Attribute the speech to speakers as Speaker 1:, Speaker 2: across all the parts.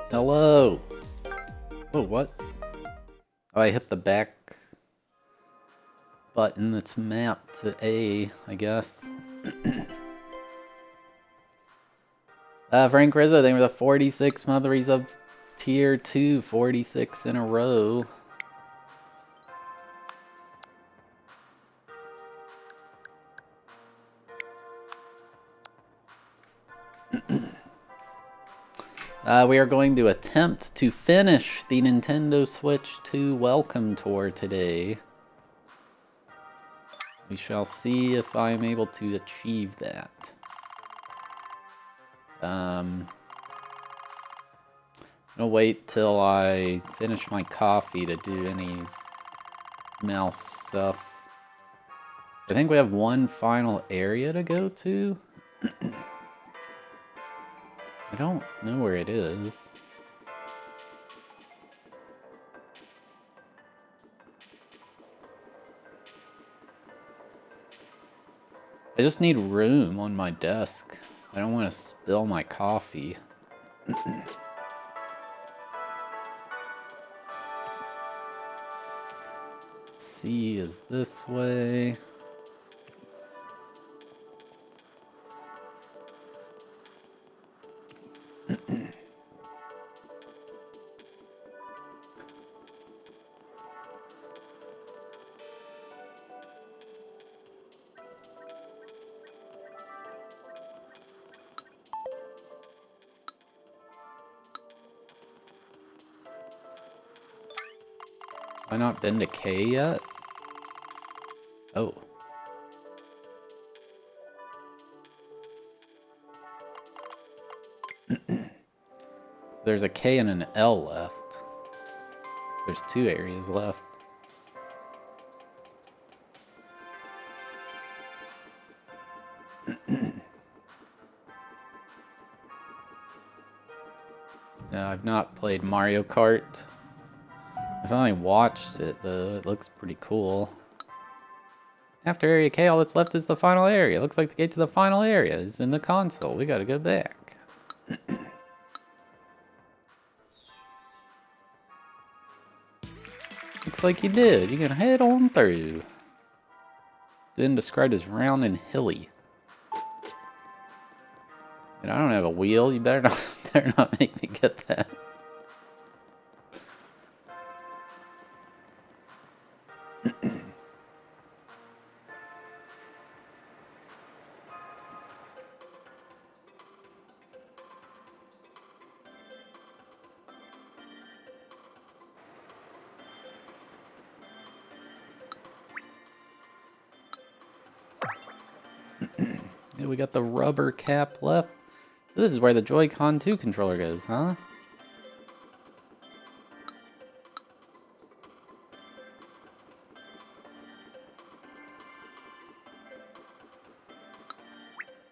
Speaker 1: Hello! Oh, what? Oh, I hit the back button that's mapped to A, I guess. Frank Rizzo, thank you for the 46 monthlies of tier 2, 46 in a row. We are going to attempt to finish the Nintendo Switch 2 Welcome Tour today. We shall see if I am able to achieve that. I'm gonna wait till I finish my coffee to do any mouse stuff. I think we have one final area to go to. I don't know where it is. I just need room on my desk. I don't want to spill my coffee. C is this way. Have I not been to K yet? Oh. There's a K and an L left. There's 2 areas left. No, I've not played Mario Kart. I've only watched it though. It looks pretty cool. After Area K, all that's left is the final area. Looks like the gate to the final area is in the console. We gotta go back. Looks like you did. You can head on through. It's been described as round and hilly. And I don't have a wheel. You better not make me get that. Yeah, we got the rubber cap left. So this is where the Joy-Con 2 controller goes, huh?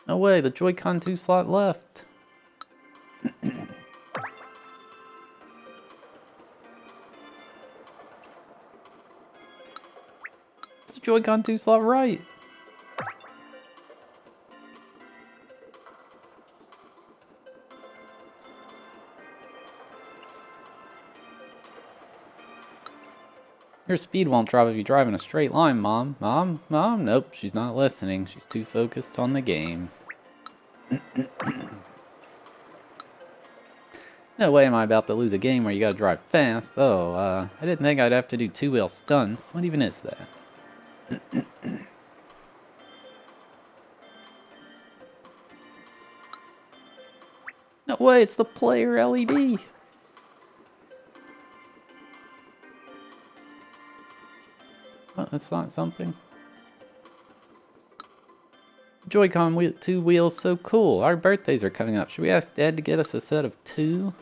Speaker 1: No way, the Joy-Con 2 slot left. It's the Joy-Con 2 slot right. Your speed won't drop if you drive in a straight line, Mom. Mom? Nope, she's not listening. She's too focused on the game. No way am I about to lose a game where you gotta drive fast. Oh, I didn't think I'd have to do 2-wheel stunts. What even is that? No way, it's the player LED. Well, that's not something. Joy-Con 2 wheels, so cool. Our birthdays are coming up. Should we ask Dad to get us a set of 2?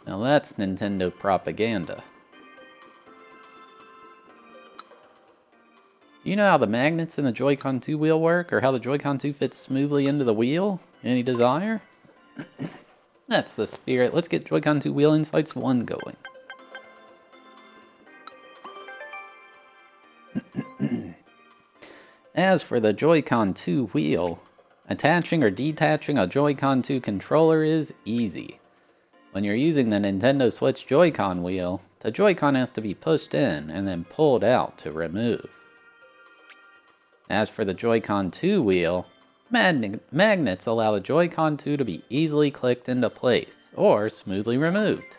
Speaker 1: Now that's Nintendo propaganda. Do you know how the magnets in the Joy-Con 2 wheel work, or how the Joy-Con 2 fits smoothly into the wheel? Any desire? That's the spirit. Let's get Joy-Con 2 Wheel Insights 1 going. As for the Joy-Con 2 wheel, attaching or detaching a Joy-Con 2 controller is easy. When you're using the Nintendo Switch Joy-Con wheel, the Joy-Con has to be pushed in and then pulled out to remove. As for the Joy-Con 2 wheel, magnets allow the Joy-Con 2 to be easily clicked into place or smoothly removed.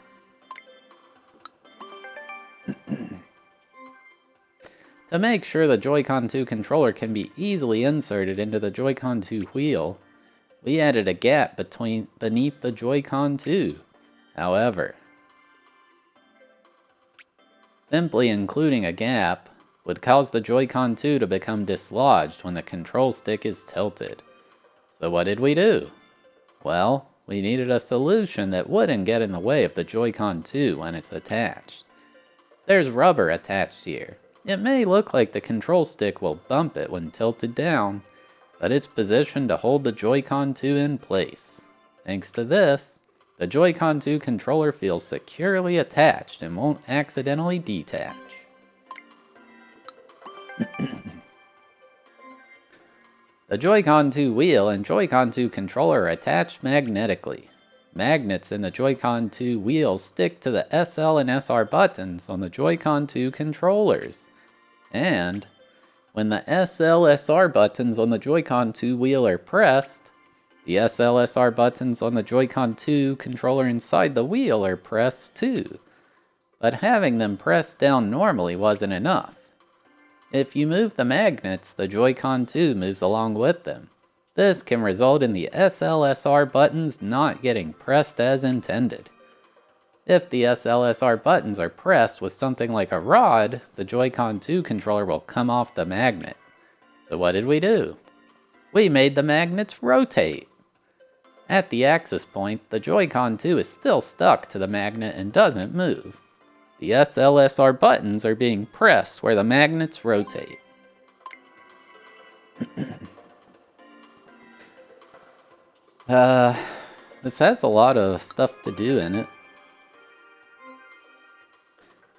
Speaker 1: To make sure the Joy-Con 2 controller can be easily inserted into the Joy-Con 2 wheel, we added a gap beneath the Joy-Con 2. However, simply including a gap would cause the Joy-Con 2 to become dislodged when the control stick is tilted. So what did we do? Well, we needed a solution that wouldn't get in the way of the Joy-Con 2 when it's attached. There's rubber attached here. It may look like the control stick will bump it when tilted down, but it's positioned to hold the Joy-Con 2 in place. Thanks to this, the Joy-Con 2 controller feels securely attached and won't accidentally detach. The Joy-Con 2 wheel and Joy-Con 2 controller are attached magnetically. Magnets in the Joy-Con 2 wheel stick to the SL and SR buttons on the Joy-Con 2 controllers. And when the SL/SR buttons on the Joy-Con 2 wheel are pressed, the SL/SR buttons on the Joy-Con 2 controller inside the wheel are pressed too. But having them pressed down normally wasn't enough. If you move the magnets, the Joy-Con 2 moves along with them. This can result in the SL/SR buttons not getting pressed as intended. If the SL/SR buttons are pressed with something like a rod, the Joy-Con 2 controller will come off the magnet. So what did we do? We made the magnets rotate. At the axis point, the Joy-Con 2 is still stuck to the magnet and doesn't move. The SL/SR buttons are being pressed where the magnets rotate. This has a lot of stuff to do in it.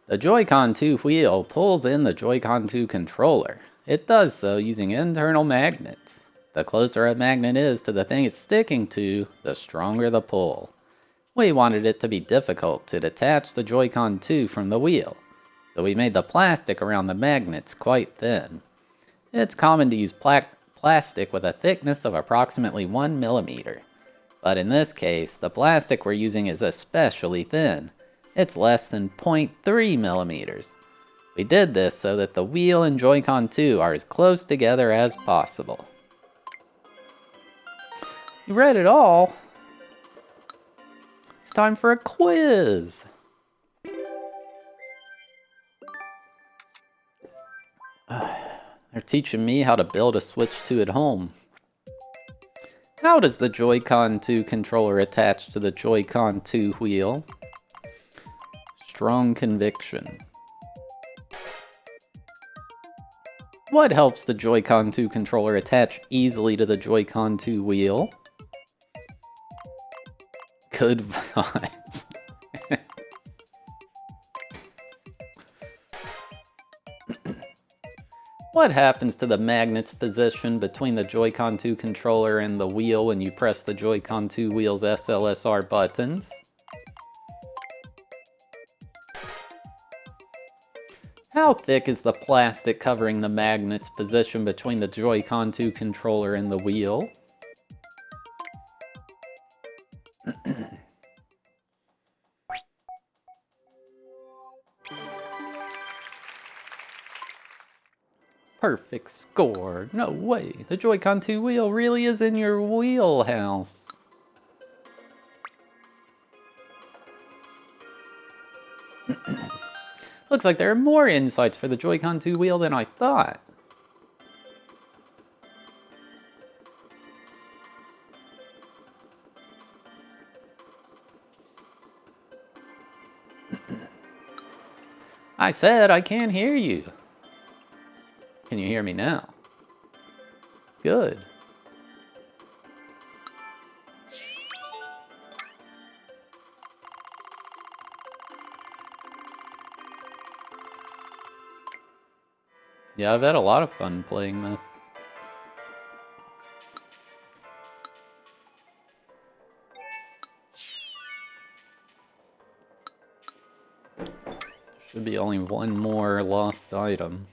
Speaker 1: The Joy-Con 2 wheel pulls in the Joy-Con 2 controller. It does so using internal magnets. The closer a magnet is to the thing it's sticking to, the stronger the pull. We wanted it to be difficult to detach the Joy-Con 2 from the wheel, so we made the plastic around the magnets quite thin. It's common to use plastic with a thickness of approximately 1 millimeter. But in this case, the plastic we're using is especially thin. It's less than 0.3 millimeters. We did this so that the wheel and Joy-Con 2 are as close together as possible. You read it all? It's time for a quiz! They're teaching me how to build a Switch 2 at home. How does the Joy-Con 2 controller attach to the Joy-Con 2 wheel? Strong conviction. What helps the Joy-Con 2 controller attach easily to the Joy-Con 2 wheel? Good vibes. What happens to the magnet's position between the Joy-Con 2 controller and the wheel when you press the Joy-Con 2 wheel's SL/SR buttons? How thick is the plastic covering the magnet's position between the Joy-Con 2 controller and the wheel? Perfect score. No way. The Joy-Con 2 wheel really is in your wheelhouse. Looks like there are more insights for the Joy-Con 2 wheel than I thought. I said I can't hear you. Can you hear me now? Good. Yeah, I've had a lot of fun playing this. Should be only one more lost item.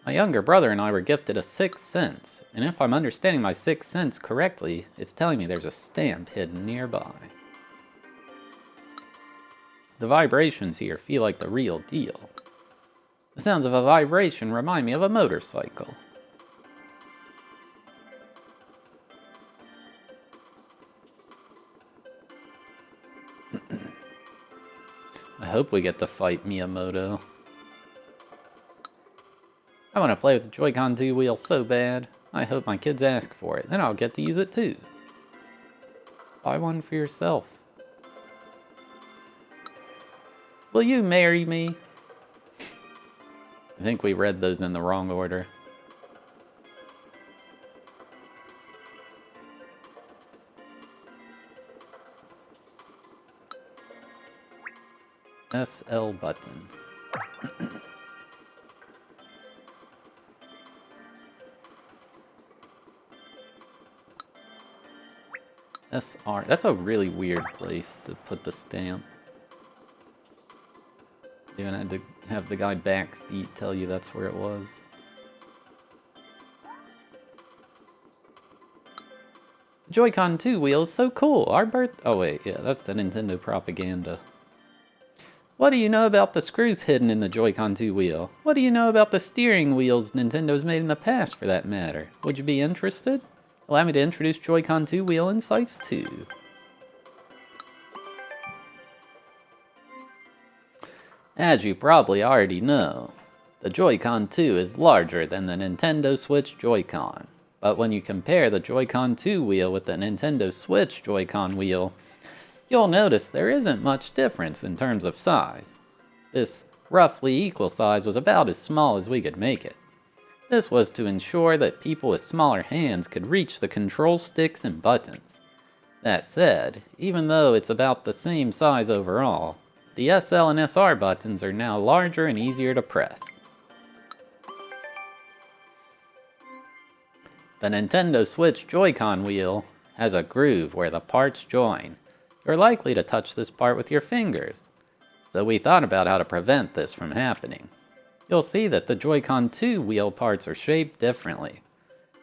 Speaker 1: My younger brother and I were gifted a sixth sense, and if I'm understanding my sixth sense correctly, it's telling me there's a stamp hidden nearby. The vibrations here feel like the real deal. The sounds of a vibration remind me of a motorcycle. I hope we get to fight Miyamoto. I want to play with the Joy-Con 2 wheel so bad. I hope my kids ask for it, then I'll get to use it too. Just buy one for yourself. Will you marry me? I think we read those in the wrong order. SL button. SR. That's a really weird place to put the stamp. Even had to have the guy backseat tell you that's where it was. The Joy-Con 2 wheel is so cool. Oh wait, yeah, that's the Nintendo propaganda. What do you know about the screws hidden in the Joy-Con 2 wheel? What do you know about the steering wheels Nintendo's made in the past, for that matter? Would you be interested? Allow me to introduce Joy-Con 2 wheel insights 2. As you probably already know, the Joy-Con 2 is larger than the Nintendo Switch Joy-Con. But when you compare the Joy-Con 2 wheel with the Nintendo Switch Joy-Con wheel, you'll notice there isn't much difference in terms of size. This roughly equal size was about as small as we could make it. This was to ensure that people with smaller hands could reach the control sticks and buttons. That said, even though it's about the same size overall, the SL and SR buttons are now larger and easier to press. The Nintendo Switch Joy-Con wheel has a groove where the parts join. You're likely to touch this part with your fingers, so we thought about how to prevent this from happening. You'll see that the Joy-Con 2 wheel parts are shaped differently.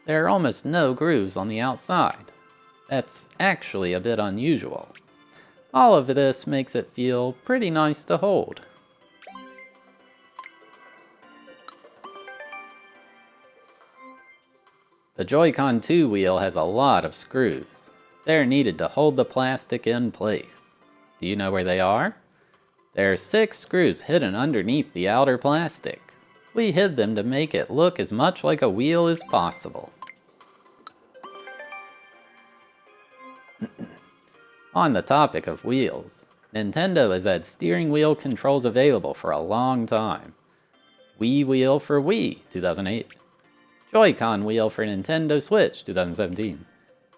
Speaker 1: There are almost no grooves on the outside. That's actually a bit unusual. All of this makes it feel pretty nice to hold. The Joy-Con 2 wheel has a lot of screws. They're needed to hold the plastic in place. Do you know where they are? There are 6 screws hidden underneath the outer plastic. We hid them to make it look as much like a wheel as possible. On the topic of wheels, Nintendo has had steering wheel controls available for a long time. Wii Wheel for Wii, 2008. Joy-Con wheel for Nintendo Switch, 2017.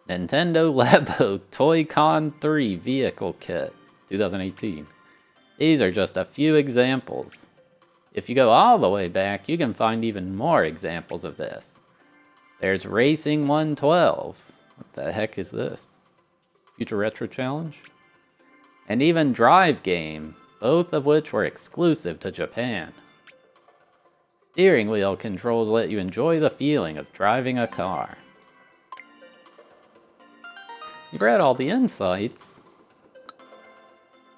Speaker 1: Nintendo Labo Toy-Con 3 Vehicle Kit, 2018. These are just a few examples. If you go all the way back, you can find even more examples of this. There's Racing 112. What the heck is this? Future Retro Challenge? And even Drive Game, both of which were exclusive to Japan. Steering wheel controls let you enjoy the feeling of driving a car. You've read all the insights.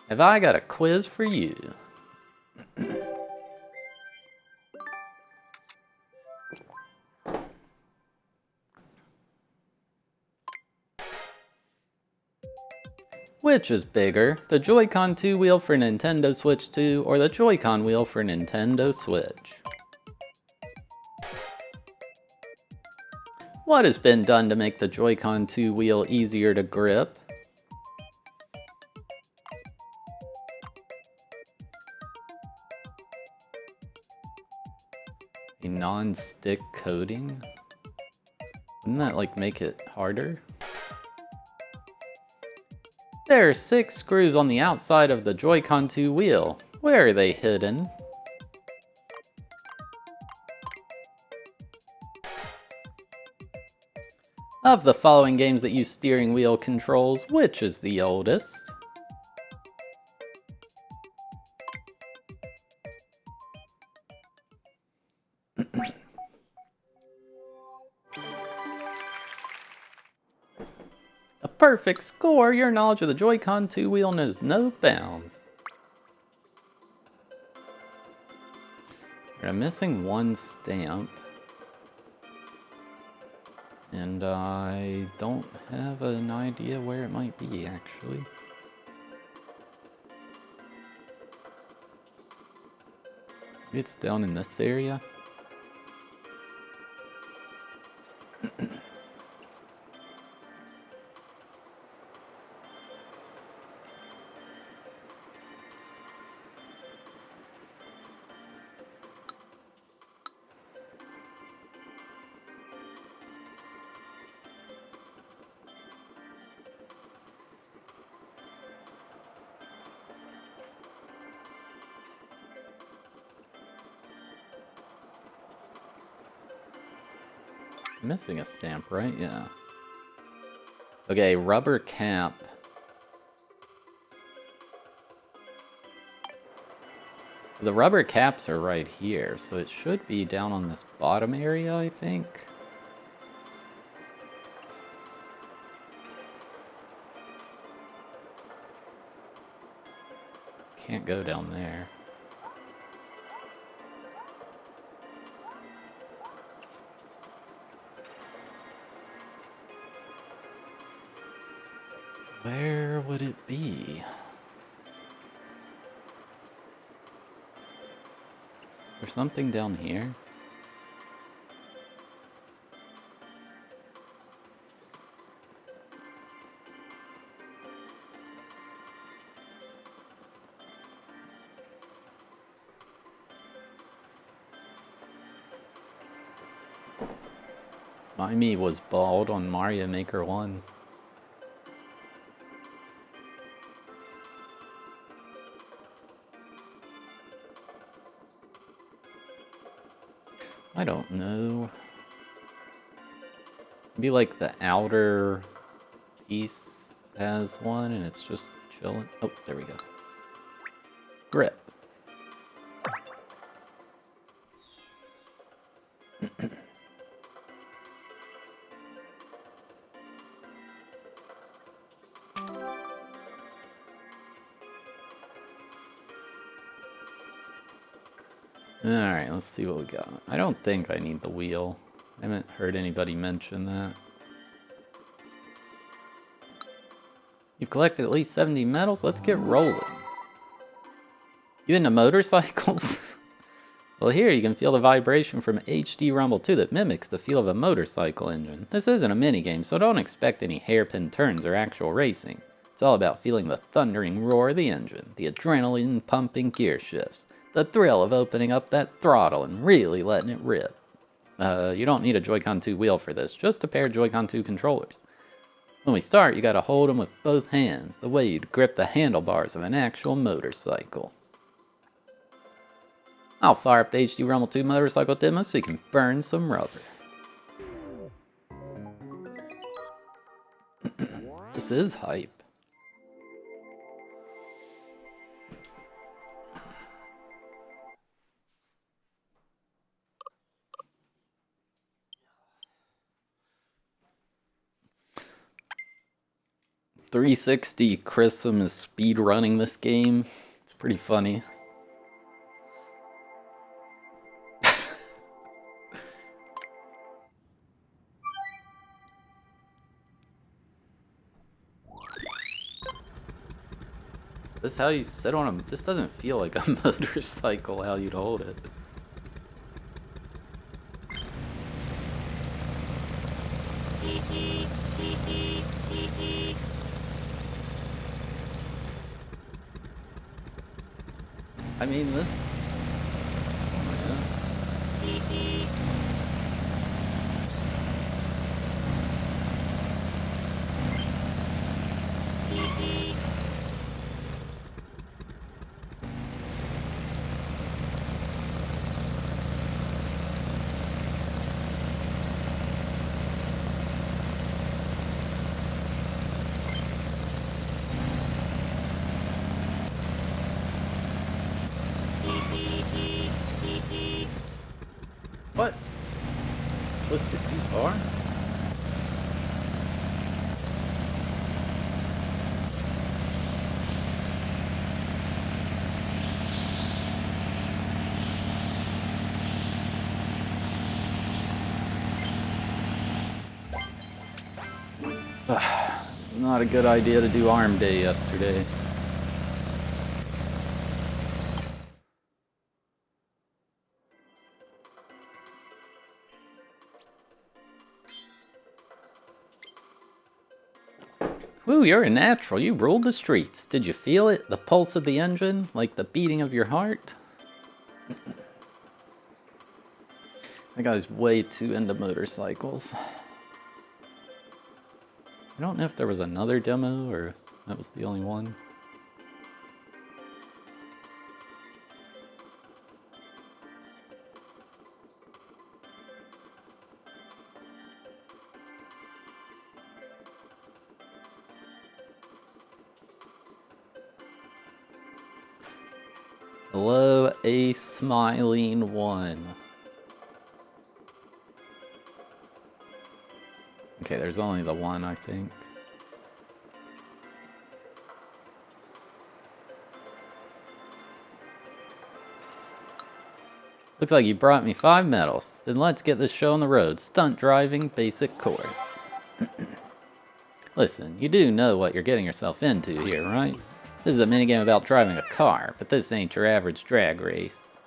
Speaker 1: Have I got a quiz for you? Which is bigger, the Joy-Con 2 wheel for Nintendo Switch 2 or the Joy-Con wheel for Nintendo Switch? What has been done to make the Joy-Con 2 wheel easier to grip? A non-stick coating? Wouldn't that like make it harder? There are 6 screws on the outside of the Joy-Con 2 wheel. Where are they hidden? Of the following games that use steering wheel controls, which is the oldest? A perfect score! Your knowledge of the Joy-Con 2 wheel knows no bounds. I'm missing one stamp. And I don't have an idea where it might be, actually. Maybe it's down in this area. Missing a stamp, right? Yeah. Okay, rubber cap. The rubber caps are right here, so it should be down on this bottom area, I think. Can't go down there. Where would it be? Is there something down here? Me was bald on Mario Maker 1. I don't know. Maybe like the outer piece has one and it's just chilling. Oh, there we go. Grip. Alright, let's see what we got. I don't think I need the wheel. I haven't heard anybody mention that. You've collected at least 70 medals? Let's get rolling. You into motorcycles? Well, here you can feel the vibration from HD Rumble 2 that mimics the feel of a motorcycle engine. This isn't a minigame, so don't expect any hairpin turns or actual racing. It's all about feeling the thundering roar of the engine, the adrenaline-pumping gear shifts, the thrill of opening up that throttle and really letting it rip. You don't need a Joy-Con 2 wheel for this, just a pair of Joy-Con 2 controllers. When we start, you gotta hold them with both hands, the way you'd grip the handlebars of an actual motorcycle. I'll fire up the HD Rumble 2 motorcycle demo so you can burn some rubber. This is hype. .360 Chrism is speed running this game. It's pretty funny. Is this how you sit on a... This doesn't feel like a motorcycle, how you'd hold it. I mean, this... Twisted too far? Not a good idea to do arm day yesterday. Woo, you're a natural. You ruled the streets. Did you feel it? The pulse of the engine? Like the beating of your heart? That guy's way too into motorcycles. I don't know if there was another demo or that was the only one. Hello, a smiling one. Okay, there's only the one, I think. Looks like you brought me 5 medals. Then let's get this show on the road. Stunt driving basic course. Listen, you do know what you're getting yourself into here, right? This is a minigame about driving a car, but this ain't your average drag race.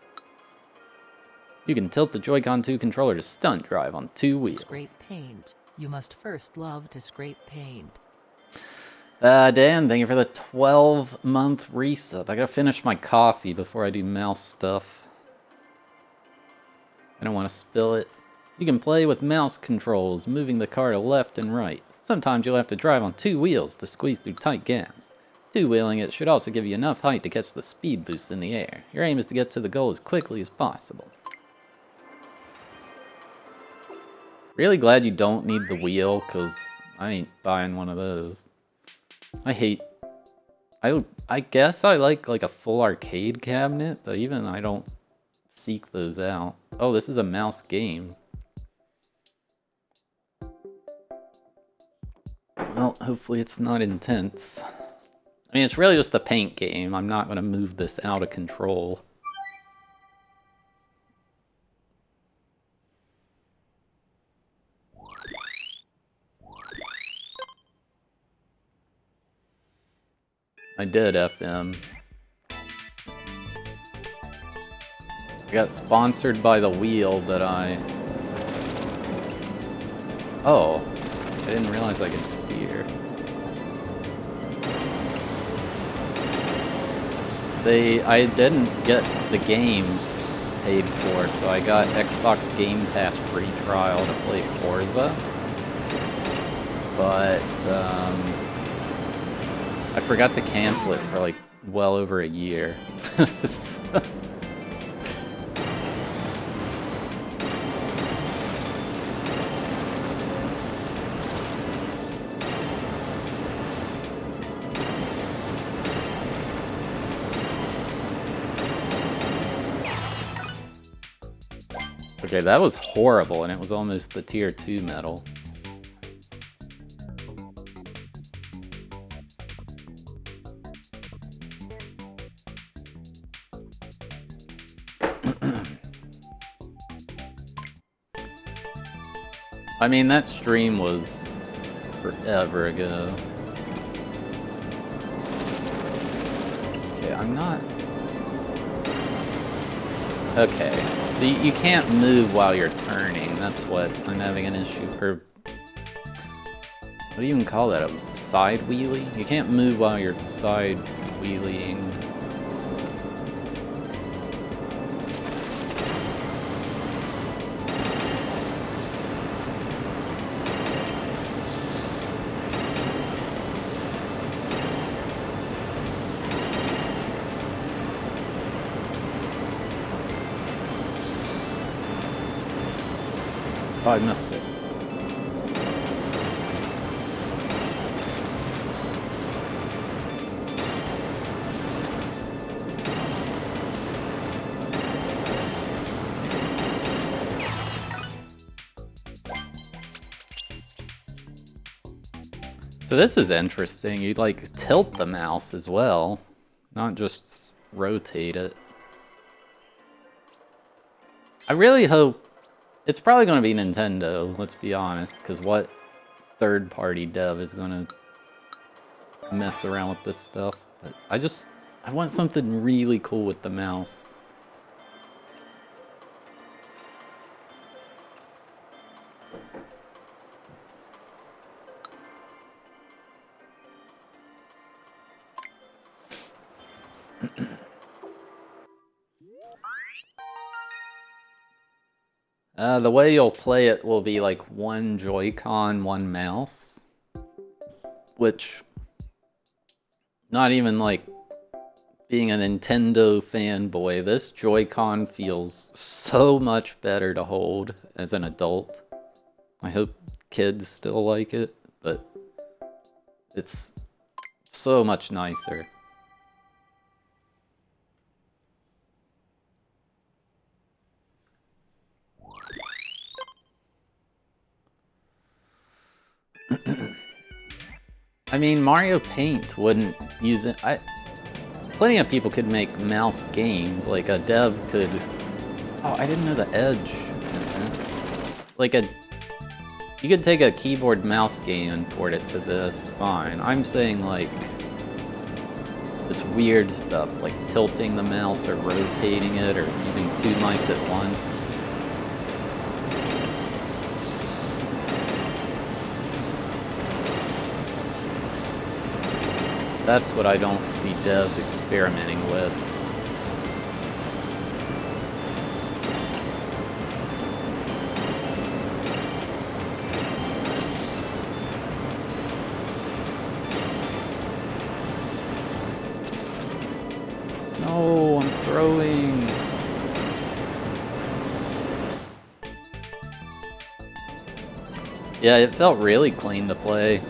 Speaker 1: You can tilt the Joy-Con 2 controller to stunt drive on 2 wheels.
Speaker 2: Scrape paint. You must first love to scrape paint.
Speaker 1: Dan, thank you for the 12-month resub. I gotta finish my coffee before I do mouse stuff. I don't want to spill it. You can play with mouse controls, moving the car to left and right. Sometimes you'll have to drive on 2 wheels to squeeze through tight gaps. 2-wheeling it should also give you enough height to catch the speed boost in the air. Your aim is to get to the goal as quickly as possible. Really glad you don't need the wheel, because I ain't buying one of those. I guess I like a full arcade cabinet, but even I don't seek those out. Oh, this is a mouse game. Well, hopefully it's not intense. I mean, it's really just a paint game. I'm not going to move this out of control. I did FM. I got sponsored by the wheel that I... Oh, I didn't realize I could steer. I didn't get the game paid for, so I got Xbox Game Pass free trial to play Forza. But, I forgot to cancel it for like well over a year. Okay, that was horrible, and it was almost the tier 2 medal. I mean, that stream was forever ago. Okay, I'm not... Okay, so you can't move while you're turning. That's what I'm having an issue. Or what do you even call that? A side wheelie? You can't move while you're side wheeling. Oh, I missed it. So this is interesting. You like tilt the mouse as well, not just rotate it. I really hope it's probably going to be Nintendo, let's be honest, because what third-party dev is going to mess around with this stuff? But I want something really cool with the mouse. The way you'll play it will be like one Joy-Con, one mouse. Which, not even like being a Nintendo fanboy, this Joy-Con feels so much better to hold as an adult. I hope kids still like it, but it's so much nicer. I mean, Mario Paint wouldn't use it. Plenty of people could make mouse games. Like a dev could. Oh, I didn't know the edge. Like you could take a keyboard mouse game and port it to this. Fine. I'm saying like this weird stuff, like tilting the mouse or rotating it or using two mice at once. That's what I don't see devs experimenting with. No, I'm throwing. Yeah, it felt really clean to play.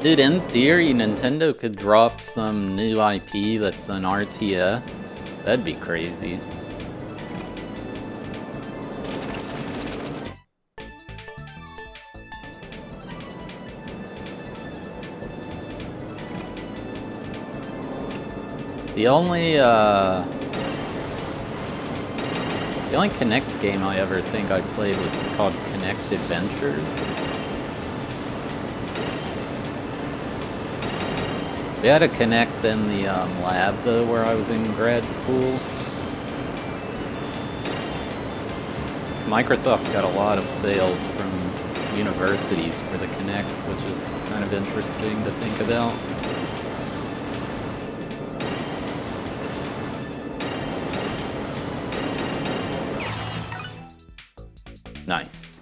Speaker 1: Dude, in theory, Nintendo could drop some new IP that's an RTS. That'd be crazy. The only Kinect game I ever think I played was called Kinect Adventures. We had a Kinect in the lab, though, where I was in grad school. Microsoft got a lot of sales from universities for the Kinect, which is kind of interesting to think about. Nice.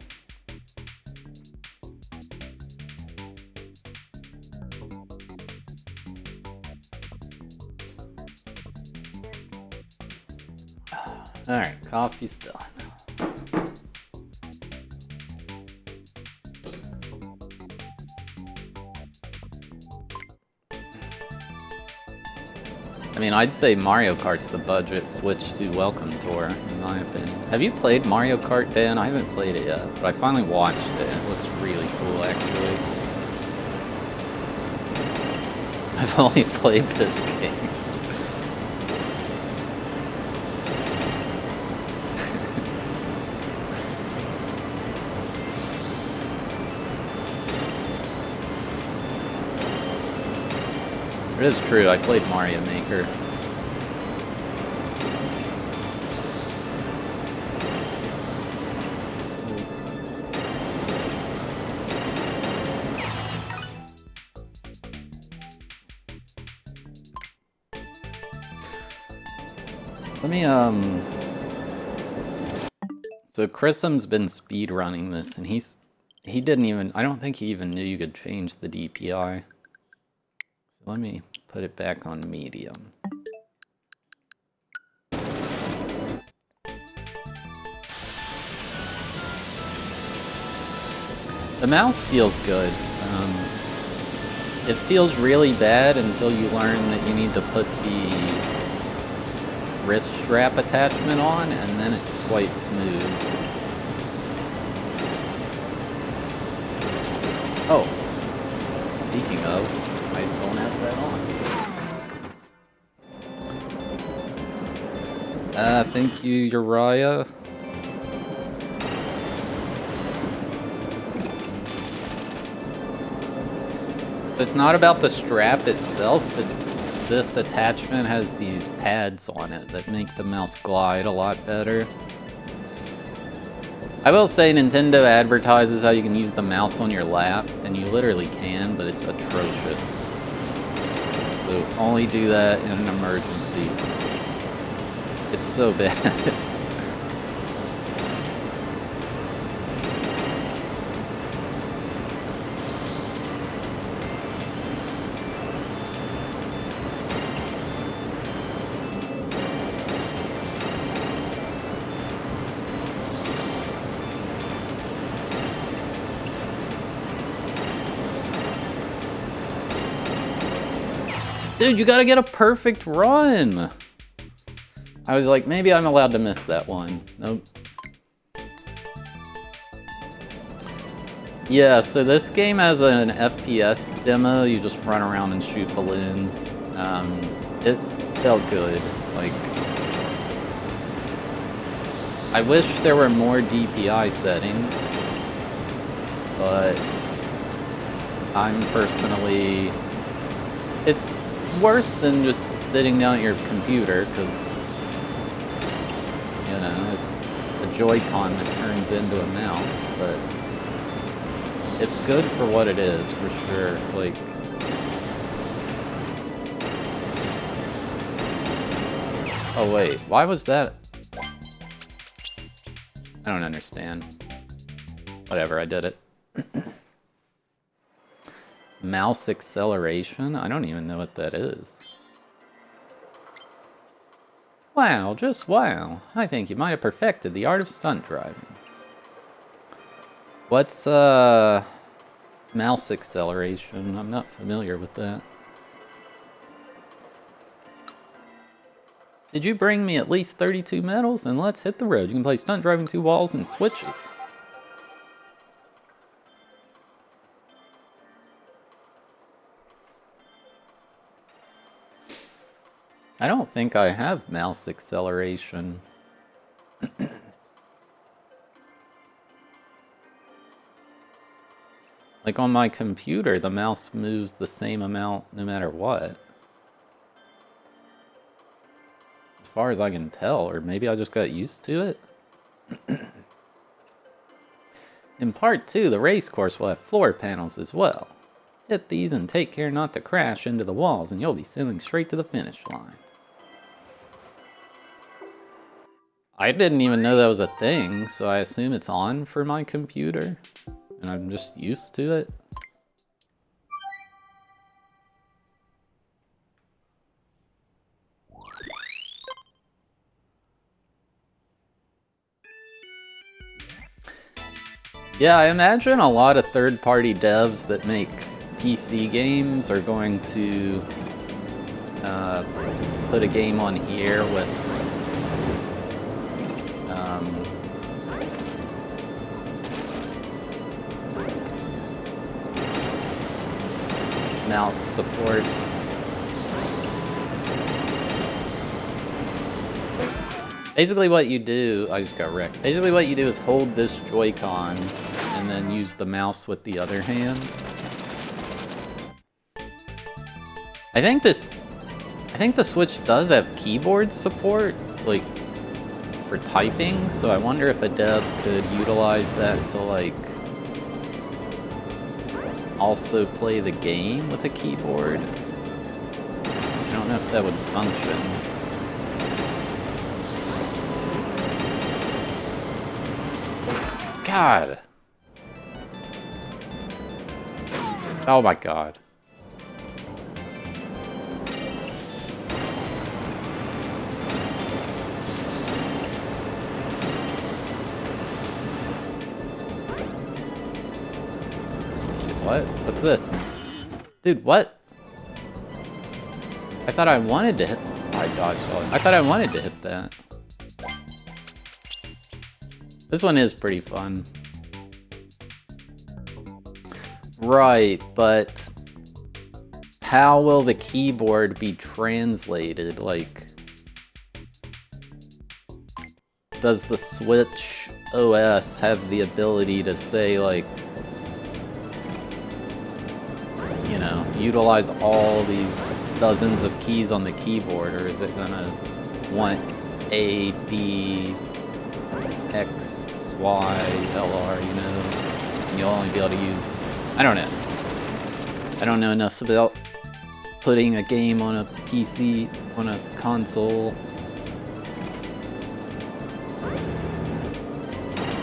Speaker 1: Alright, coffee's done. I mean, I'd say Mario Kart's the budget switch to Welcome Tour, in my opinion. Have you played Mario Kart, Dan? I haven't played it yet, but I finally watched it. It looks really cool, actually. I've only played this game. It is true, I played Mario Maker. Let me, So Chrism's been speedrunning this, and he didn't even, I don't think he even knew you could change the DPI. So let me put it back on medium. The mouse feels good. It feels really bad until you learn that you need to put the wrist strap attachment on, and then it's quite smooth. Oh, speaking of, I don't have that on. Thank you, Uriah. It's not about the strap itself, it's this attachment has these pads on it that make the mouse glide a lot better. I will say Nintendo advertises how you can use the mouse on your lap, and you literally can, but it's atrocious. So only do that in an emergency. It's so bad. Dude, you gotta get a perfect run! I was like, maybe I'm allowed to miss that one. Nope. Yeah, so this game has an FPS demo. You just run around and shoot balloons. It felt good. Like, I wish there were more DPI settings, but I'm personally... It's worse than just sitting down at your computer, because, you know, it's a Joy-Con that turns into a mouse, but it's good for what it is, for sure. Like, oh wait, why was that? I don't understand. Whatever, I did it. Mouse acceleration? I don't even know what that is. Wow, just wow. I think you might have perfected the art of stunt driving. What's, mouse acceleration? I'm not familiar with that. Did you bring me at least 32 medals? Then let's hit the road. You can play stunt driving 2 walls and switches. I don't think I have mouse acceleration. Like on my computer, the mouse moves the same amount no matter what. As far as I can tell, or maybe I just got used to it. In part 2, the race course will have floor panels as well. Hit these and take care not to crash into the walls, and you'll be sailing straight to the finish line. I didn't even know that was a thing, so I assume it's on for my computer, and I'm just used to it. Yeah, I imagine a lot of third-party devs that make PC games are going to put a game on here with mouse support. Basically what you do, I just got wrecked. Basically what you do is hold this Joy-Con and then use the mouse with the other hand. I think the Switch does have keyboard support, like, for typing, so I wonder if a dev could utilize that to, like, also play the game with a keyboard. I don't know if that would function. God! Oh my god. What? What's this? Dude, what? I thought I wanted to hit... I dodged all it. I thought I wanted to hit that. This one is pretty fun. Right, but how will the keyboard be translated? Like, does the Switch OS have the ability to say, like, you know, utilize all these dozens of keys on the keyboard, or is it gonna want A, B, X, Y, LR, you know? And you'll only be able to use... I don't know. I don't know enough about putting a game on a PC, on a console.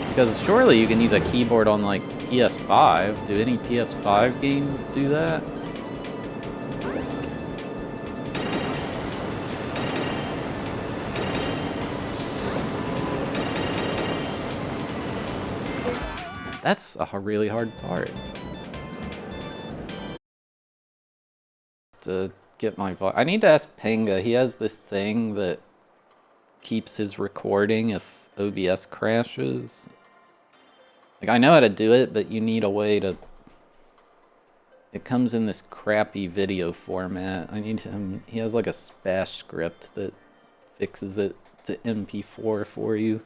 Speaker 1: Because surely you can use a keyboard on, like, PS5. Do any PS5 games do that? That's a really hard part. To get my I need to ask Penga. He has this thing that keeps his recording if OBS crashes. Like, I know how to do it, but you need a way to... It comes in this crappy video format. I need him... He has like a bash script that fixes it to MP4 for you.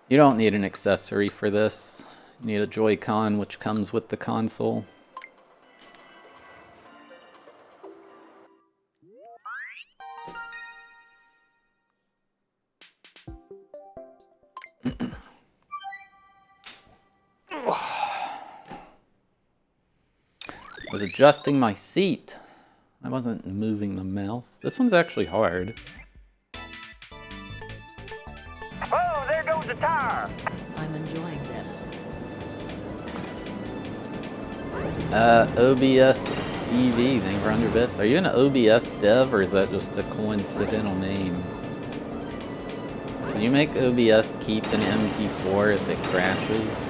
Speaker 1: You don't need an accessory for this. You need a Joy-Con, which comes with the console. I was adjusting my seat. I wasn't moving the mouse. This one's actually hard.
Speaker 3: Oh, there goes the tire!
Speaker 2: I'm enjoying this.
Speaker 1: OBS DV, thank you for 100 bits. Are you an OBS dev, or is that just a coincidental name? Can you make OBS keep an MP4 if it crashes?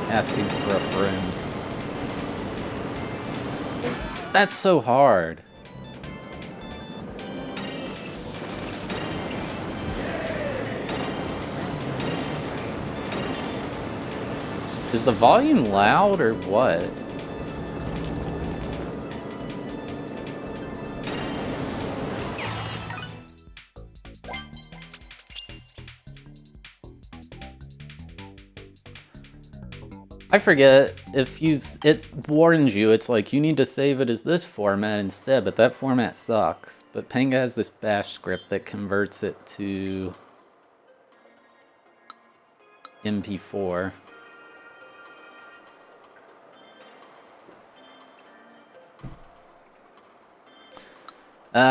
Speaker 1: Asking for a friend. That's so hard. Is the volume loud or what? I forget, if it warns you, it's like you need to save it as this format instead, but that format sucks. But Penga has this bash script that converts it to MP4.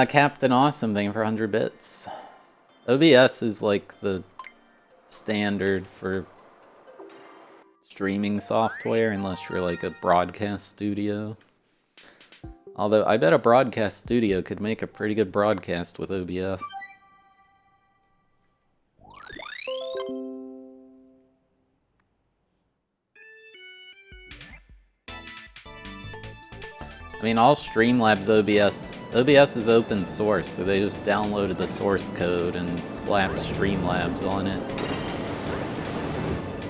Speaker 1: Captain Awesome, thank you for 100 bits. OBS is like the standard for streaming software, unless you're like a broadcast studio. Although, I bet a broadcast studio could make a pretty good broadcast with OBS. I mean, all Streamlabs OBS is open source, so they just downloaded the source code and slapped Streamlabs on it.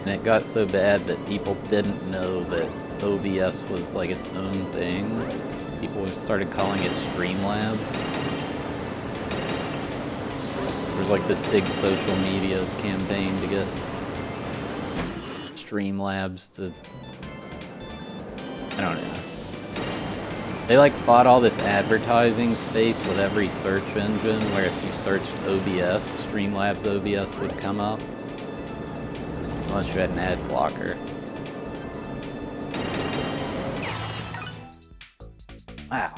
Speaker 1: And it got so bad that people didn't know that OBS was like its own thing. People started calling it Streamlabs. There was like this big social media campaign to get Streamlabs to... I don't know. They like bought all this advertising space with every search engine, where if you searched OBS, Streamlabs OBS would come up. Unless you had an ad blocker. Wow.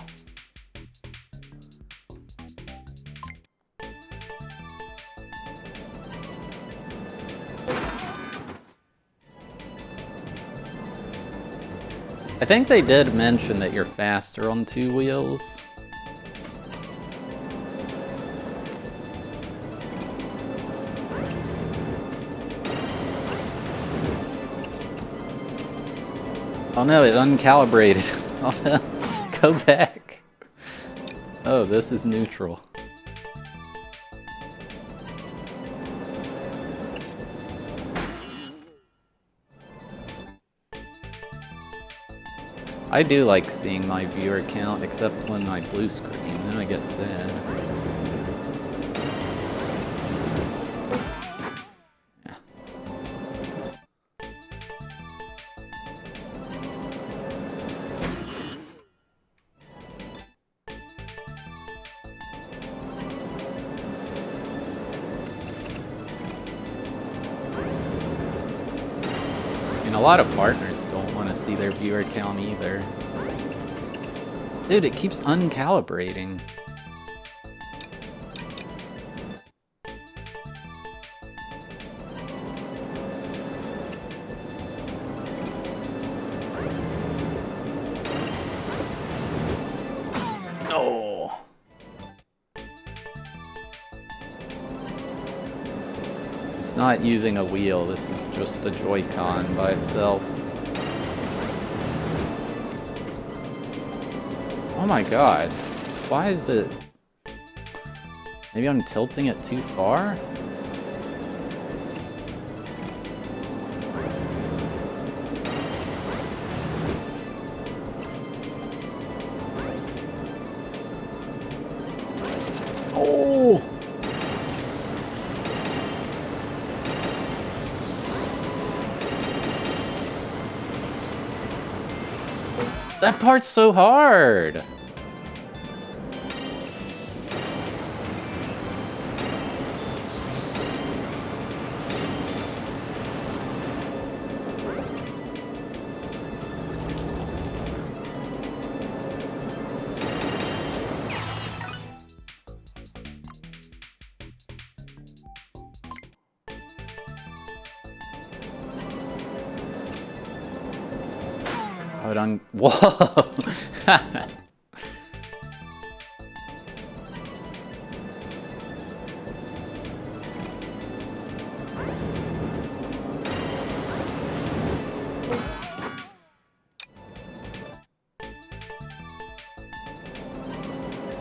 Speaker 1: I think they did mention that you're faster on 2 wheels. Oh no, it uncalibrated. Oh no, go back. Oh, this is neutral. I do like seeing my viewer count, except when I blue screen, then I get sad. Yeah. And a lot of partners don't want to see their viewer count either. Dude, it keeps uncalibrating. No. It's not using a wheel, this is just a Joy-Con by itself. Oh my god. Why is it... Maybe I'm tilting it too far? Oh! That part's so hard! Whoa!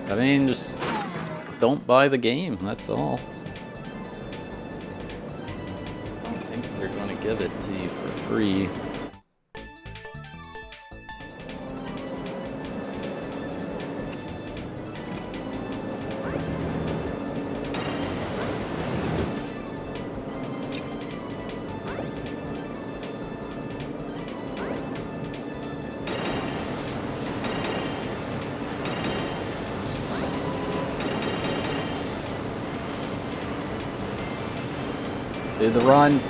Speaker 1: I mean, just don't buy the game, that's all. I don't think they're going to give it to you for free. Do the run.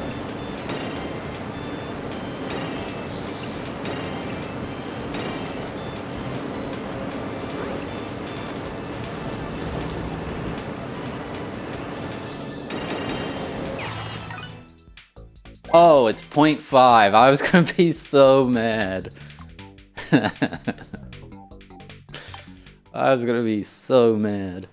Speaker 1: Oh, it's 0.5. I was gonna be so mad. I was gonna be so mad.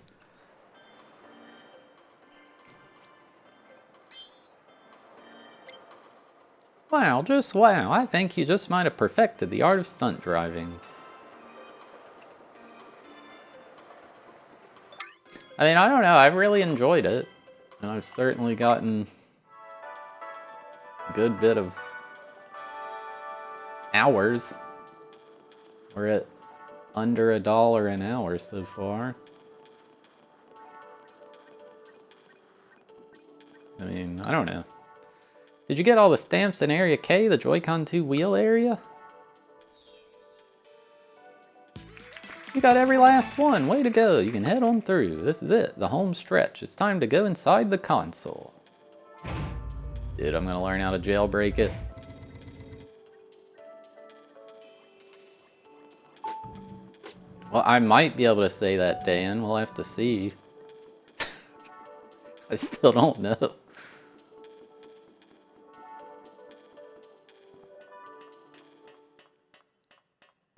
Speaker 1: Wow, just wow. I think you just might have perfected the art of stunt driving. I mean, I don't know. I've really enjoyed it. And I've certainly gotten a good bit of hours. We're at under $1 an hour so far. I mean, I don't know. Did you get all the stamps in Area K, the Joy-Con 2 wheel area? You got every last one. Way to go. You can head on through. This is it, the home stretch. It's time to go inside the console. Dude, I'm gonna learn how to jailbreak it. Well, I might be able to say that, Dan. We'll have to see. I still don't know.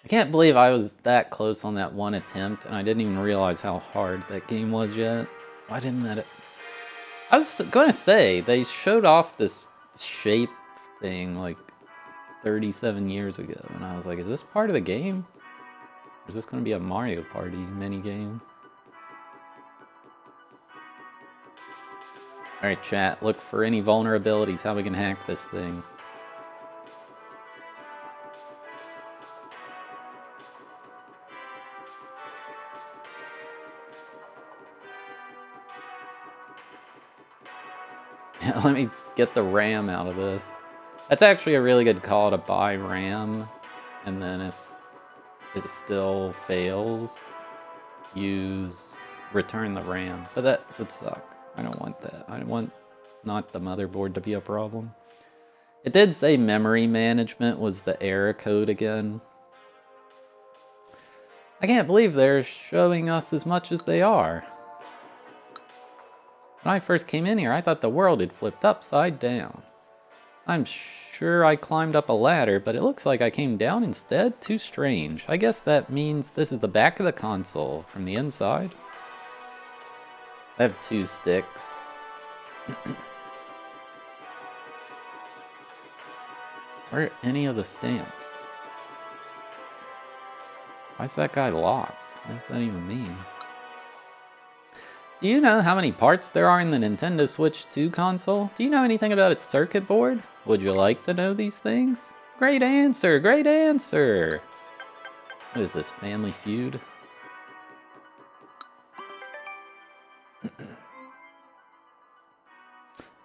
Speaker 1: I can't believe I was that close on that one attempt, and I didn't even realize how hard that game was yet. Why didn't that... I was gonna say, they showed off this shape thing, like, 37 years ago, and I was like, is this part of the game? Or is this going to be a Mario Party minigame? Alright, chat, look for any vulnerabilities, how we can hack this thing. Let me get the RAM out of this. That's actually a really good call to buy RAM, and then if it still fails, return the RAM. But that would suck. I don't want that. I want not the motherboard to be a problem. It did say memory management was the error code again. I can't believe they're showing us as much as they are. When I first came in here, I thought the world had flipped upside down. I'm sure I climbed up a ladder, but it looks like I came down instead. Too strange. I guess that means this is the back of the console from the inside. I have 2 sticks. Where are any of the stamps? Why is that guy locked? What does that even mean? Do you know how many parts there are in the Nintendo Switch 2 console? Do you know anything about its circuit board? Would you like to know these things? Great answer! Great answer! What is this, Family Feud?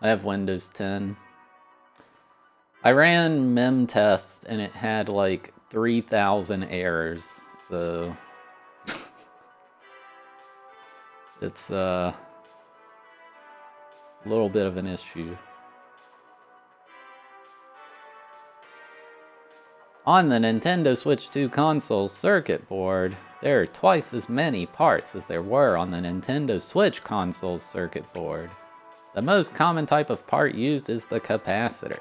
Speaker 1: I have Windows 10. I ran mem test and it had like 3,000 errors, so it's a little bit of an issue. On the Nintendo Switch 2 console's circuit board, there are twice as many parts as there were on the Nintendo Switch console's circuit board. The most common type of part used is the capacitor.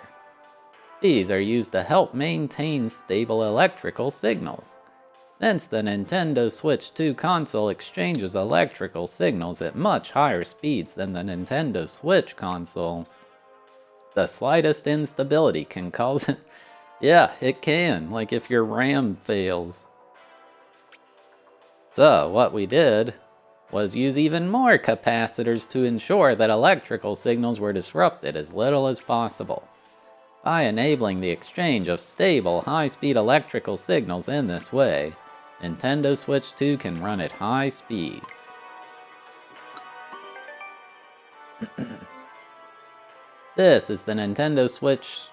Speaker 1: These are used to help maintain stable electrical signals. Since the Nintendo Switch 2 console exchanges electrical signals at much higher speeds than the Nintendo Switch console, the slightest instability can cause it. Yeah, it can, like if your RAM fails. So, what we did was use even more capacitors to ensure that electrical signals were disrupted as little as possible. By enabling the exchange of stable, high-speed electrical signals in this way, Nintendo Switch 2 can run at high speeds. This is the Nintendo Switch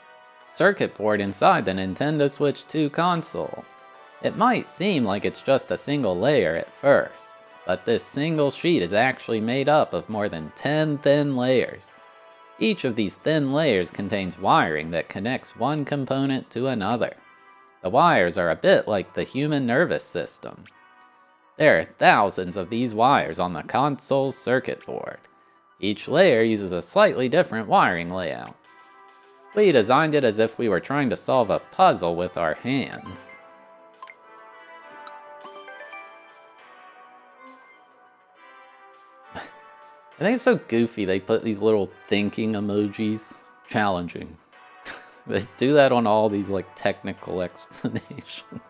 Speaker 1: circuit board inside the Nintendo Switch 2 console. It might seem like it's just a single layer at first, but this single sheet is actually made up of more than 10 thin layers. Each of these thin layers contains wiring that connects one component to another. The wires are a bit like the human nervous system. There are thousands of these wires on the console's circuit board. Each layer uses a slightly different wiring layout. We designed it as if we were trying to solve a puzzle with our hands. I think it's so goofy they put these little thinking emojis. Challenging. They do that on all these like technical explanations.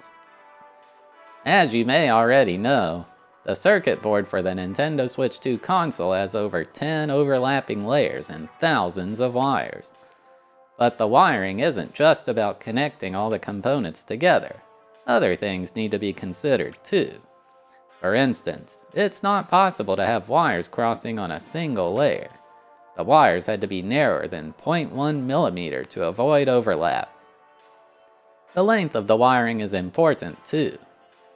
Speaker 1: As you may already know, the circuit board for the Nintendo Switch 2 console has over 10 overlapping layers and thousands of wires. But the wiring isn't just about connecting all the components together. Other things need to be considered too. For instance, it's not possible to have wires crossing on a single layer. The wires had to be narrower than 0.1 millimeter to avoid overlap. The length of the wiring is important too.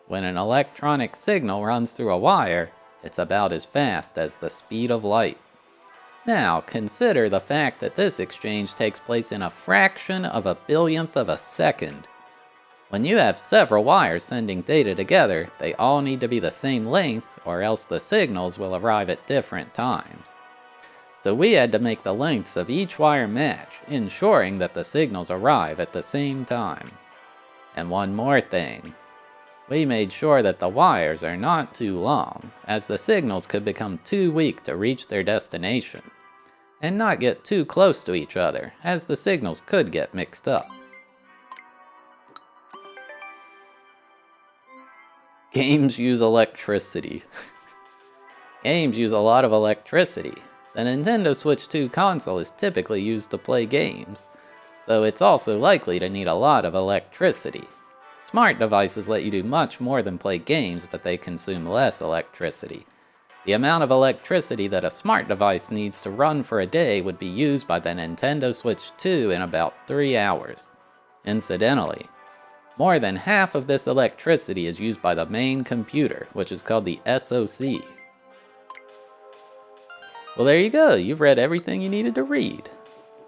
Speaker 1: When an electronic signal runs through a wire, it's about as fast as the speed of light. Now, consider the fact that this exchange takes place in a fraction of a billionth of a second. When you have several wires sending data together, they all need to be the same length, or else the signals will arrive at different times. So we had to make the lengths of each wire match, ensuring that the signals arrive at the same time. And one more thing. We made sure that the wires are not too long, as the signals could become too weak to reach their destination, and not get too close to each other, as the signals could get mixed up. Games use electricity. Games use a lot of electricity. The Nintendo Switch 2 console is typically used to play games, so it's also likely to need a lot of electricity. Smart devices let you do much more than play games, but they consume less electricity. The amount of electricity that a smart device needs to run for a day would be used by the Nintendo Switch 2 in about 3 hours. Incidentally, more than half of this electricity is used by the main computer, which is called the SoC. Well, there you go. You've read everything you needed to read.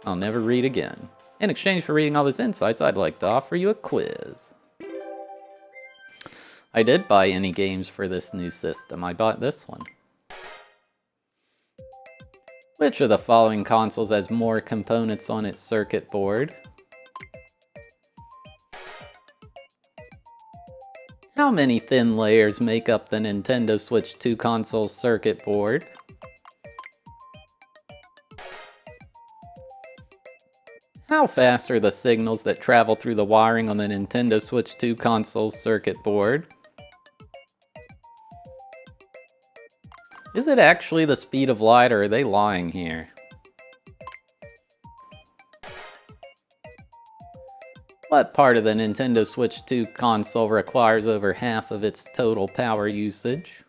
Speaker 1: I'll never read again. In exchange for reading all these insights, I'd like to offer you a quiz. I did buy any games for this new system. I bought this one. Which of the following consoles has more components on its circuit board? How many thin layers make up the Nintendo Switch 2 console circuit board? How fast are the signals that travel through the wiring on the Nintendo Switch 2 console circuit board? Is it actually the speed of light, or are they lying here? What part of the Nintendo Switch 2 console requires over half of its total power usage?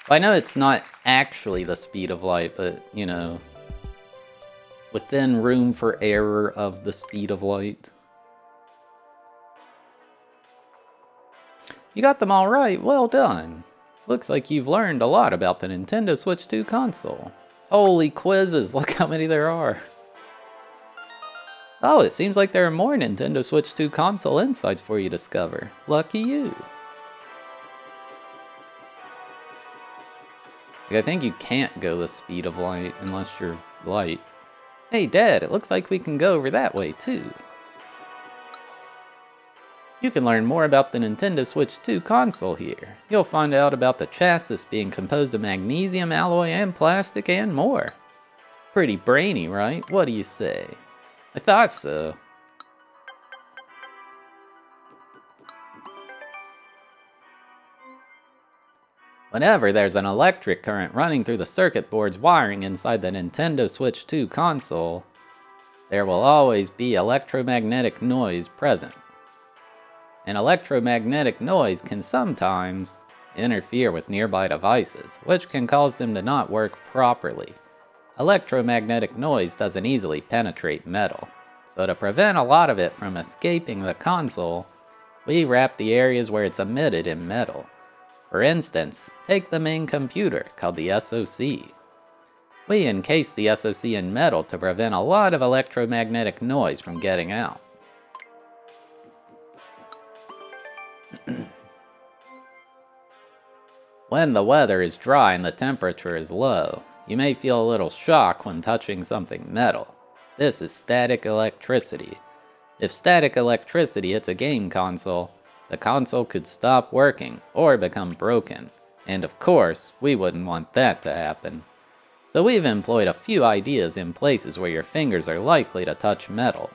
Speaker 1: I know it's not actually the speed of light, but, you know, within room for error of the speed of light. You got them all right, well done. Looks like you've learned a lot about the Nintendo Switch 2 console. Holy quizzes, look how many there are. Oh, it seems like there are more Nintendo Switch 2 console insights for you to discover. Lucky you. I think you can't go the speed of light unless you're light. Hey Dad, it looks like we can go over that way too. You can learn more about the Nintendo Switch 2 console here. You'll find out about the chassis being composed of magnesium alloy and plastic and more. Pretty brainy, right? What do you say? I thought so. Whenever there's an electric current running through the circuit board's wiring inside the Nintendo Switch 2 console, there will always be electromagnetic noise present. An electromagnetic noise can sometimes interfere with nearby devices, which can cause them to not work properly. Electromagnetic noise doesn't easily penetrate metal, so to prevent a lot of it from escaping the console, we wrap the areas where it's emitted in metal. For instance, take the main computer, called the SoC. We encase the SoC in metal to prevent a lot of electromagnetic noise from getting out. When the weather is dry and the temperature is low, you may feel a little shock when touching something metal. This is static electricity. If static electricity hits a game console, the console could stop working or become broken, and of course, we wouldn't want that to happen. So we've employed a few ideas in places where your fingers are likely to touch metal.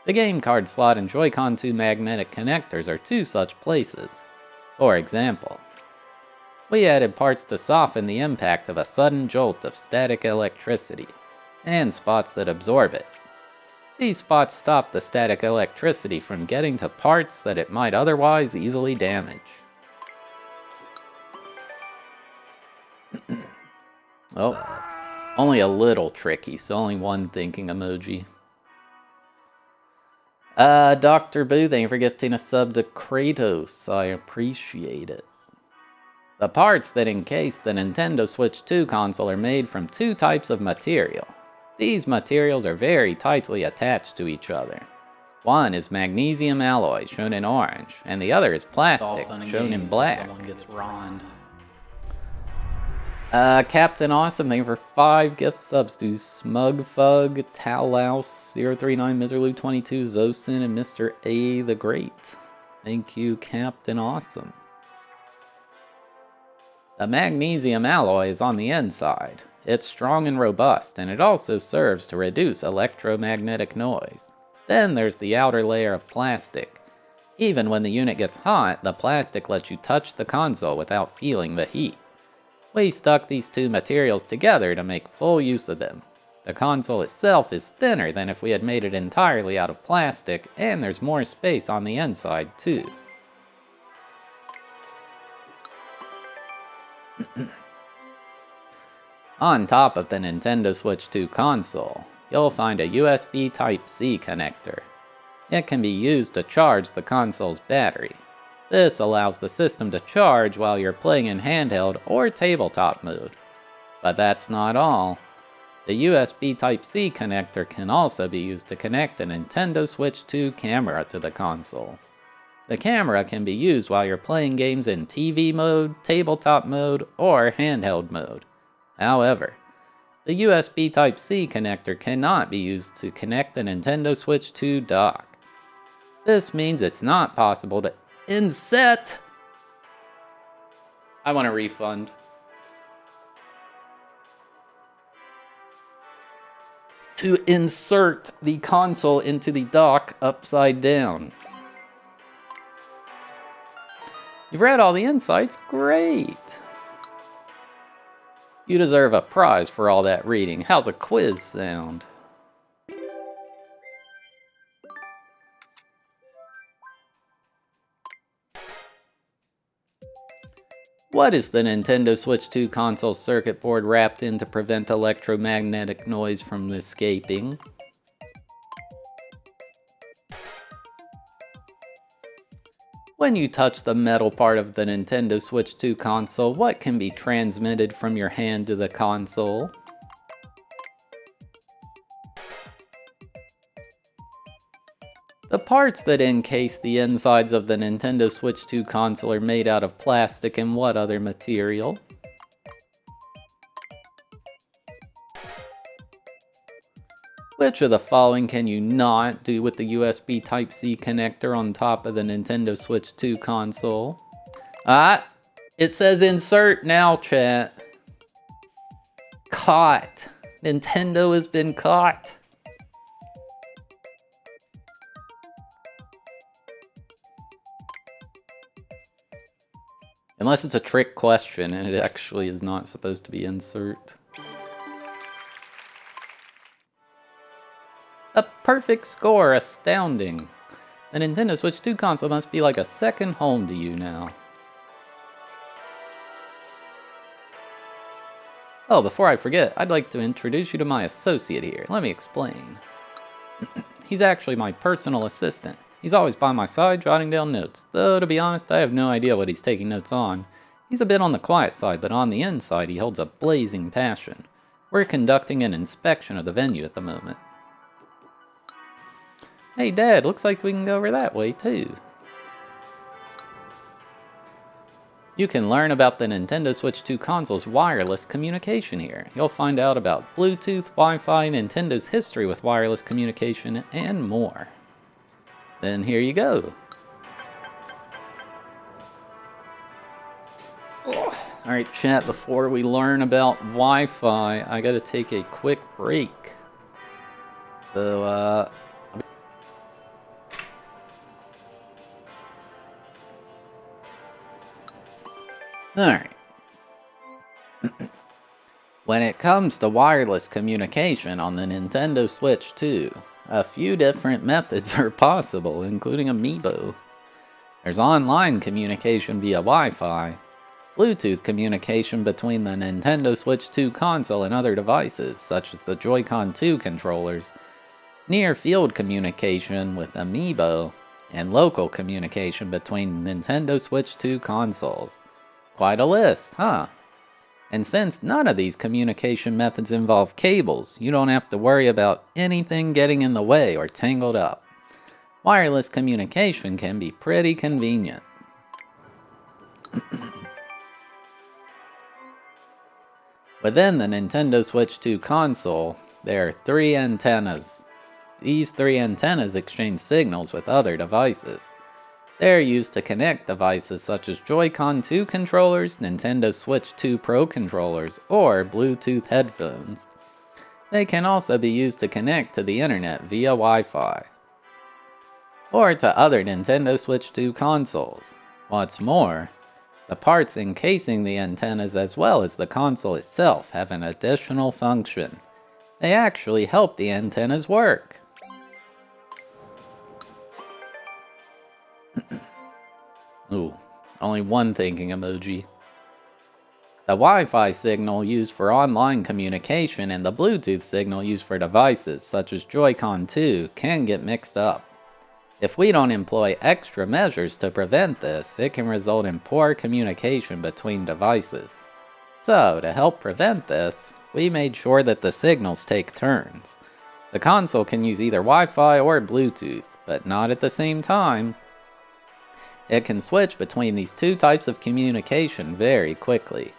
Speaker 1: The game card slot and Joy-Con 2 magnetic connectors are two such places. For example, we added parts to soften the impact of a sudden jolt of static electricity, and spots that absorb it. These spots stop the static electricity from getting to parts that it might otherwise easily damage. Oh, only a little tricky, so only one thinking emoji. Dr. Boo, thank you for gifting a sub to Kratos. I appreciate it. The parts that encase the Nintendo Switch 2 console are made from two types of material. These materials are very tightly attached to each other. One is magnesium alloy, shown in orange, and the other is plastic, shown in black. Someone gets roned. Captain Awesome, thank you for 5 gift subs to Smugfug, Talaus, 039, Miserloo 22, Zosin, and Mr. A the Great. Thank you, Captain Awesome. The magnesium alloy is on the inside. It's strong and robust, and it also serves to reduce electromagnetic noise. Then there's the outer layer of plastic. Even when the unit gets hot, the plastic lets you touch the console without feeling the heat. We stuck these two materials together to make full use of them. The console itself is thinner than if we had made it entirely out of plastic, and there's more space on the inside too. On top of the Nintendo Switch 2 console, you'll find a USB Type-C connector. It can be used to charge the console's battery. This allows the system to charge while you're playing in handheld or tabletop mode. But that's not all. The USB Type-C connector can also be used to connect a Nintendo Switch 2 camera to the console. The camera can be used while you're playing games in TV mode, tabletop mode, or handheld mode. However, the USB Type-C connector cannot be used to connect the Nintendo Switch 2 dock. This means it's not possible to insert. I want a refund. To insert the console into the dock upside down. You've read all the insights? Great! You deserve a prize for all that reading. How's a quiz sound? What is the Nintendo Switch 2 console circuit board wrapped in to prevent electromagnetic noise from escaping? When you touch the metal part of the Nintendo Switch 2 console, what can be transmitted from your hand to the console? The parts that encase the insides of the Nintendo Switch 2 console are made out of plastic and what other material? Which of the following can you not do with the USB Type-C connector on top of the Nintendo Switch 2 console? It says insert now, chat. Caught. Nintendo has been caught. Unless it's a trick question and it actually is not supposed to be insert. A perfect score, astounding. The Nintendo Switch 2 console must be like a second home to you now. Oh, before I forget, I'd like to introduce you to my associate here. Let me explain. He's actually my personal assistant. He's always by my side jotting down notes, though to be honest I have no idea what he's taking notes on. He's a bit on the quiet side, but on the inside he holds a blazing passion. We're conducting an inspection of the venue at the moment. Hey Dad, looks like we can go over that way too. You can learn about the Nintendo Switch 2 console's wireless communication here. You'll find out about Bluetooth, Wi-Fi, Nintendo's history with wireless communication, and more. Then here you go. Alright chat, before we learn about Wi-Fi, I gotta take a quick break. So, Alright. When it comes to wireless communication on the Nintendo Switch 2, a few different methods are possible, including Amiibo. There's online communication via Wi-Fi, Bluetooth communication between the Nintendo Switch 2 console and other devices, such as the Joy-Con 2 controllers, near-field communication with Amiibo, and local communication between Nintendo Switch 2 consoles. Quite a list, huh? And since none of these communication methods involve cables, you don't have to worry about anything getting in the way or tangled up. Wireless communication can be pretty convenient. Within the Nintendo Switch 2 console, there are 3 antennas. These 3 antennas exchange signals with other devices. They are used to connect devices such as Joy-Con 2 controllers, Nintendo Switch 2 Pro controllers, or Bluetooth headphones. They can also be used to connect to the internet via Wi-Fi, or to other Nintendo Switch 2 consoles. What's more, the parts encasing the antennas as well as the console itself have an additional function. They actually help the antennas work. Ooh, only one thinking emoji. The Wi-Fi signal used for online communication and the Bluetooth signal used for devices such as Joy-Con 2 can get mixed up. If we don't employ extra measures to prevent this, it can result in poor communication between devices. So, to help prevent this, we made sure that the signals take turns. The console can use either Wi-Fi or Bluetooth, but not at the same time. It can switch between these two types of communication very quickly.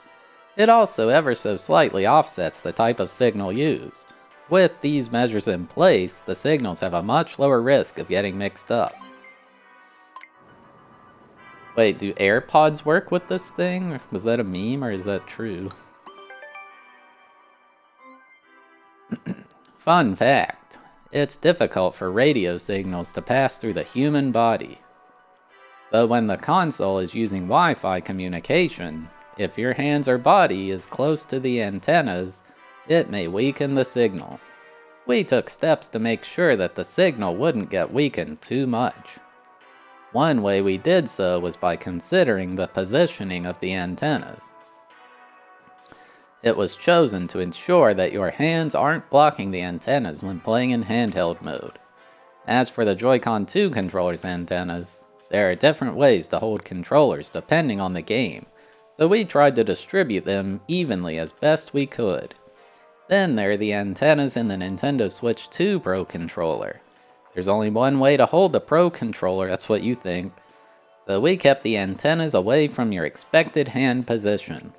Speaker 1: It also ever so slightly offsets the type of signal used. With these measures in place, the signals have a much lower risk of getting mixed up. Wait, do AirPods work with this thing? Was that a meme or is that true? Fun fact, it's difficult for radio signals to pass through the human body. So when the console is using Wi-Fi communication, if your hands or body is close to the antennas, it may weaken the signal. We took steps to make sure that the signal wouldn't get weakened too much. One way we did so was by considering the positioning of the antennas. It was chosen to ensure that your hands aren't blocking the antennas when playing in handheld mode. As for the Joy-Con 2 controller's antennas, there are different ways to hold controllers depending on the game, so we tried to distribute them evenly as best we could. Then there are the antennas in the Nintendo Switch 2 Pro controller. There's only one way to hold the Pro controller, that's what you think, so we kept the antennas away from your expected hand position.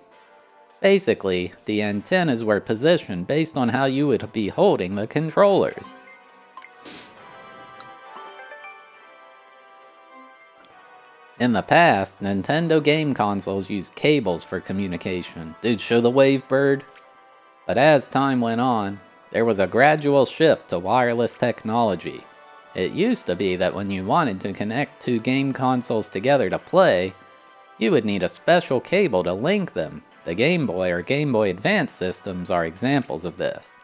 Speaker 1: Basically, the antennas were positioned based on how you would be holding the controllers. In the past, Nintendo game consoles used cables for communication. Dude, show the Wavebird. But as time went on, there was a gradual shift to wireless technology. It used to be that when you wanted to connect two game consoles together to play, you would need a special cable to link them. The Game Boy or Game Boy Advance systems are examples of this.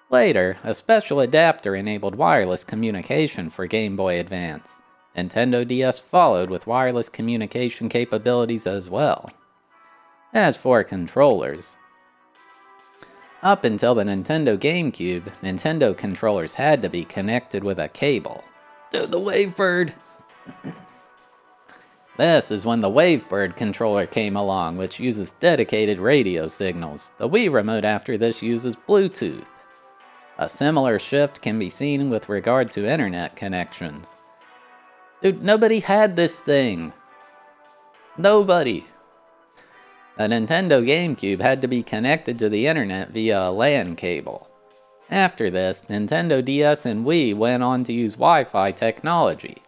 Speaker 1: Later, a special adapter enabled wireless communication for Game Boy Advance. Nintendo DS followed with wireless communication capabilities as well. As for controllers, up until the Nintendo GameCube, Nintendo controllers had to be connected with a cable. Dude, the Wavebird! This is when the Wavebird controller came along, which uses dedicated radio signals. The Wii remote after this uses Bluetooth. A similar shift can be seen with regard to internet connections. Dude, nobody had this thing. Nobody. A Nintendo GameCube had to be connected to the internet via a LAN cable. After this, Nintendo DS and Wii went on to use Wi-Fi technology.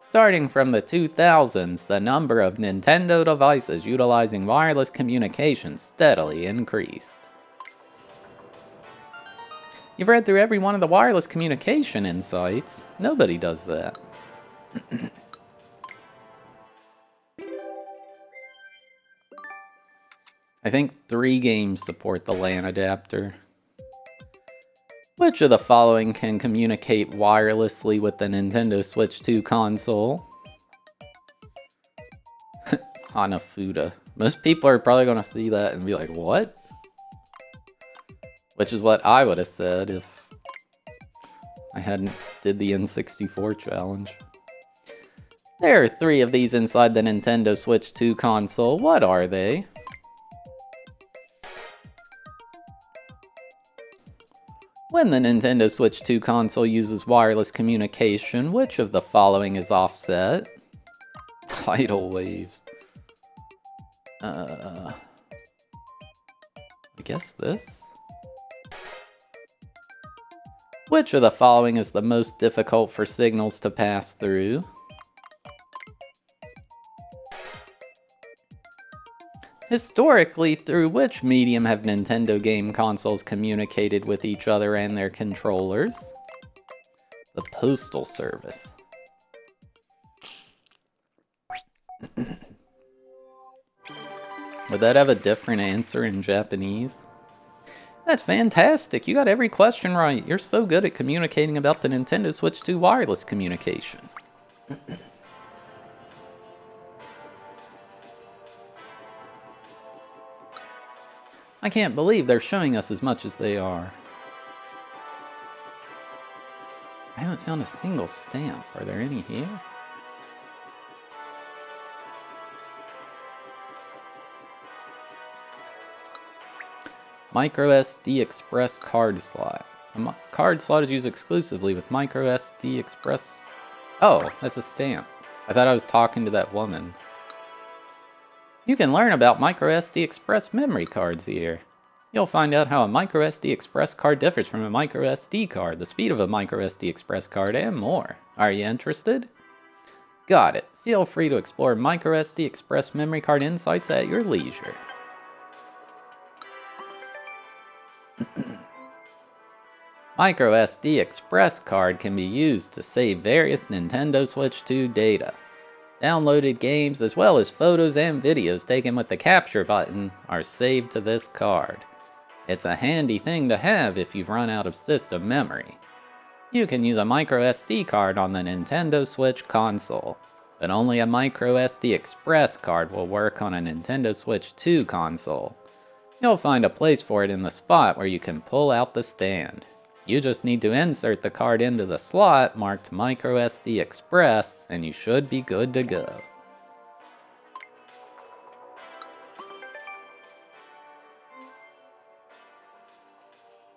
Speaker 1: Starting from the 2000s, the number of Nintendo devices utilizing wireless communication steadily increased. You've read through every one of the wireless communication insights. Nobody does that. I think 3 games support the LAN adapter. Which of the following can communicate wirelessly with the Nintendo Switch 2 console? Hanafuda. Most people are probably going to see that and be like, what? Which is what I would have said if I hadn't did the N64 challenge. There are 3 of these inside the Nintendo Switch 2 console. What are they? When the Nintendo Switch 2 console uses wireless communication, which of the following is offset? Tidal waves. I guess this? Which of the following is the most difficult for signals to pass through? Historically, through which medium have Nintendo game consoles communicated with each other and their controllers? The Postal Service. Would that have a different answer in Japanese? That's fantastic. You got every question right. You're so good at communicating about the Nintendo Switch 2 wireless communication. I can't believe they're showing us as much as they are. I haven't found a single stamp. Are there any here? Micro SD Express card slot. A card slot is used exclusively with Micro SD Express. Oh, that's a stamp. I thought I was talking to that woman. You can learn about Micro SD Express memory cards here. You'll find out how a Micro SD Express card differs from a Micro SD card, the speed of a Micro SD Express card, and more. Are you interested? Got it. Feel free to explore Micro SD Express memory card insights at your leisure. Micro SD Express card can be used to save various Nintendo Switch 2 data. Downloaded games as well as photos and videos taken with the capture button are saved to this card. It's a handy thing to have if you've run out of system memory. You can use a Micro SD card on the Nintendo Switch console, but only a Micro SD Express card will work on a Nintendo Switch 2 console. You'll find a place for it in the spot where you can pull out the stand. You just need to insert the card into the slot marked Micro SD Express, and you should be good to go.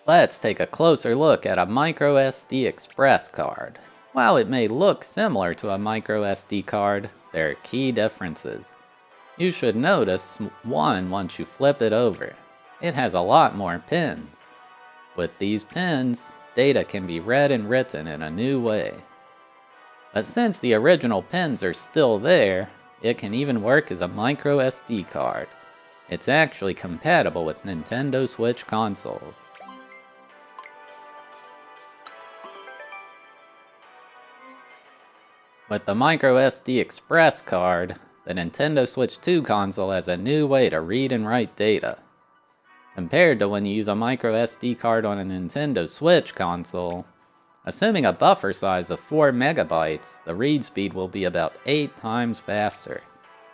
Speaker 1: Let's take a closer look at a Micro SD Express card. While it may look similar to a Micro SD card, there are key differences. You should notice one once you flip it over. It has a lot more pins. With these pins, data can be read and written in a new way. But since the original pins are still there, it can even work as a Micro SD card. It's actually compatible with Nintendo Switch consoles. With the Micro SD Express card, the Nintendo Switch 2 console has a new way to read and write data. Compared to when you use a Micro SD card on a Nintendo Switch console, assuming a buffer size of 4 megabytes, the read speed will be about 8 times faster.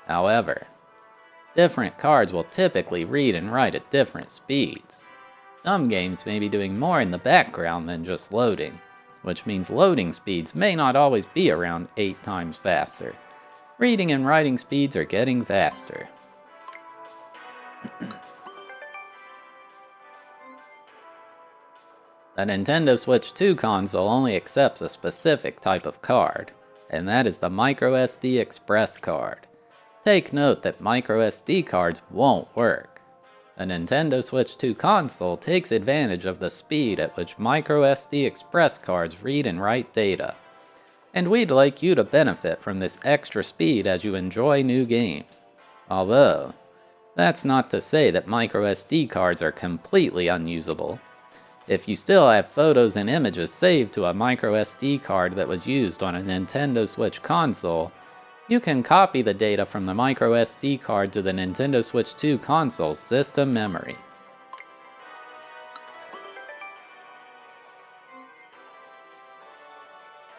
Speaker 1: However, different cards will typically read and write at different speeds. Some games may be doing more in the background than just loading, which means loading speeds may not always be around 8 times faster. Reading and writing speeds are getting faster. The Nintendo Switch 2 console only accepts a specific type of card, and that is the Micro SD Express card. Take note that Micro SD cards won't work. The Nintendo Switch 2 console takes advantage of the speed at which Micro SD Express cards read and write data. And we'd like you to benefit from this extra speed as you enjoy new games. Although, that's not to say that Micro SD cards are completely unusable. If you still have photos and images saved to a Micro SD card that was used on a Nintendo Switch console, you can copy the data from the Micro SD card to the Nintendo Switch 2 console's system memory.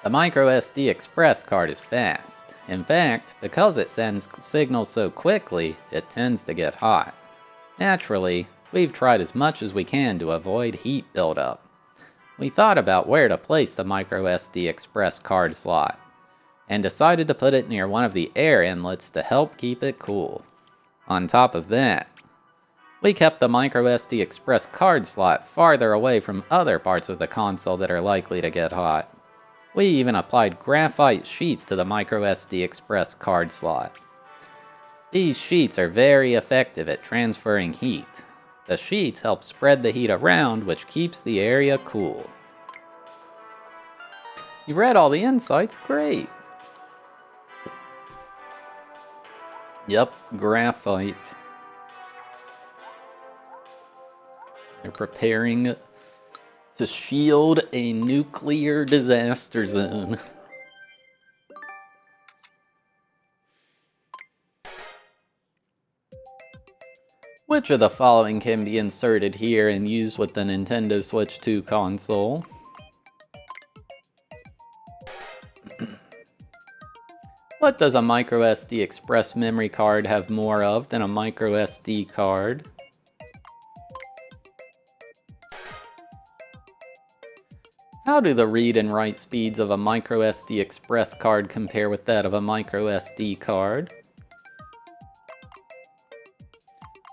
Speaker 1: The Micro SD Express card is fast. In fact, because it sends signals so quickly, it tends to get hot. Naturally, we've tried as much as we can to avoid heat buildup. We thought about where to place the Micro SD Express card slot, and decided to put it near one of the air inlets to help keep it cool. On top of that, we kept the Micro SD Express card slot farther away from other parts of the console that are likely to get hot. We even applied graphite sheets to the Micro SD Express card slot. These sheets are very effective at transferring heat. The sheets help spread the heat around, which keeps the area cool. You've read all the insights? Great! Yep, graphite. They're preparing to shield a nuclear disaster zone. Which of the following can be inserted here and used with the Nintendo Switch 2 console? What does a microSD express memory card have more of than a microSD card? How do the read and write speeds of a microSD express card compare with that of a microSD card?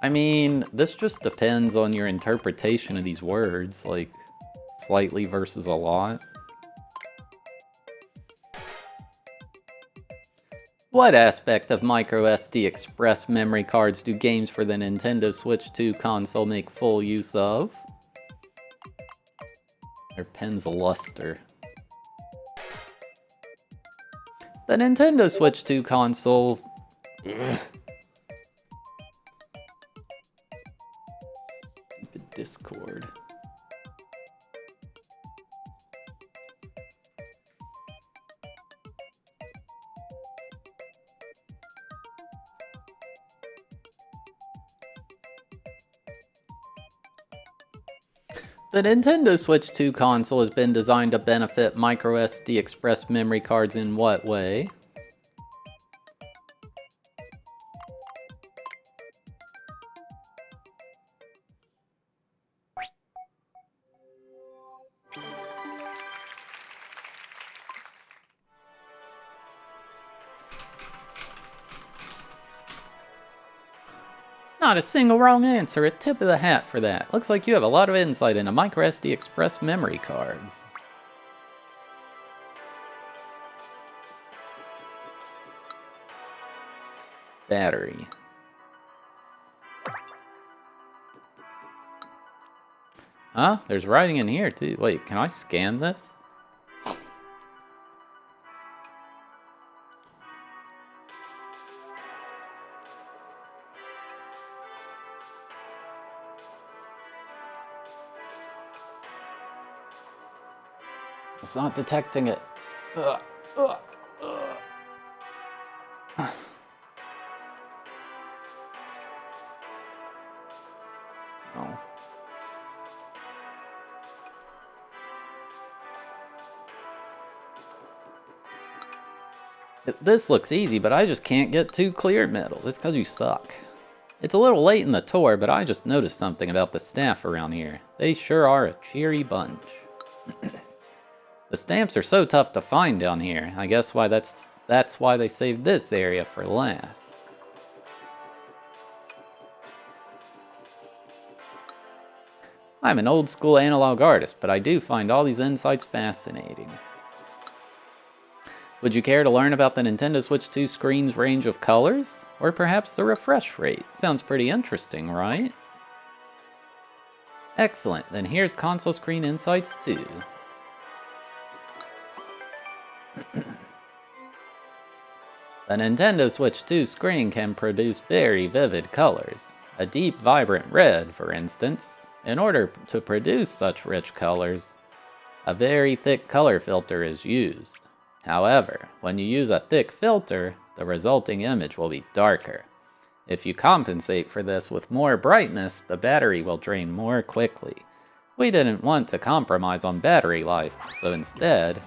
Speaker 1: I mean, this just depends on your interpretation of these words, like slightly versus a lot. What aspect of microSD express memory cards do games for the Nintendo Switch 2 console make full use of? Their pen's luster. The Nintendo Switch 2 console... Stupid Discord. The Nintendo Switch 2 console has been designed to benefit microSD express memory cards in what way? Not a single wrong answer, a tip of the hat for that. Looks like you have a lot of insight into microSD express memory cards. Battery. Huh? There's writing in here too. Wait, can I scan this? It's not detecting it. Ugh, ugh, ugh. Oh. This looks easy, but I just can't get 2 cleared medals. It's because you suck. It's a little late in the tour, but I just noticed something about the staff around here. They sure are a cheery bunch. The stamps are so tough to find down here. I guess why that's why they saved this area for last. I'm an old school analog artist, but I do find all these insights fascinating. Would you care to learn about the Nintendo Switch 2 screen's range of colors? Or perhaps the refresh rate? Sounds pretty interesting, right? Excellent, then here's console screen insights too. The Nintendo Switch 2 screen can produce very vivid colors. A deep, vibrant red, for instance. In order to produce such rich colors, a very thick color filter is used. However, when you use a thick filter, the resulting image will be darker. If you compensate for this with more brightness, the battery will drain more quickly. We didn't want to compromise on battery life, so instead,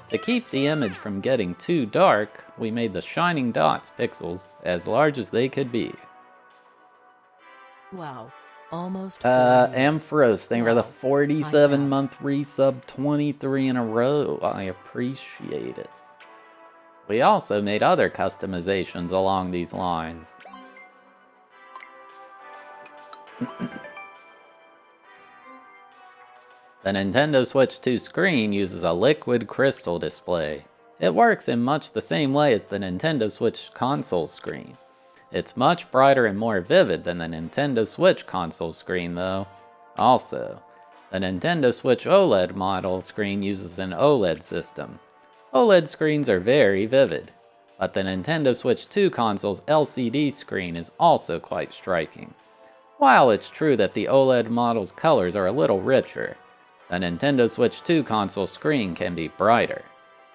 Speaker 1: to keep the image from getting too dark, we made the shining dots pixels as large as they could be.
Speaker 2: Wow. Almost.
Speaker 1: Ampharos, thank you for the
Speaker 2: Wow.
Speaker 1: 47-month resub, 23 in a row. I appreciate it. We also made other customizations along these lines. The Nintendo Switch 2 screen uses a liquid crystal display. It works in much the same way as the Nintendo Switch console screen. It's much brighter and more vivid than the Nintendo Switch console screen though. Also, the Nintendo Switch OLED model screen uses an OLED system. OLED screens are very vivid, but the Nintendo Switch 2 console's LCD screen is also quite striking. While it's true that the OLED model's colors are a little richer, the Nintendo Switch 2 console screen can be brighter.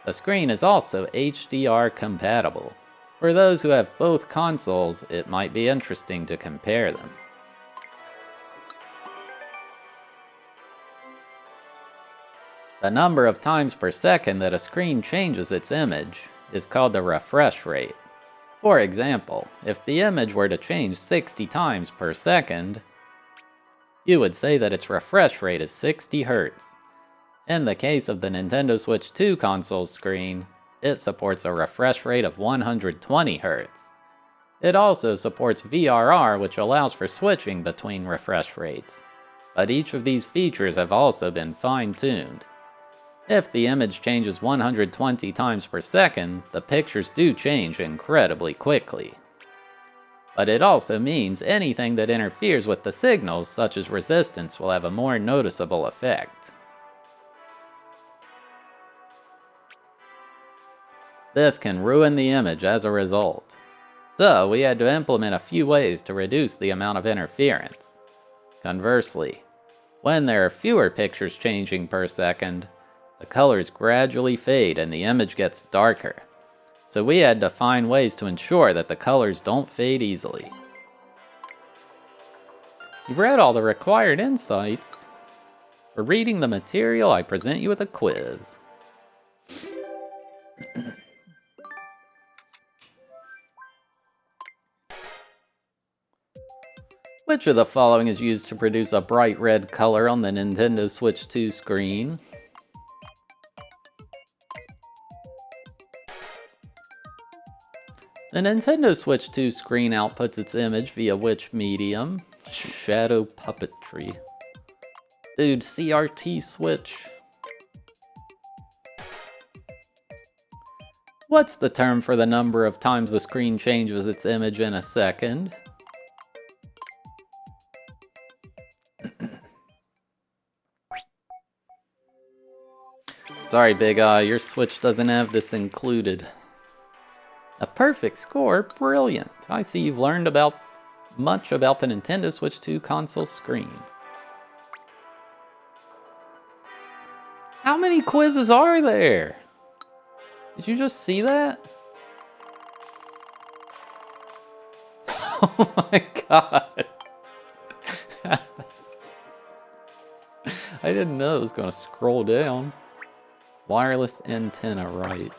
Speaker 1: The screen is also HDR compatible. For those who have both consoles, it might be interesting to compare them. The number of times per second that a screen changes its image is called the refresh rate. For example, if the image were to change 60 times per second, you would say that its refresh rate is 60 Hz. In the case of the Nintendo Switch 2 console screen, it supports a refresh rate of 120 Hz. It also supports VRR, which allows for switching between refresh rates. But each of these features have also been fine-tuned. If the image changes 120 times per second, the pictures do change incredibly quickly. But it also means anything that interferes with the signals, such as resistance, will have a more noticeable effect. This can ruin the image as a result. So we had to implement a few ways to reduce the amount of interference. Conversely, when there are fewer pictures changing per second, the colors gradually fade and the image gets darker. So we had to find ways to ensure that the colors don't fade easily. You've read all the required insights. For reading the material, I present you with a quiz. Which of the following is used to produce a bright red color on the Nintendo Switch 2 screen? The Nintendo Switch 2 screen outputs its image via which medium? Shadow puppetry. Dude, CRT Switch. What's the term for the number of times the screen changes its image in a second? Sorry, Big Eye, your Switch doesn't have this included. A perfect score? Brilliant. I see you've learned much about the Nintendo Switch 2 console screen. How many quizzes are there? Did you just see that? Oh my god. I didn't know it was going to scroll down. Wireless antenna, right.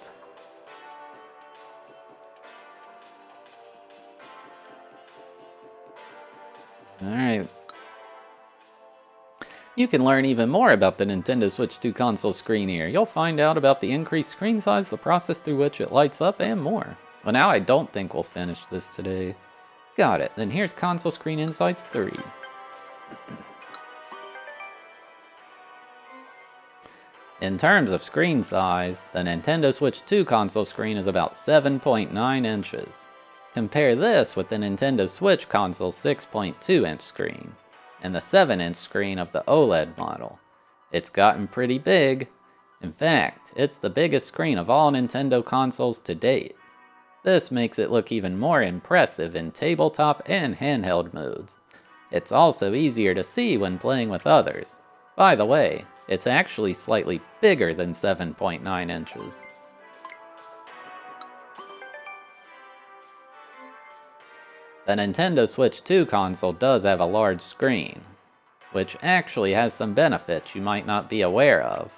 Speaker 1: Alright. You can learn even more about the Nintendo Switch 2 console screen here. You'll find out about the increased screen size, the process through which it lights up, and more. Well, now I don't think we'll finish this today. Got it. Then here's Console Screen Insights 3. In terms of screen size, the Nintendo Switch 2 console screen is about 7.9 inches. Compare this with the Nintendo Switch console's 6.2-inch screen, and the 7-inch screen of the OLED model. It's gotten pretty big. In fact, it's the biggest screen of all Nintendo consoles to date. This makes it look even more impressive in tabletop and handheld modes. It's also easier to see when playing with others. By the way, it's actually slightly bigger than 7.9 inches. The Nintendo Switch 2 console does have a large screen, which actually has some benefits you might not be aware of.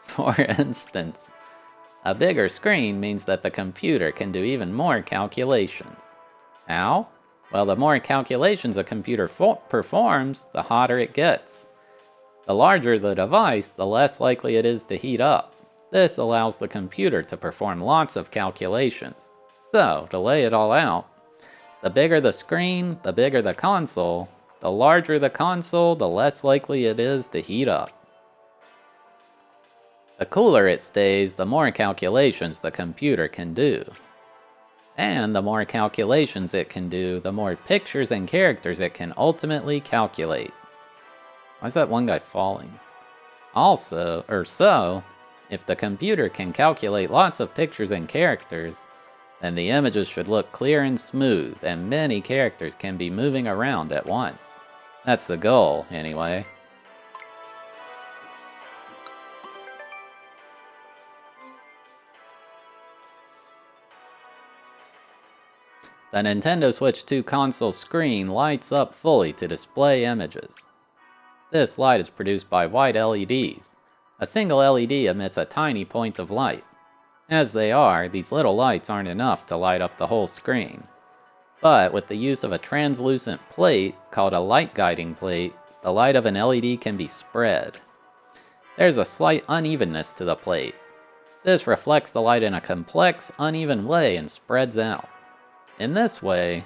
Speaker 1: For instance, a bigger screen means that the computer can do even more calculations. How? Well, the more calculations a computer performs, the hotter it gets. The larger the device, the less likely it is to heat up. This allows the computer to perform lots of calculations. So, to lay it all out, the bigger the screen, the bigger the console. The larger the console, the less likely it is to heat up. The cooler it stays, the more calculations the computer can do. And the more calculations it can do, the more pictures and characters it can ultimately calculate. Why is that one guy falling? Also, if the computer can calculate lots of pictures and characters, Then the images should look clear and smooth, and many characters can be moving around at once. That's the goal, anyway. The Nintendo Switch 2 console screen lights up fully to display images. This light is produced by white LEDs. A single LED emits a tiny point of light. As they are, these little lights aren't enough to light up the whole screen. But with the use of a translucent plate, called a light guiding plate, the light of an LED can be spread. There's a slight unevenness to the plate. This reflects the light in a complex, uneven way and spreads out. In this way,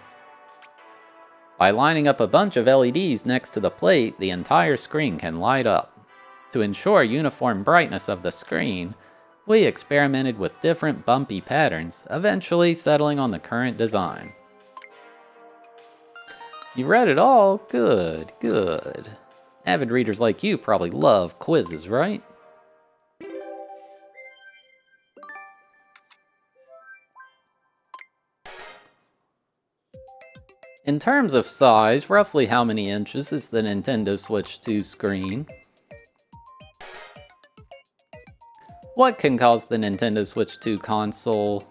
Speaker 1: by lining up a bunch of LEDs next to the plate, the entire screen can light up. To ensure uniform brightness of the screen, we experimented with different bumpy patterns, eventually settling on the current design. You read it all? Good, good. Avid readers like you probably love quizzes, right? In terms of size, roughly how many inches is the Nintendo Switch 2 screen? What can cause the Nintendo Switch 2 console?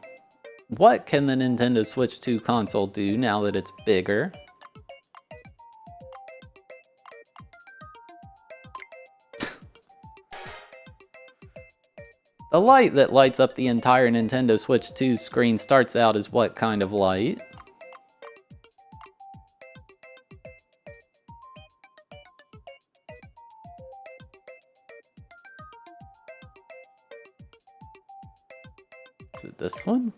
Speaker 1: What can the Nintendo Switch 2 console do now that it's bigger? The light that lights up the entire Nintendo Switch 2 screen starts out as what kind of light? Is it this one?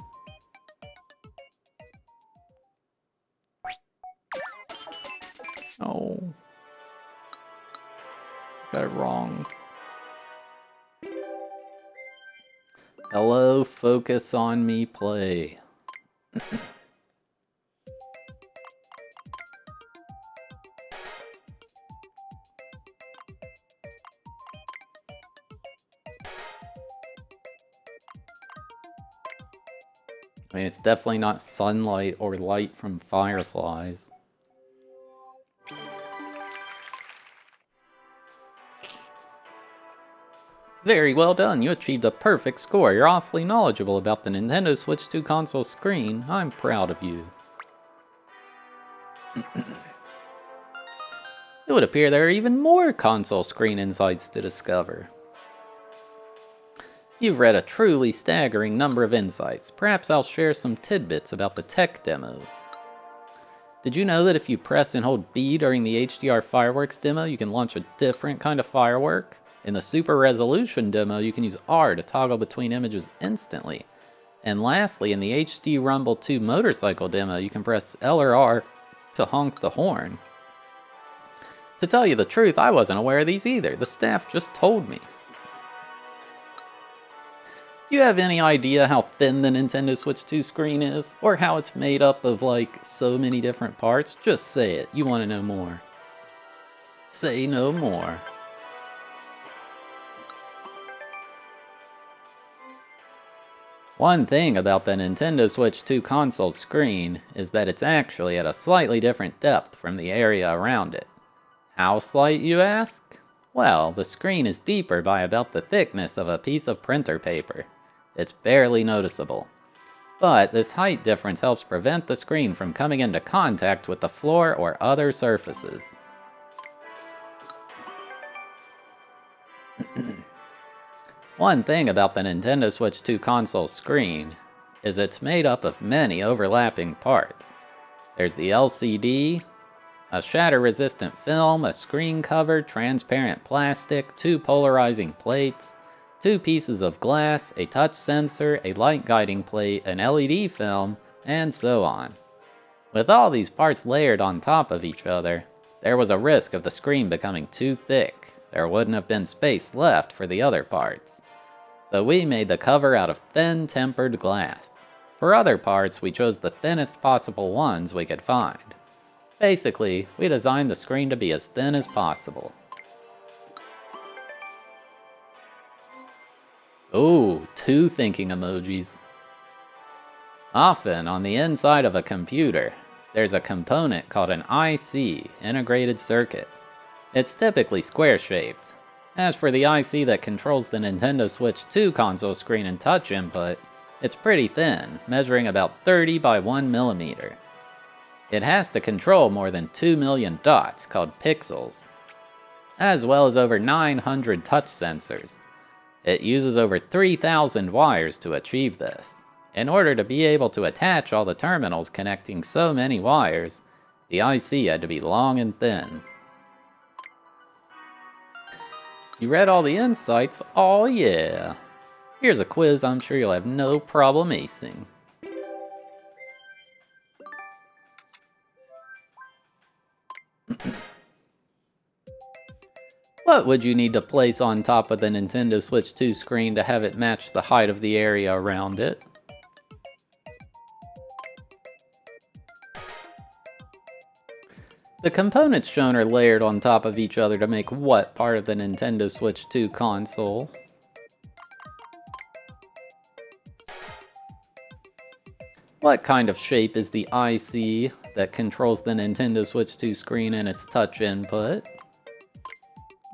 Speaker 1: Oh. Got it wrong. Hello, focus on me, play. I mean, it's definitely not sunlight or light from fireflies. Very well done, you achieved a perfect score. You're awfully knowledgeable about the Nintendo Switch 2 console screen. I'm proud of you. It would appear there are even more console screen insights to discover. You've read a truly staggering number of insights. Perhaps I'll share some tidbits about the tech demos. Did you know that if you press and hold B during the HDR fireworks demo, you can launch a different kind of firework? In the Super Resolution demo, you can use R to toggle between images instantly. And lastly, in the HD Rumble 2 motorcycle demo, you can press L or R to honk the horn. To tell you the truth, I wasn't aware of these either. The staff just told me. Do you have any idea how thin the Nintendo Switch 2 screen is? Or how it's made up of, like, so many different parts? Just say it. You want to know more. Say no more. One thing about the Nintendo Switch 2 console screen is that it's actually at a slightly different depth from the area around it. How slight, you ask? Well, the screen is deeper by about the thickness of a piece of printer paper. It's barely noticeable. But this height difference helps prevent the screen from coming into contact with the floor or other surfaces. One thing about the Nintendo Switch 2 console screen is it's made up of many overlapping parts. There's the LCD, a shatter-resistant film, a screen cover, transparent plastic, 2 polarizing plates, 2 pieces of glass, a touch sensor, a light guiding plate, an LED film, and so on. With all these parts layered on top of each other, there was a risk of the screen becoming too thick. There wouldn't have been space left for the other parts. So we made the cover out of thin tempered glass. For other parts, we chose the thinnest possible ones we could find. Basically, we designed the screen to be as thin as possible. Ooh, 2 thinking emojis. Often, on the inside of a computer, there's a component called an IC, integrated circuit. It's typically square-shaped. As for the IC that controls the Nintendo Switch 2 console screen and touch input, it's pretty thin, measuring about 30 by 1 millimeter. It has to control more than 2 million dots, called pixels, as well as over 900 touch sensors. It uses over 3,000 wires to achieve this. In order to be able to attach all the terminals connecting so many wires, the IC had to be long and thin. You read all the insights? Oh yeah! Here's a quiz I'm sure you'll have no problem acing. What would you need to place on top of the Nintendo Switch 2 screen to have it match the height of the area around it? The components shown are layered on top of each other to make what part of the Nintendo Switch 2 console? What kind of shape is the IC that controls the Nintendo Switch 2 screen and its touch input?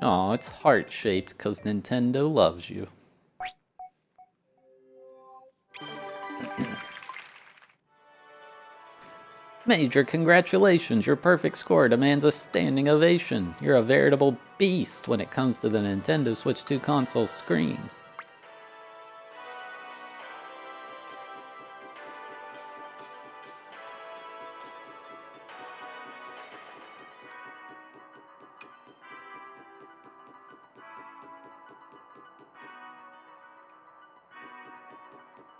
Speaker 1: Aw, it's heart-shaped because Nintendo loves you. Major congratulations, your perfect score demands a standing ovation. You're a veritable beast when it comes to the Nintendo Switch 2 console screen.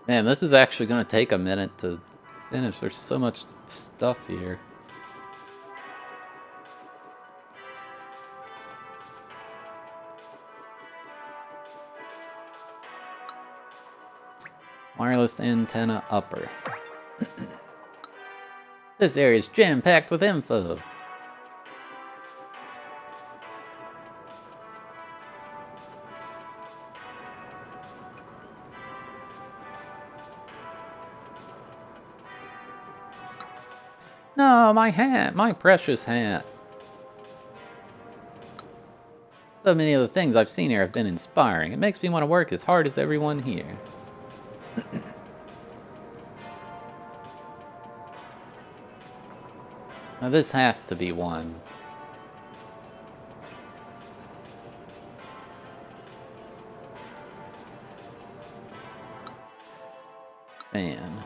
Speaker 1: Man, this is actually going to take a minute to finish. There's so much stuff here. Wireless antenna upper. This area is jam-packed with info. No, my hat, my precious hat. So many of the things I've seen here have been inspiring. It makes me want to work as hard as everyone here. Now this has to be one. Fan.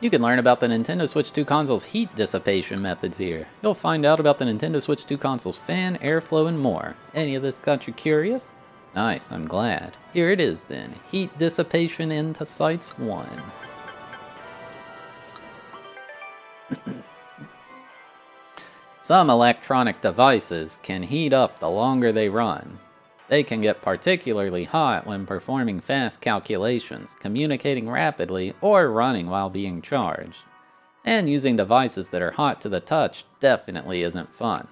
Speaker 1: You can learn about the Nintendo Switch 2 console's heat dissipation methods here. You'll find out about the Nintendo Switch 2 console's fan, airflow, and more. Any of this got you curious? Nice, I'm glad. Here it is then. Heat dissipation into Sites 1. Some electronic devices can heat up the longer they run. They can get particularly hot when performing fast calculations, communicating rapidly, or running while being charged. And using devices that are hot to the touch definitely isn't fun.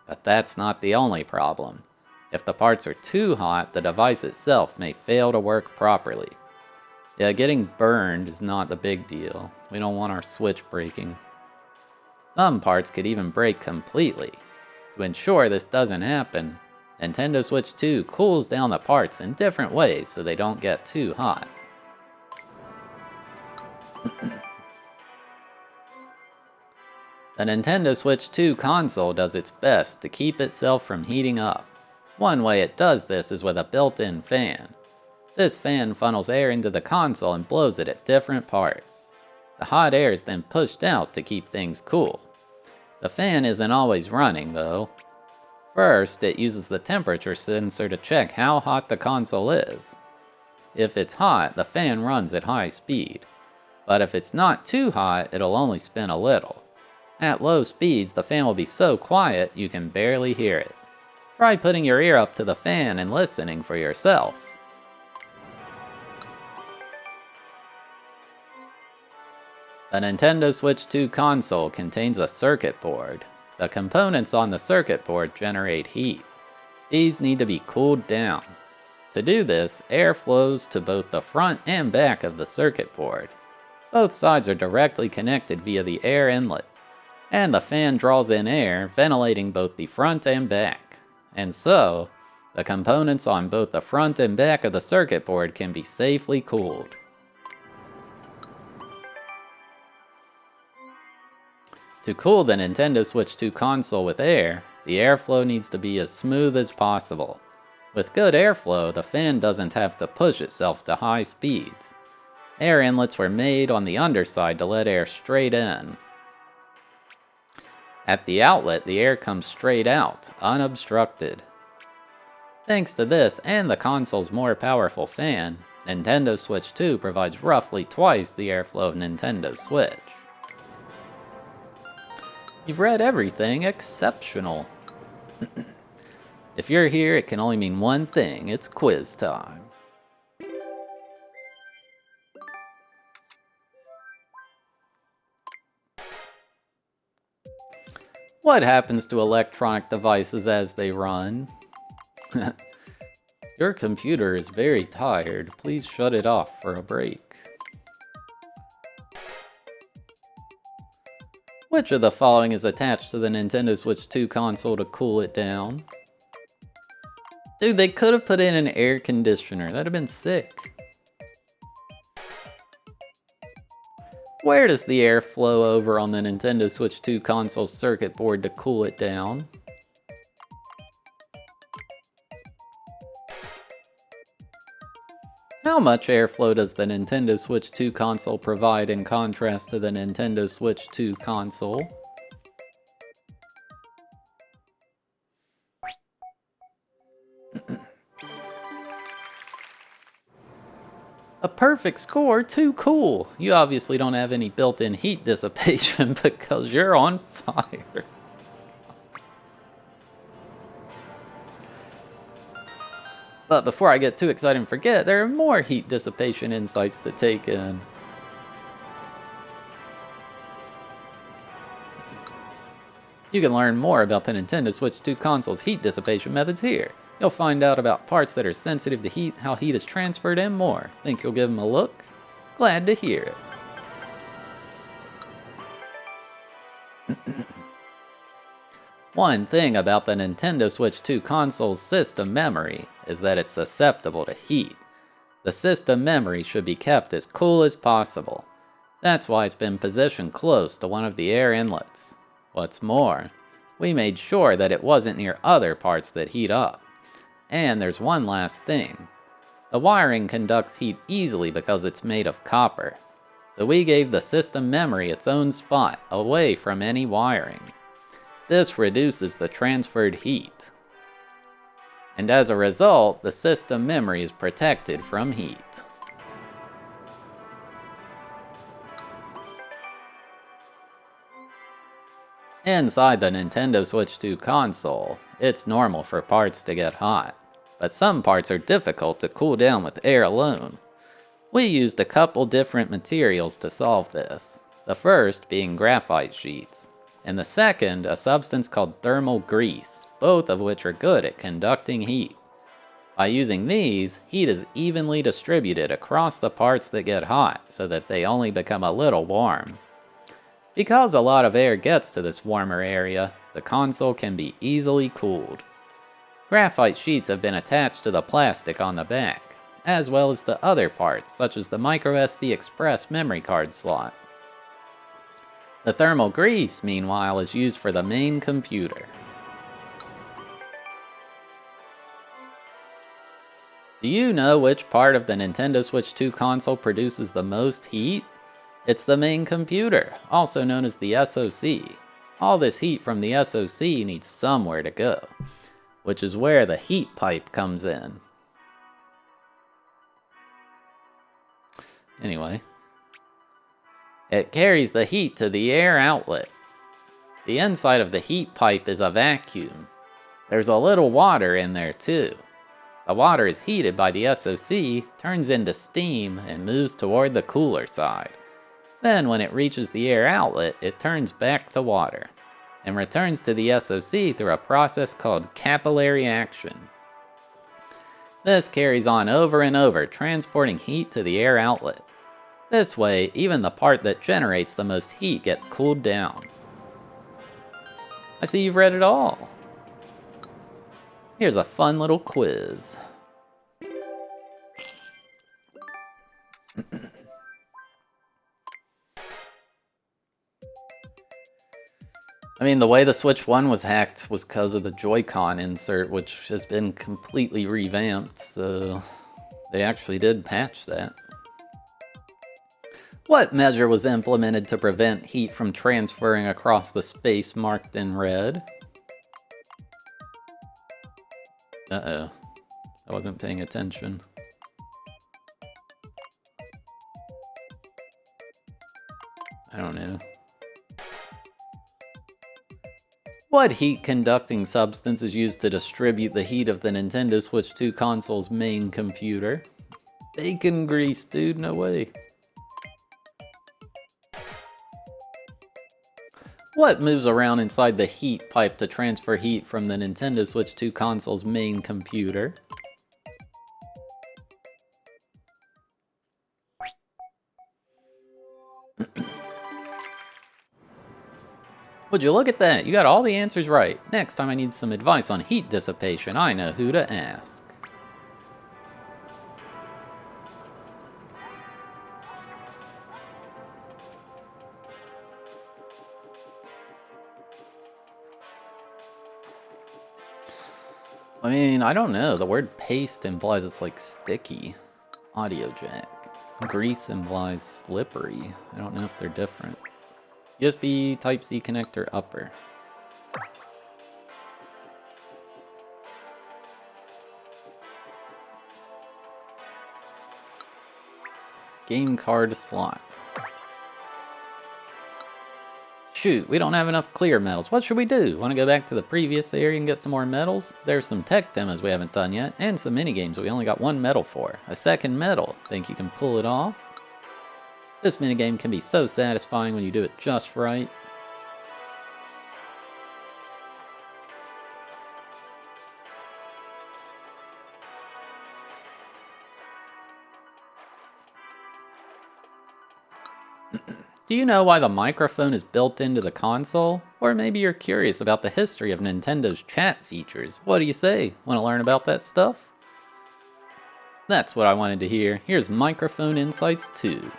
Speaker 1: But that's not the only problem. If the parts are too hot, the device itself may fail to work properly. Yeah, getting burned is not the big deal. We don't want our Switch breaking. Some parts could even break completely. To ensure this doesn't happen, Nintendo Switch 2 cools down the parts in different ways so they don't get too hot. The Nintendo Switch 2 console does its best to keep itself from heating up. One way it does this is with a built-in fan. This fan funnels air into the console and blows it at different parts. The hot air is then pushed out to keep things cool. The fan isn't always running though. First, it uses the temperature sensor to check how hot the console is. If it's hot, the fan runs at high speed. But if it's not too hot, it'll only spin a little. At low speeds, the fan will be so quiet you can barely hear it. Try putting your ear up to the fan and listening for yourself. The Nintendo Switch 2 console contains a circuit board. The components on the circuit board generate heat. These need to be cooled down. To do this, air flows to both the front and back of the circuit board. Both sides are directly connected via the air inlet, and the fan draws in air, ventilating both the front and back. And so, the components on both the front and back of the circuit board can be safely cooled. To cool the Nintendo Switch 2 console with air, the airflow needs to be as smooth as possible. With good airflow, the fan doesn't have to push itself to high speeds. Air inlets were made on the underside to let air straight in. At the outlet, the air comes straight out, unobstructed. Thanks to this and the console's more powerful fan, Nintendo Switch 2 provides roughly twice the airflow of Nintendo Switch. You've read everything exceptional. If you're here, it can only mean one thing. It's quiz time. What happens to electronic devices as they run? Your computer is very tired. Please shut it off for a break. Which of the following is attached to the Nintendo Switch 2 console to cool it down? Dude, they could have put in an air conditioner. That'd have been sick. Where does the air flow over on the Nintendo Switch 2 console circuit board to cool it down? How much airflow does the Nintendo Switch 2 console provide in contrast to the Nintendo Switch 2 console? A perfect score, too cool. You obviously don't have any built-in heat dissipation because you're on fire. But before I get too excited and forget, there are more heat dissipation insights to take in. You can learn more about the Nintendo Switch 2 console's heat dissipation methods here. You'll find out about parts that are sensitive to heat, how heat is transferred, and more. Think you'll give them a look? Glad to hear it. One thing about the Nintendo Switch 2 console's system memory is that it's susceptible to heat. The system memory should be kept as cool as possible. That's why it's been positioned close to one of the air inlets. What's more, we made sure that it wasn't near other parts that heat up. And there's one last thing. The wiring conducts heat easily because it's made of copper. So we gave the system memory its own spot away from any wiring. This reduces the transferred heat. And as a result, the system memory is protected from heat. Inside the Nintendo Switch 2 console, it's normal for parts to get hot, but some parts are difficult to cool down with air alone. We used a couple different materials to solve this, the first being graphite sheets, and the second a substance called thermal grease, both of which are good at conducting heat. By using these, heat is evenly distributed across the parts that get hot so that they only become a little warm. Because a lot of air gets to this warmer area, the console can be easily cooled. Graphite sheets have been attached to the plastic on the back, as well as to other parts such as the microSD Express memory card slot. The thermal grease, meanwhile, is used for the main computer. Do you know which part of the Nintendo Switch 2 console produces the most heat? It's the main computer, also known as the SoC. All this heat from the SoC needs somewhere to go, which is where the heat pipe comes in. Anyway, it carries the heat to the air outlet. The inside of the heat pipe is a vacuum. There's a little water in there too. The water is heated by the SoC, turns into steam, and moves toward the cooler side. Then when it reaches the air outlet, it turns back to water, and returns to the SoC through a process called capillary action. This carries on over and over, transporting heat to the air outlet. This way, even the part that generates the most heat gets cooled down. I see you've read it all. Here's a fun little quiz. I mean, the way the Switch 1 was hacked was because of the Joy-Con insert, which has been completely revamped, so they actually did patch that. What measure was implemented to prevent heat from transferring across the space marked in red? Uh-oh. I wasn't paying attention. I don't know. What heat-conducting substance is used to distribute the heat of the Nintendo Switch 2 console's main computer? Bacon grease, dude, no way. What moves around inside the heat pipe to transfer heat from the Nintendo Switch 2 console's main computer? Would you look at that? You got all the answers right. Next time I need some advice on heat dissipation, I know who to ask. I mean, I don't know. The word paste implies it's like sticky. Audio jack. Grease implies slippery. I don't know if they're different. USB Type-C connector upper. Game card slot. Shoot, we don't have enough clear metals. What should we do? Want to go back to the previous area and get some more metals? There's some tech demos we haven't done yet, and some minigames we only got one medal for. A second medal. Think you can pull it off? This minigame can be so satisfying when you do it just right. Do you know why the microphone is built into the console? Or maybe you're curious about the history of Nintendo's chat features. What do you say? Want to learn about that stuff? That's what I wanted to hear. Here's Microphone Insights 2.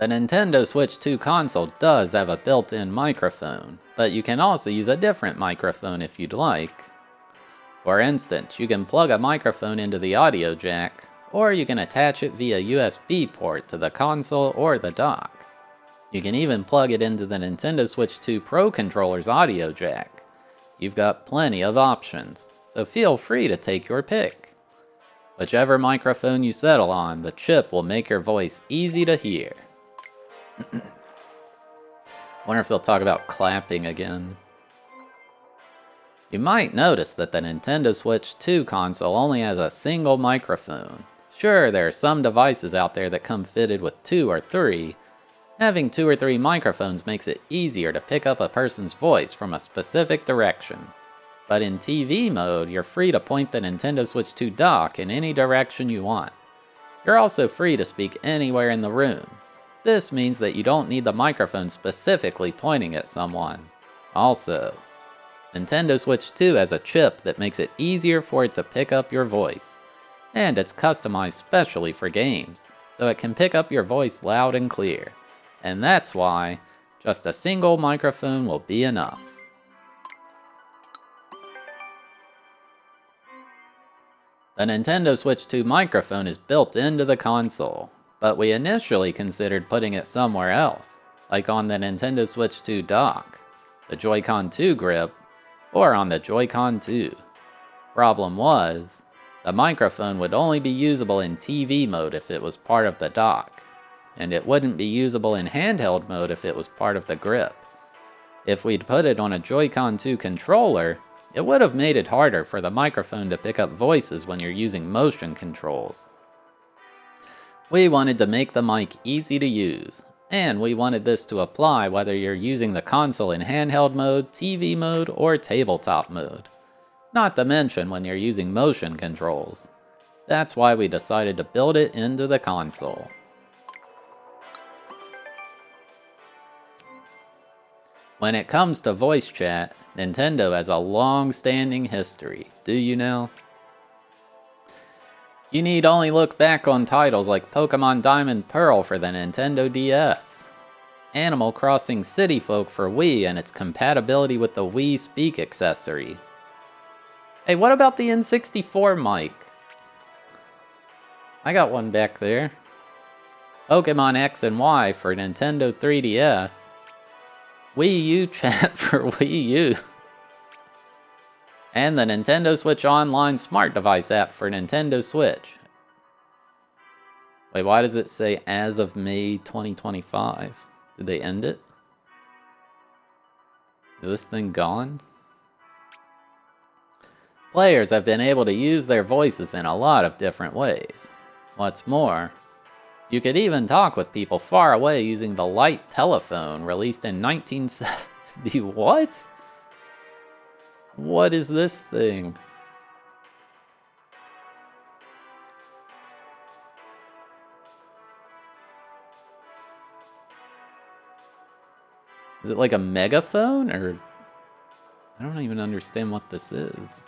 Speaker 1: The Nintendo Switch 2 console does have a built-in microphone, but you can also use a different microphone if you'd like. For instance, you can plug a microphone into the audio jack, or you can attach it via USB port to the console or the dock. You can even plug it into the Nintendo Switch 2 Pro controller's audio jack. You've got plenty of options, so feel free to take your pick. Whichever microphone you settle on, the chip will make your voice easy to hear. Wonder if they'll talk about clapping again. You might notice that the Nintendo Switch 2 console only has a single microphone. Sure, there are some devices out there that come fitted with 2 or 3. Having 2 or 3 microphones makes it easier to pick up a person's voice from a specific direction. But in TV mode, you're free to point the Nintendo Switch 2 dock in any direction you want. You're also free to speak anywhere in the room. This means that you don't need the microphone specifically pointing at someone. Also, Nintendo Switch 2 has a chip that makes it easier for it to pick up your voice. And it's customized specially for games, so it can pick up your voice loud and clear. And that's why just a single microphone will be enough. The Nintendo Switch 2 microphone is built into the console, but we initially considered putting it somewhere else, like on the Nintendo Switch 2 dock, the Joy-Con 2 grip, or on the Joy-Con 2. Problem was, the microphone would only be usable in TV mode if it was part of the dock, and it wouldn't be usable in handheld mode if it was part of the grip. If we'd put it on a Joy-Con 2 controller, it would have made it harder for the microphone to pick up voices when you're using motion controls. We wanted to make the mic easy to use, And we wanted this to apply whether you're using the console in handheld mode, TV mode, or tabletop mode. Not to mention when you're using motion controls. That's why we decided to build it into the console. When it comes to voice chat, Nintendo has a long-standing history. Do you know? You need only look back on titles like Pokemon Diamond Pearl for the Nintendo DS, Animal Crossing City Folk for Wii and its compatibility with the Wii Speak accessory. Hey, what about the N64 mic? I got one back there. Pokemon X and Y for Nintendo 3DS. Wii U chat for Wii U. And the Nintendo Switch Online Smart Device app for Nintendo Switch. Wait, why does it say as of May 2025? Did they end it? Is this thing gone? Players have been able to use their voices in a lot of different ways. What's more, you could even talk with people far away using the light telephone released in 1970. What? What is this thing? Is it like a megaphone or... I don't even understand what this is.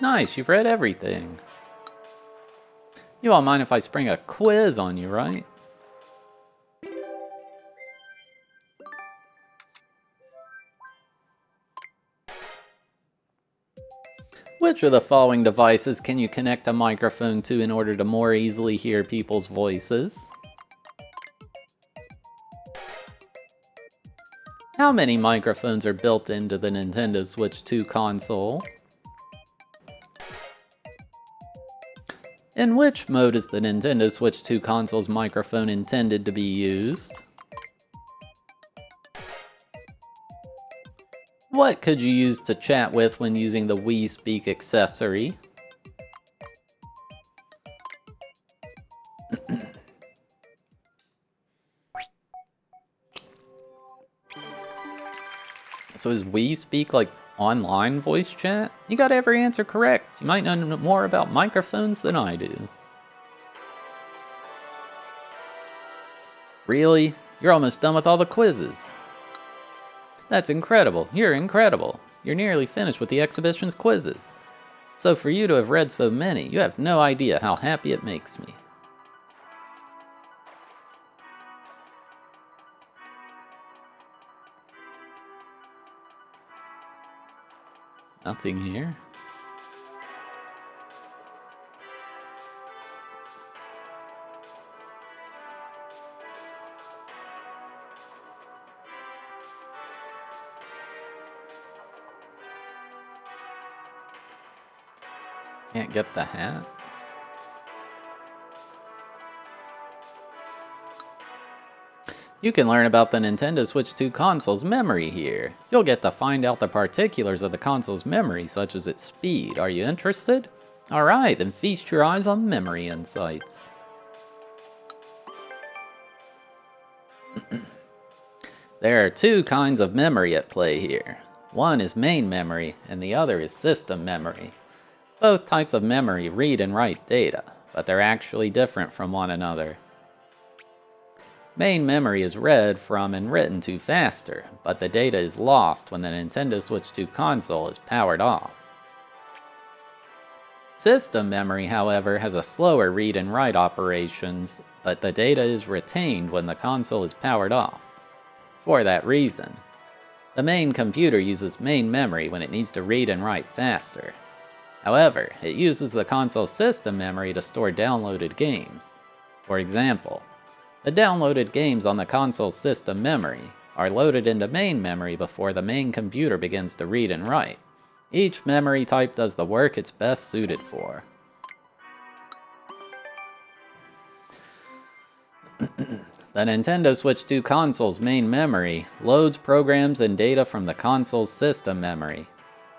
Speaker 1: Nice, you've read everything. You won't mind if I spring a quiz on you, right? Which of the following devices can you connect a microphone to in order to more easily hear people's voices? How many microphones are built into the Nintendo Switch 2 console? In which mode is the Nintendo Switch 2 console's microphone intended to be used? What could you use to chat with when using the Wii Speak accessory? So is Wii Speak like online voice chat? You got every answer correct. You might know more about microphones than I do. Really? You're almost done with all the quizzes. That's incredible. You're incredible. You're nearly finished with the exhibition's quizzes. So for you to have read so many, you have no idea how happy it makes me. Nothing here. Can't get the hat. You can learn about the Nintendo Switch 2 console's memory here. You'll get to find out the particulars of the console's memory, such as its speed. Are you interested? Alright, then feast your eyes on memory insights. There are two kinds of memory at play here. One is main memory, and the other is system memory. Both types of memory read and write data, but they're actually different from one another. Main memory is read from and written to faster, but the data is lost when the Nintendo Switch 2 console is powered off. System memory, however, has a slower read and write operations, but the data is retained when the console is powered off. For that reason, the main computer uses main memory when it needs to read and write faster. However, it uses the console's system memory to store downloaded games. For example, the downloaded games on the console's system memory are loaded into main memory before the main computer begins to read and write. Each memory type does the work it's best suited for. The Nintendo Switch 2 console's main memory loads programs and data from the console's system memory.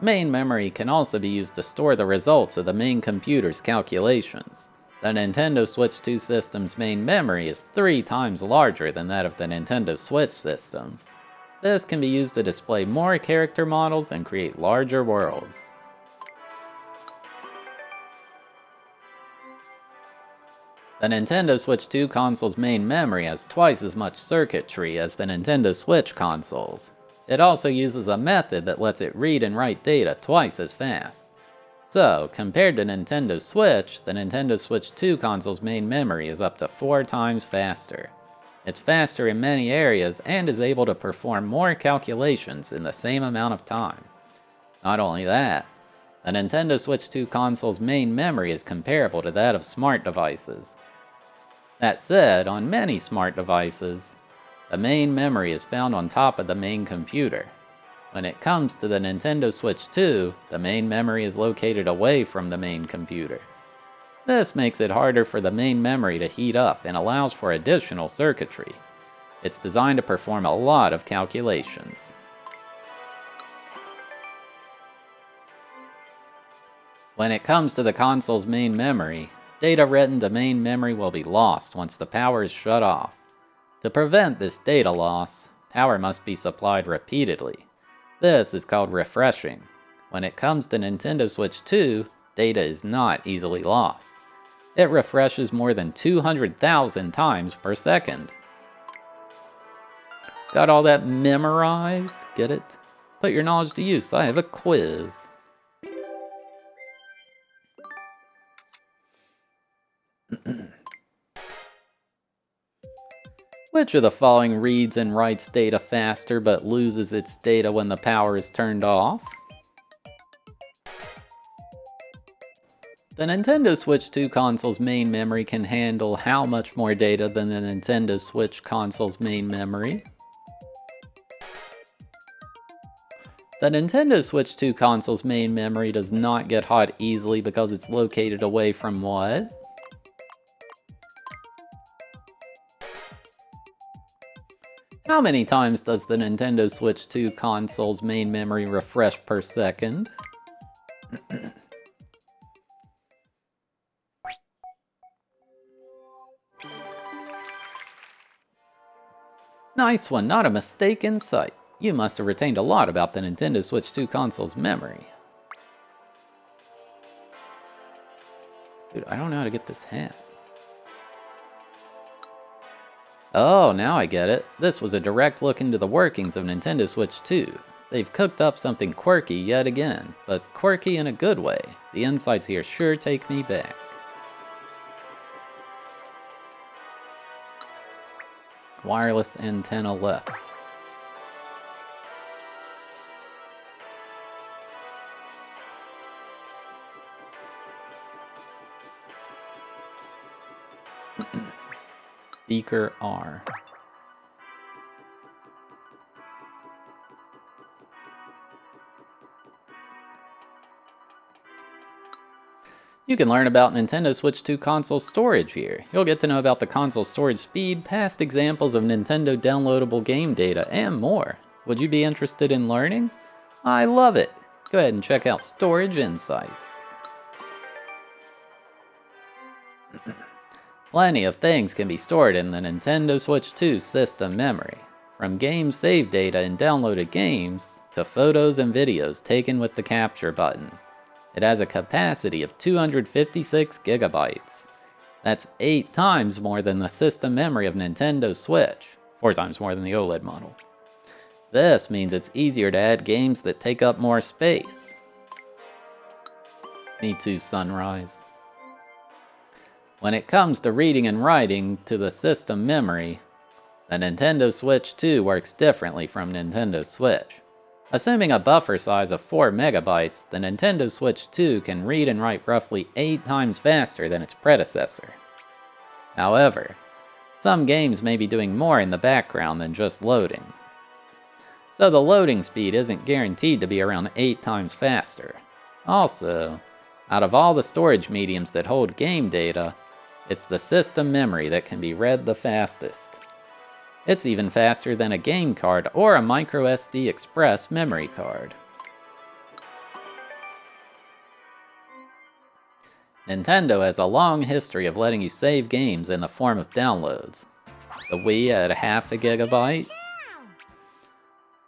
Speaker 1: Main memory can also be used to store the results of the main computer's calculations. The Nintendo Switch 2 system's main memory is 3 times larger than that of the Nintendo Switch systems. This can be used to display more character models and create larger worlds. The Nintendo Switch 2 console's main memory has twice as much circuitry as the Nintendo Switch consoles. It also uses a method that lets it read and write data twice as fast. So, compared to Nintendo Switch, the Nintendo Switch 2 console's main memory is up to 4 times faster. It's faster in many areas and is able to perform more calculations in the same amount of time. Not only that, the Nintendo Switch 2 console's main memory is comparable to that of smart devices. That said, on many smart devices, the main memory is found on top of the main computer. When it comes to the Nintendo Switch 2, the main memory is located away from the main computer. This makes it harder for the main memory to heat up and allows for additional circuitry. It's designed to perform a lot of calculations. When it comes to the console's main memory, data written to main memory will be lost once the power is shut off. To prevent this data loss, power must be supplied repeatedly. This is called refreshing. When it comes to Nintendo Switch 2, data is not easily lost. It refreshes more than 200,000 times per second. Got all that memorized? Get it? Put your knowledge to use. I have a quiz. Which of the following reads and writes data faster but loses its data when the power is turned off? The Nintendo Switch 2 console's main memory can handle how much more data than the Nintendo Switch console's main memory? The Nintendo Switch 2 console's main memory does not get hot easily because it's located away from what? How many times does the Nintendo Switch 2 console's main memory refresh per second? Nice one, not a mistake in sight. You must have retained a lot about the Nintendo Switch 2 console's memory. Dude, I don't know how to get this hat. Oh, now I get it. This was a direct look into the workings of Nintendo Switch 2. They've cooked up something quirky yet again, but quirky in a good way. The insights here sure take me back. Wireless antenna left. Speaker R. You can learn about Nintendo Switch 2 console storage here. You'll get to know about the console storage speed, past examples of Nintendo downloadable game data, and more. Would you be interested in learning? I love it! Go ahead and check out Storage Insights. Plenty of things can be stored in the Nintendo Switch 2 system memory, from game save data in downloaded games to photos and videos taken with the capture button. It has a capacity of 256 gigabytes. That's 8 times more than the system memory of Nintendo Switch, 4 times more than the OLED model. This means it's easier to add games that take up more space. Me too, Sunrise. When it comes to reading and writing to the system memory, the Nintendo Switch 2 works differently from Nintendo Switch. Assuming a buffer size of 4 megabytes, the Nintendo Switch 2 can read and write roughly 8 times faster than its predecessor. However, some games may be doing more in the background than just loading. So the loading speed isn't guaranteed to be around 8 times faster. Also, out of all the storage mediums that hold game data, it's the system memory that can be read the fastest. It's even faster than a game card or a microSD Express memory card. Nintendo has a long history of letting you save games in the form of downloads. The Wii had a half a gigabyte.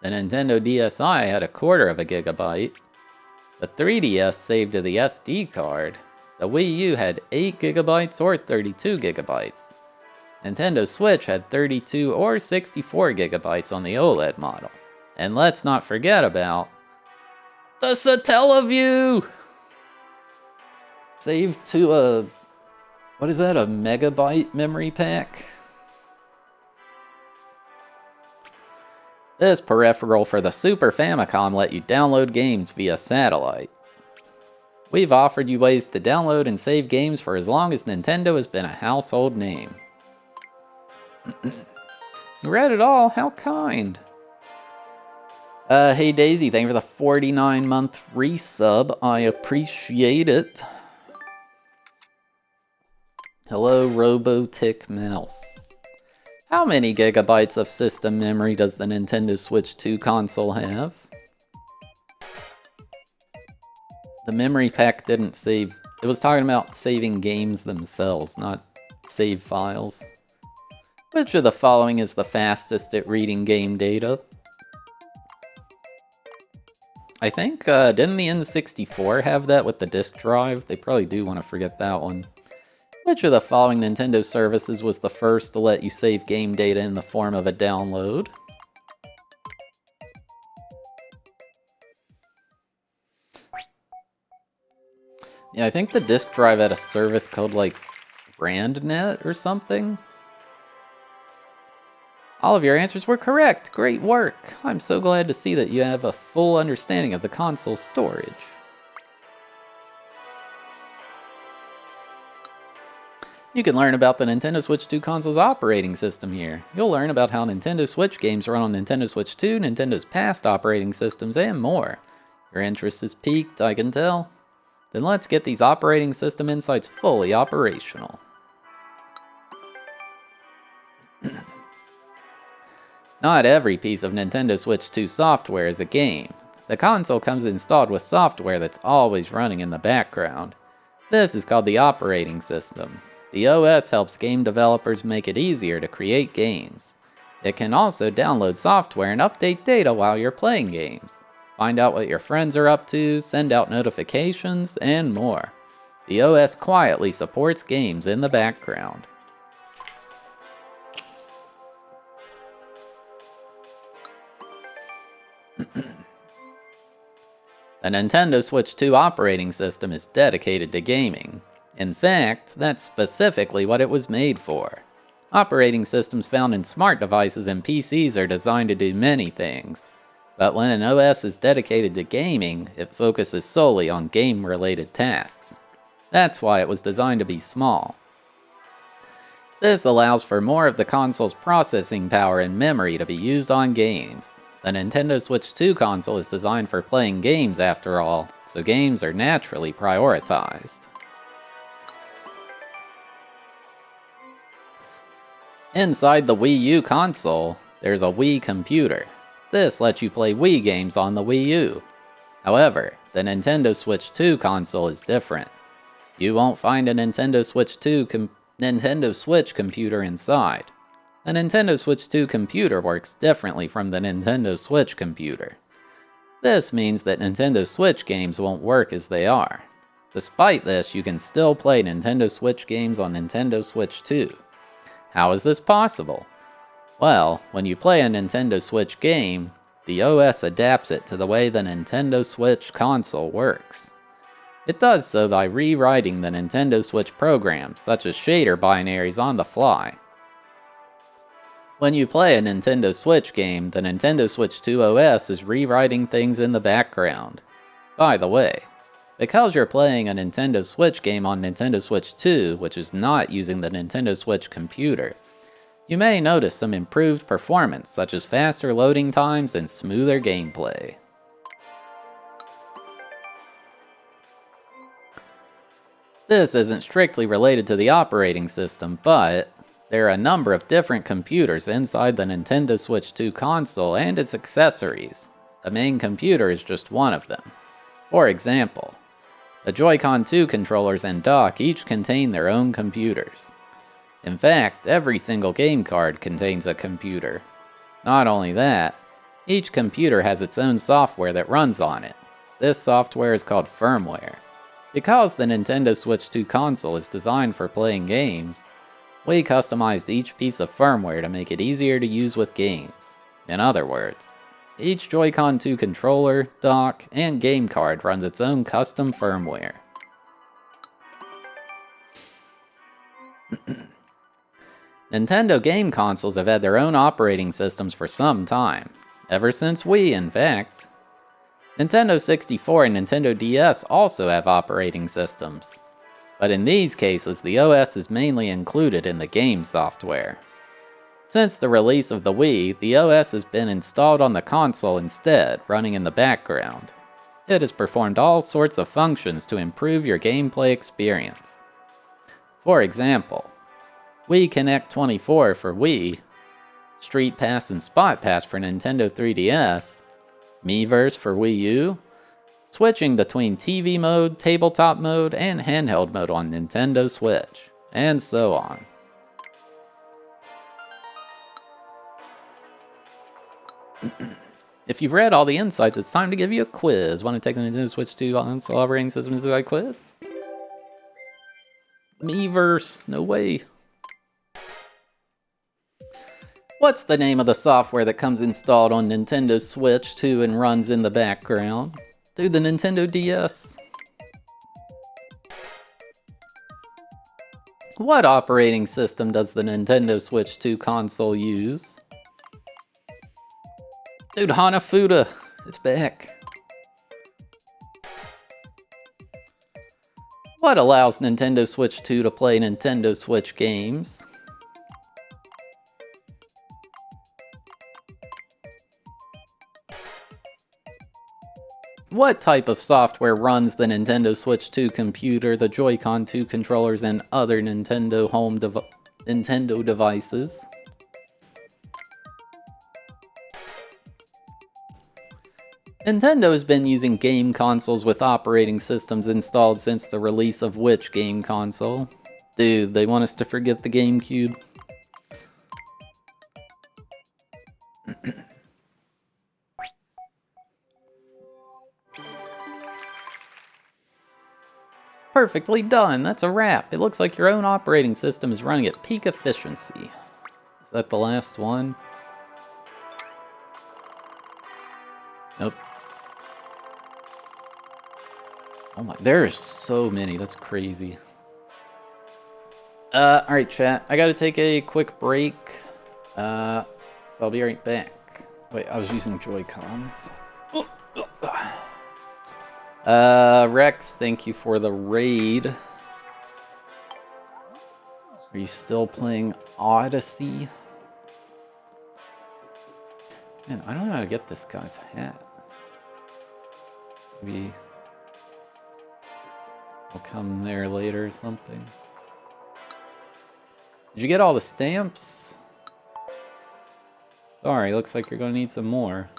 Speaker 1: The Nintendo DSi had a quarter of a gigabyte. The 3DS saved to the SD card. The Wii U had 8 gigabytes or 32 gigabytes. Nintendo Switch had 32 or 64 gigabytes on the OLED model. And let's not forget about the Satellaview! Saved to a... what is that, a megabyte memory pack? This peripheral for the Super Famicom let you download games via satellite. We've offered you ways to download and save games for as long as Nintendo has been a household name. You read it all? How kind. Hey Daisy, thank you for the 49-month resub. I appreciate it. Hello, Robotic Mouse. How many gigabytes of system memory does the Nintendo Switch 2 console have? The memory pack didn't save. It was talking about saving games themselves, not save files. Which of the following is the fastest at reading game data? I think, didn't the N64 have that with the disk drive? They probably do want to forget that one. Which of the following Nintendo services was the first to let you save game data in the form of a download? Yeah, I think the disk drive had a service called like BrandNet or something. All of your answers were correct. Great work. I'm so glad to see that you have a full understanding of the console's storage. You can learn about the Nintendo Switch 2 console's operating system here. You'll learn about how Nintendo Switch games run on Nintendo Switch 2, Nintendo's past operating systems, and more. Your interest is piqued, I can tell. Then let's get these operating system insights fully operational. Not every piece of Nintendo Switch 2 software is a game. The console comes installed with software that's always running in the background. This is called the operating system. The OS helps game developers make it easier to create games. It can also download software and update data while you're playing games. Find out what your friends are up to, send out notifications, and more. The OS quietly supports games in the background. The Nintendo Switch 2 operating system is dedicated to gaming. In fact, that's specifically what it was made for. Operating systems found in smart devices and PCs are designed to do many things. But when an OS is dedicated to gaming, it focuses solely on game-related tasks. That's why it was designed to be small. This allows for more of the console's processing power and memory to be used on games. The Nintendo Switch 2 console is designed for playing games after all, so games are naturally prioritized. Inside the Wii U console, there's a Wii computer. This lets you play Wii games on the Wii U. However, the Nintendo Switch 2 console is different. You won't find a Nintendo Switch computer inside. The Nintendo Switch 2 computer works differently from the Nintendo Switch computer. This means that Nintendo Switch games won't work as they are. Despite this, you can still play Nintendo Switch games on Nintendo Switch 2. How is this possible? Well, when you play a Nintendo Switch game, the OS adapts it to the way the Nintendo Switch console works. It does so by rewriting the Nintendo Switch programs, such as shader binaries, on the fly. When you play a Nintendo Switch game, the Nintendo Switch 2 OS is rewriting things in the background. By the way, because you're playing a Nintendo Switch game on Nintendo Switch 2, which is not using the Nintendo Switch computer, you may notice some improved performance, such as faster loading times and smoother gameplay. This isn't strictly related to the operating system, but there are a number of different computers inside the Nintendo Switch 2 console and its accessories. The main computer is just one of them. For example, The Joy-Con 2 controllers and dock each contain their own computers. In fact, every single game card contains a computer. Not only that, each computer has its own software that runs on it. This software is called firmware. Because the Nintendo Switch 2 console is designed for playing games, we customized each piece of firmware to make it easier to use with games. In other words, each Joy-Con 2 controller, dock, and game card runs its own custom firmware. Nintendo game consoles have had their own operating systems for some time. Ever since Wii, in fact. Nintendo 64 and Nintendo DS also have operating systems. But in these cases, the OS is mainly included in the game software. Since the release of the Wii, the OS has been installed on the console instead, running in the background. It has performed all sorts of functions to improve your gameplay experience. For example, Wii Connect 24 for Wii, Street Pass and Spot Pass for Nintendo 3DS, Miiverse for Wii U, switching between TV mode, tabletop mode, and handheld mode on Nintendo Switch, and so on. If you've read all the insights, it's time to give you a quiz. Want to take the Nintendo Switch 2 console operating system into a quiz? Miiverse, no way. What's the name of the software that comes installed on Nintendo Switch 2 and runs in the background? Through the Nintendo DS. What operating system does the Nintendo Switch 2 console use? Dude, Hanafuda, it's back. What allows Nintendo Switch 2 to play Nintendo Switch games? What type of software runs the Nintendo Switch 2 computer, the Joy-Con 2 controllers, and other Nintendo Nintendo devices? Nintendo has been using game consoles with operating systems installed since the release of which game console? Dude, they want us to forget the GameCube. Perfectly done, that's a wrap. It looks like your own operating system is running at peak efficiency. Is that the last one? Nope. Oh my, there's so many, that's crazy. Alright chat, I gotta take a quick break. So I'll be right back. Wait, I was using Joy-Cons. Rex, thank you for the raid. Are you still playing Odyssey? Man, I don't know how to get this guy's hat. Maybe I'll come there later or something. Did you get all the stamps? Sorry, looks like you're gonna need some more.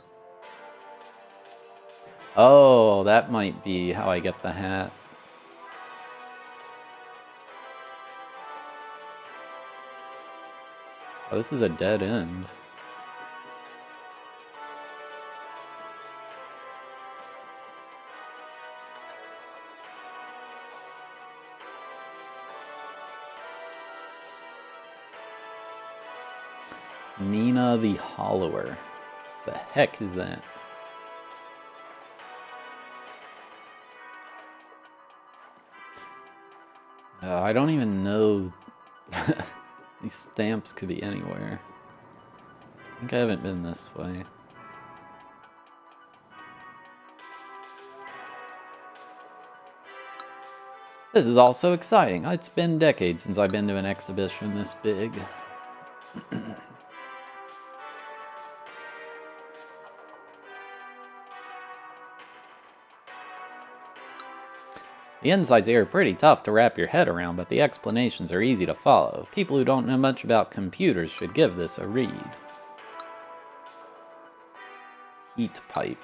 Speaker 1: Oh, that might be how I get the hat. Oh, this is a dead end. Nina the Hollower. The heck is that? I don't even know. These stamps could be anywhere. I think I haven't been this way. This is all so exciting. It's been decades since I've been to an exhibition this big. The insights here are pretty tough to wrap your head around, but the explanations are easy to follow. People who don't know much about computers should give this a read. Heat pipe.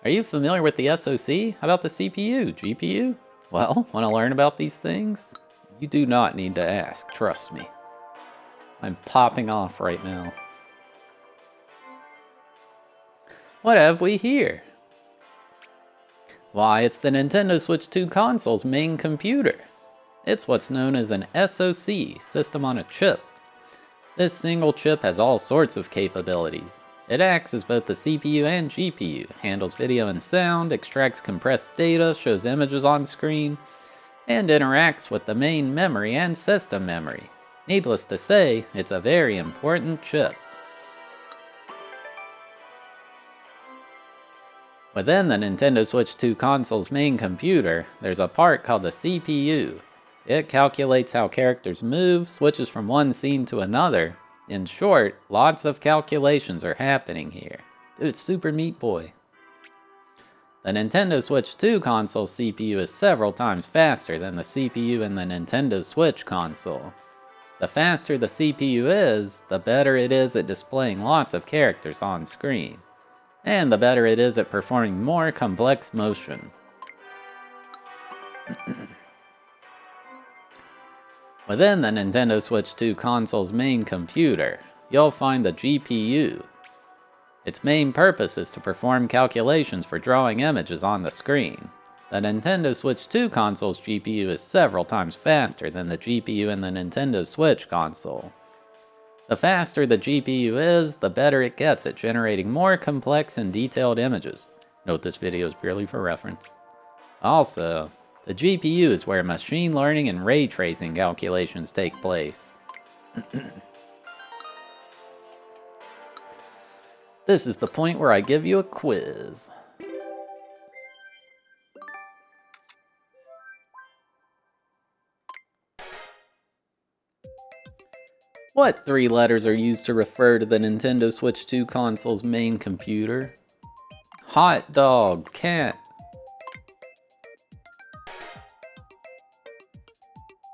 Speaker 1: Are you familiar with the SoC? How about the CPU, GPU? Well, want to learn about these things? You do not need to ask, trust me. I'm popping off right now. What have we here? Why, it's the Nintendo Switch 2 console's main computer. It's what's known as an SoC, System on a Chip. This single chip has all sorts of capabilities. It acts as both the CPU and GPU, handles video and sound, extracts compressed data, shows images on screen, and interacts with the main memory and system memory. Needless to say, it's a very important chip. Within the Nintendo Switch 2 console's main computer, there's a part called the CPU. It calculates how characters move, switches from one scene to another. In short, lots of calculations are happening here. Dude, it's Super Meat Boy. The Nintendo Switch 2 console CPU is several times faster than the CPU in the Nintendo Switch console. The faster the CPU is, the better it is at displaying lots of characters on screen. And the better it is at performing more complex motion. Within the Nintendo Switch 2 console's main computer, you'll find the GPU. Its main purpose is to perform calculations for drawing images on the screen. The Nintendo Switch 2 console's GPU is several times faster than the GPU in the Nintendo Switch console. The faster the GPU is, the better it gets at generating more complex and detailed images. Note this video is purely for reference. Also, the GPU is where machine learning and ray tracing calculations take place. This is the point where I give you a quiz. What three letters are used to refer to the Nintendo Switch 2 console's main computer? Hot dog, cat.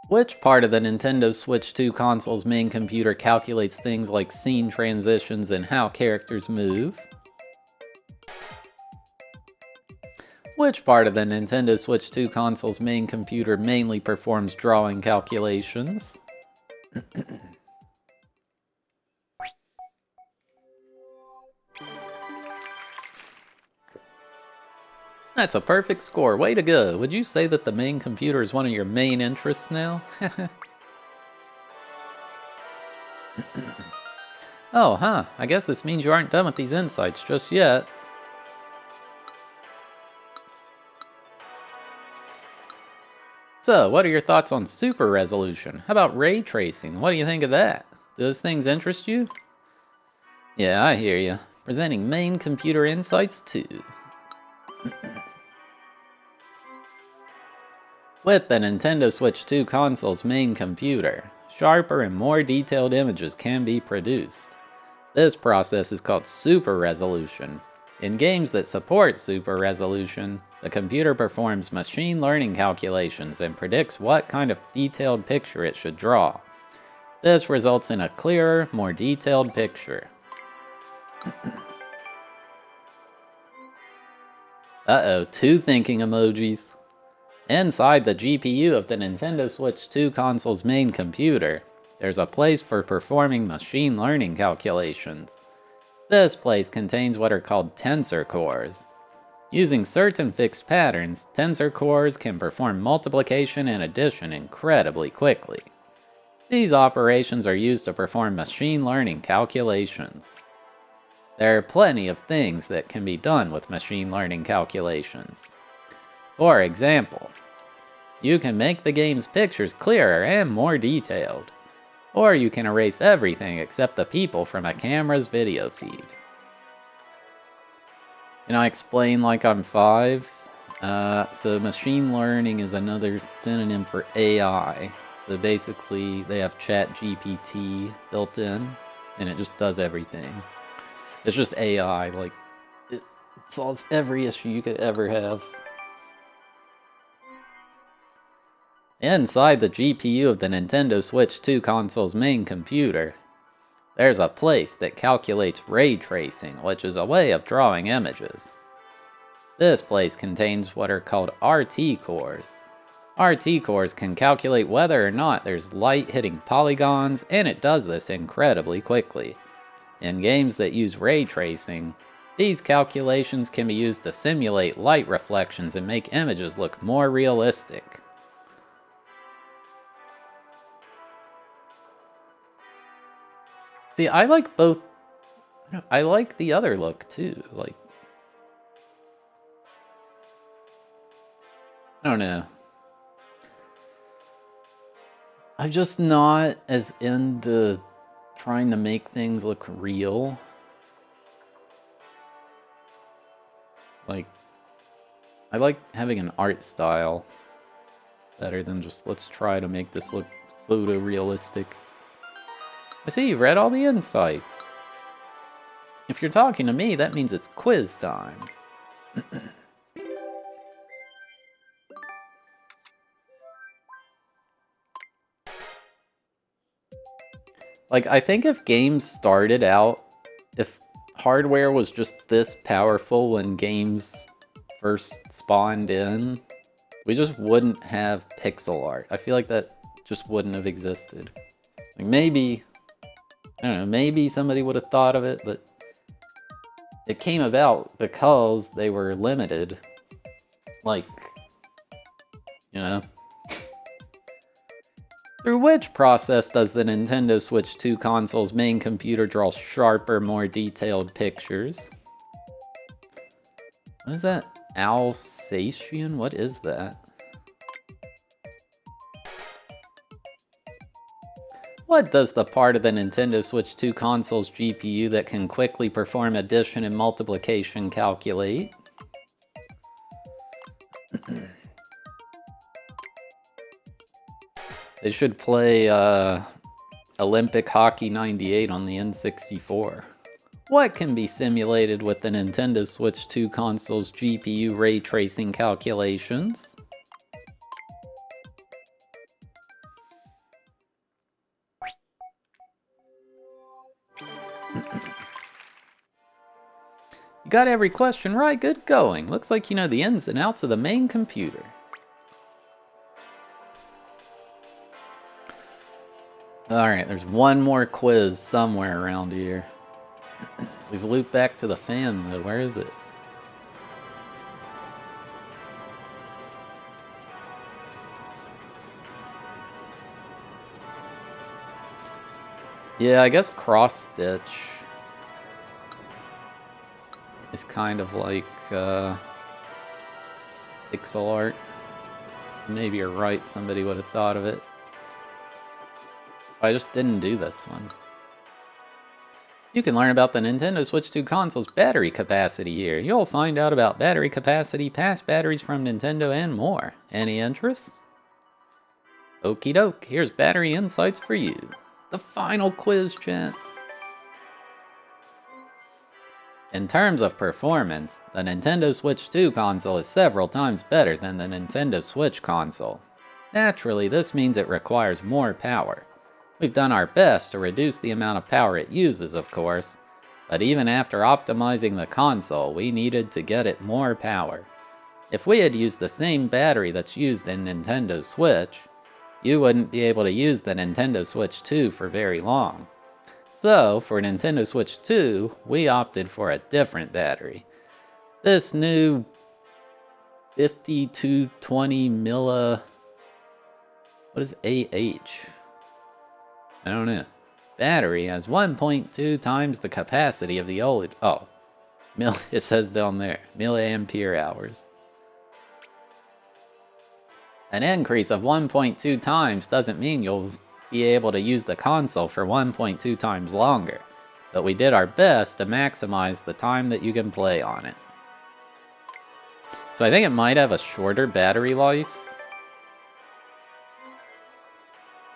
Speaker 1: Which part of the Nintendo Switch 2 console's main computer calculates things like scene transitions and how characters move? Which part of the Nintendo Switch 2 console's main computer mainly performs drawing calculations? That's a perfect score. Way to go. Would you say that the main computer is one of your main interests now? Oh, huh. I guess this means you aren't done with these insights just yet. So, what are your thoughts on super resolution? How about ray tracing? What do you think of that? Do those things interest you? Yeah, I hear you. Presenting main computer insights too. With the Nintendo Switch 2 console's main computer, sharper and more detailed images can be produced. This process is called super resolution. In games that support super resolution, the computer performs machine learning calculations and predicts what kind of detailed picture it should draw. This results in a clearer, more detailed picture. Uh-oh, two thinking emojis. Inside the GPU of the Nintendo Switch 2 console's main computer, there's a place for performing machine learning calculations. This place contains what are called tensor cores. Using certain fixed patterns, tensor cores can perform multiplication and addition incredibly quickly. These operations are used to perform machine learning calculations. There are plenty of things that can be done with machine learning calculations. For example, you can make the game's pictures clearer and more detailed, or you can erase everything except the people from a camera's video feed. Can I explain like I'm 5? So machine learning is another synonym for AI. So basically they have ChatGPT built in, and it just does everything. It's just AI, like, it solves every issue you could ever have. Inside the GPU of the Nintendo Switch 2 console's main computer, there's a place that calculates ray tracing, which is a way of drawing images. This place contains what are called RT cores. RT cores can calculate whether or not there's light hitting polygons, and it does this incredibly quickly. In games that use ray tracing, these calculations can be used to simulate light reflections and make images look more realistic. See, I like both. I like the other look too. Like, I don't know. I'm just not as into trying to make things look real. Like, I like having an art style better than just let's try to make this look photorealistic. I see you've read all the insights. If you're talking to me, that means it's quiz time. Like, I think if games started out, if hardware was just this powerful when games first spawned in, we just wouldn't have pixel art. I feel like that just wouldn't have existed. Like, maybe, I don't know, maybe somebody would have thought of it, but it came about because they were limited. Like, you know. Through which process does the Nintendo Switch 2 console's main computer draw sharper, more detailed pictures? What is that? Alsatian? What is that? What does the part of the Nintendo Switch 2 console's GPU that can quickly perform addition and multiplication calculate? They should play Olympic Hockey 98 on the N64. What can be simulated with the Nintendo Switch 2 console's GPU ray tracing calculations? You got every question right, good going. Looks like you know the ins and outs of the main computer. Alright, there's one more quiz somewhere around here. We've looped back to the fan though, where is it? Yeah, I guess cross stitch is kind of like pixel art. So maybe you're right, somebody would have thought of it. I just didn't do this one. You can learn about the Nintendo Switch 2 console's battery capacity here. You'll find out about battery capacity, past batteries from Nintendo, and more. Any interest? Okie doke, here's battery insights for you. The final quiz, chat. In terms of performance, the Nintendo Switch 2 console is several times better than the Nintendo Switch console. Naturally, this means it requires more power. We've done our best to reduce the amount of power it uses, of course, but even after optimizing the console, we needed to get it more power. If we had used the same battery that's used in Nintendo Switch, you wouldn't be able to use the Nintendo Switch 2 for very long. So, for Nintendo Switch 2, we opted for a different battery. This new 5220 milli... What is AH? I don't know. Battery has 1.2 times the capacity of the old... Oh. It says down there. Milliampere hours. An increase of 1.2 times doesn't mean you'll be able to use the console for 1.2 times longer, but we did our best to maximize the time that you can play on it. So I think it might have a shorter battery life.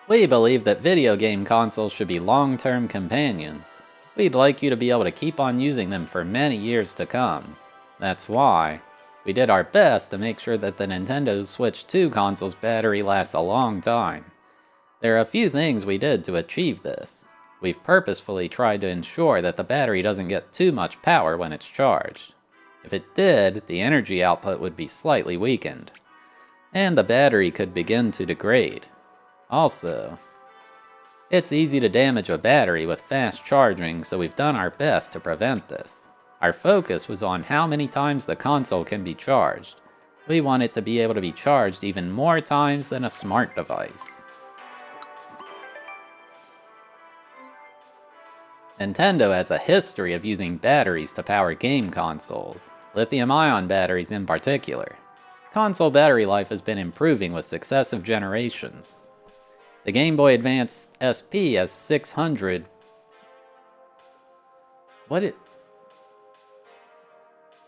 Speaker 1: We believe that video game consoles should be long-term companions. We'd like you to be able to keep on using them for many years to come. That's why we did our best to make sure that the Nintendo Switch 2 console's battery lasts a long time. There are a few things we did to achieve this. We've purposefully tried to ensure that the battery doesn't get too much power when it's charged. If it did, the energy output would be slightly weakened, and the battery could begin to degrade. Also, it's easy to damage a battery with fast charging, so we've done our best to prevent this. Our focus was on how many times the console can be charged. We want it to be able to be charged even more times than a smart device. Nintendo has a history of using batteries to power game consoles, lithium-ion batteries in particular. Console battery life has been improving with successive generations. The Game Boy Advance SP has 600...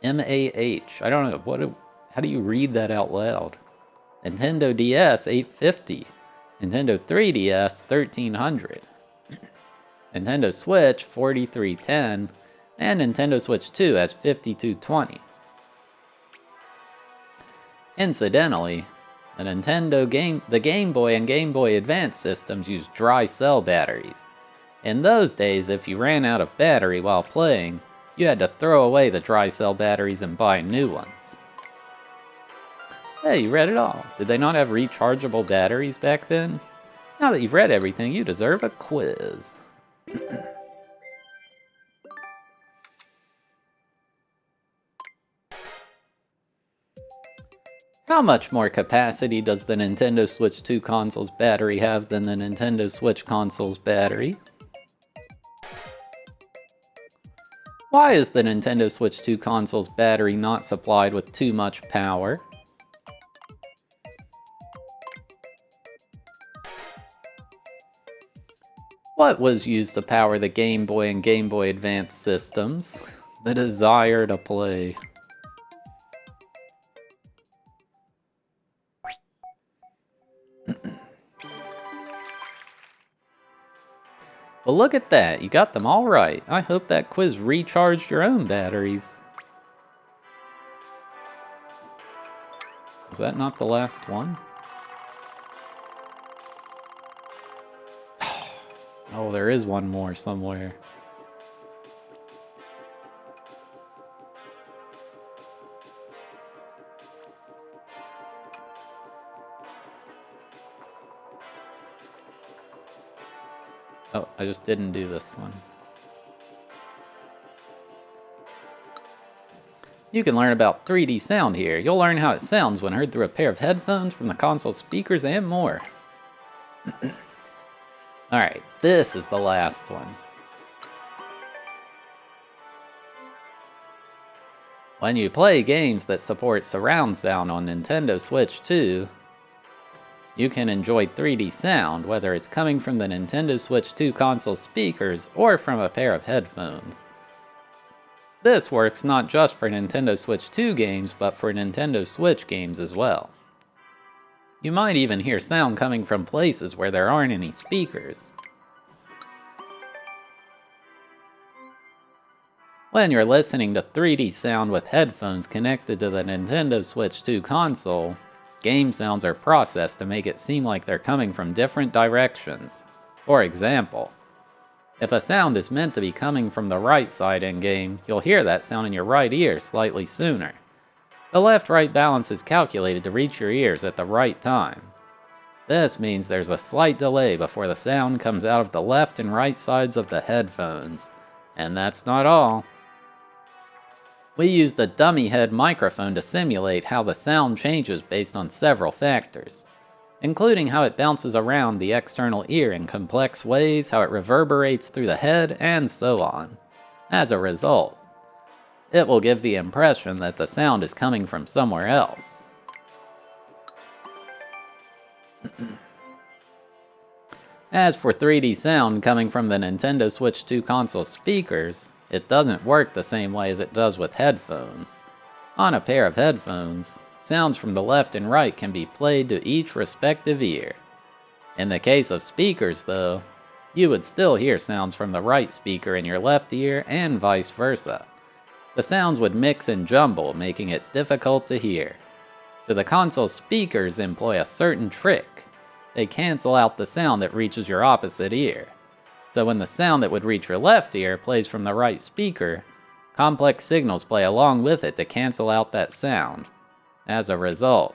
Speaker 1: MAH. I don't know. How do you read that out loud? Nintendo DS 850. Nintendo 3DS 1300. Nintendo Switch 4310. And Nintendo Switch 2 has 5220. Incidentally, the Game Boy and Game Boy Advance systems use dry cell batteries. In those days, if you ran out of battery while playing, you had to throw away the dry cell batteries and buy new ones. Hey, you read it all. Did they not have rechargeable batteries back then? Now that you've read everything, you deserve a quiz. How much more capacity does the Nintendo Switch 2 console's battery have than the Nintendo Switch console's battery? Why is the Nintendo Switch 2 console's battery not supplied with too much power? What was used to power the Game Boy and Game Boy Advance systems? The desire to play. Well, look at that. You got them all right. I hope that quiz recharged your own batteries. Was that not the last one? Oh, there is one more somewhere. Oh, I just didn't do this one. You can learn about 3D sound here. You'll learn how it sounds when heard through a pair of headphones from the console speakers and more. Alright, this is the last one. When you play games that support surround sound on Nintendo Switch 2, you can enjoy 3D sound, whether it's coming from the Nintendo Switch 2 console speakers or from a pair of headphones. This works not just for Nintendo Switch 2 games, but for Nintendo Switch games as well. You might even hear sound coming from places where there aren't any speakers. When you're listening to 3D sound with headphones connected to the Nintendo Switch 2 console, game sounds are processed to make it seem like they're coming from different directions. For example, if a sound is meant to be coming from the right side in-game, you'll hear that sound in your right ear slightly sooner. The left-right balance is calculated to reach your ears at the right time. This means there's a slight delay before the sound comes out of the left and right sides of the headphones. And that's not all. We used a dummy head microphone to simulate how the sound changes based on several factors, including how it bounces around the external ear in complex ways, how it reverberates through the head, and so on. As a result, it will give the impression that the sound is coming from somewhere else. As for 3D sound coming from the Nintendo Switch 2 console speakers, it doesn't work the same way as it does with headphones. On a pair of headphones, sounds from the left and right can be played to each respective ear. In the case of speakers, though, you would still hear sounds from the right speaker in your left ear and vice versa. The sounds would mix and jumble, making it difficult to hear. So the console speakers employ a certain trick. They cancel out the sound that reaches your opposite ear. So when the sound that would reach your left ear plays from the right speaker, Complex signals play along with it to cancel out that sound. As a result,